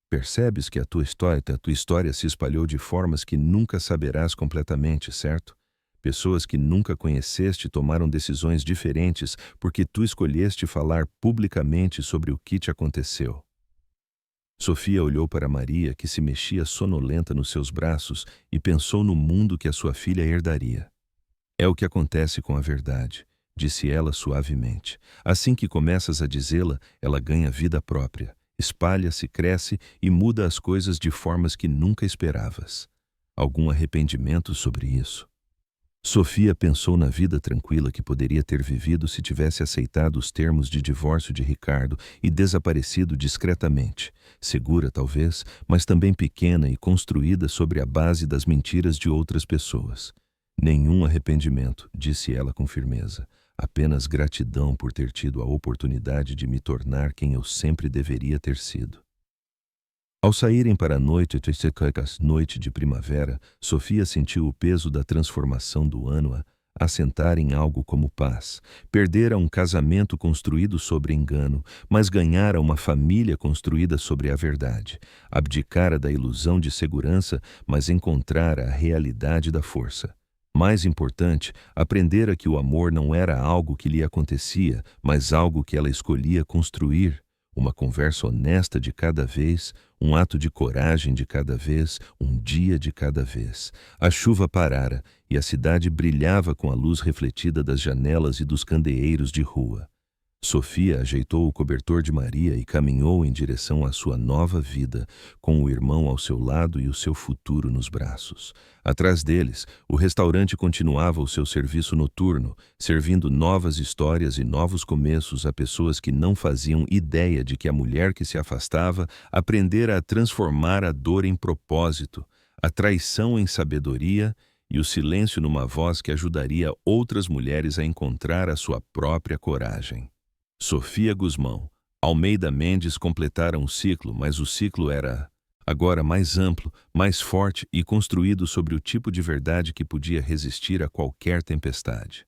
Percebes que a tua história se espalhou de formas que nunca saberás completamente, certo? Pessoas que nunca conheceste tomaram decisões diferentes porque tu escolheste falar publicamente sobre o que te aconteceu. Sofia olhou para Maria, que se mexia sonolenta nos seus braços, e pensou no mundo que a sua filha herdaria. É o que acontece com a verdade, disse ela suavemente. Assim que começas a dizê-la, ela ganha vida própria, espalha-se, cresce e muda as coisas de formas que nunca esperavas. Algum arrependimento sobre isso? Sofia pensou na vida tranquila que poderia ter vivido se tivesse aceitado os termos de divórcio de Ricardo e desaparecido discretamente, segura talvez, mas também pequena e construída sobre a base das mentiras de outras pessoas. Nenhum arrependimento, disse ela com firmeza, apenas gratidão por ter tido a oportunidade de me tornar quem eu sempre deveria ter sido. Ao saírem para a noite de primavera, Sofia sentiu o peso da transformação do ano a assentar em algo como paz. Perdera um casamento construído sobre engano, mas ganhara uma família construída sobre a verdade. Abdicara da ilusão de segurança, mas encontrara a realidade da força. Mais importante, aprendera que o amor não era algo que lhe acontecia, mas algo que ela escolhia construir. Uma conversa honesta de cada vez, um ato de coragem de cada vez, um dia de cada vez. A chuva parara e a cidade brilhava com a luz refletida das janelas e dos candeeiros de rua. Sofia ajeitou o cobertor de Maria e caminhou em direção à sua nova vida, com o irmão ao seu lado e o seu futuro nos braços. Atrás deles, o restaurante continuava o seu serviço noturno, servindo novas histórias e novos começos a pessoas que não faziam ideia de que a mulher que se afastava aprendera a transformar a dor em propósito, a traição em sabedoria e o silêncio numa voz que ajudaria outras mulheres a encontrar a sua própria coragem. Sofia Guzmão, Almeida Mendes completaram um ciclo, mas o ciclo era agora mais amplo, mais forte e construído sobre o tipo de verdade que podia resistir a qualquer tempestade.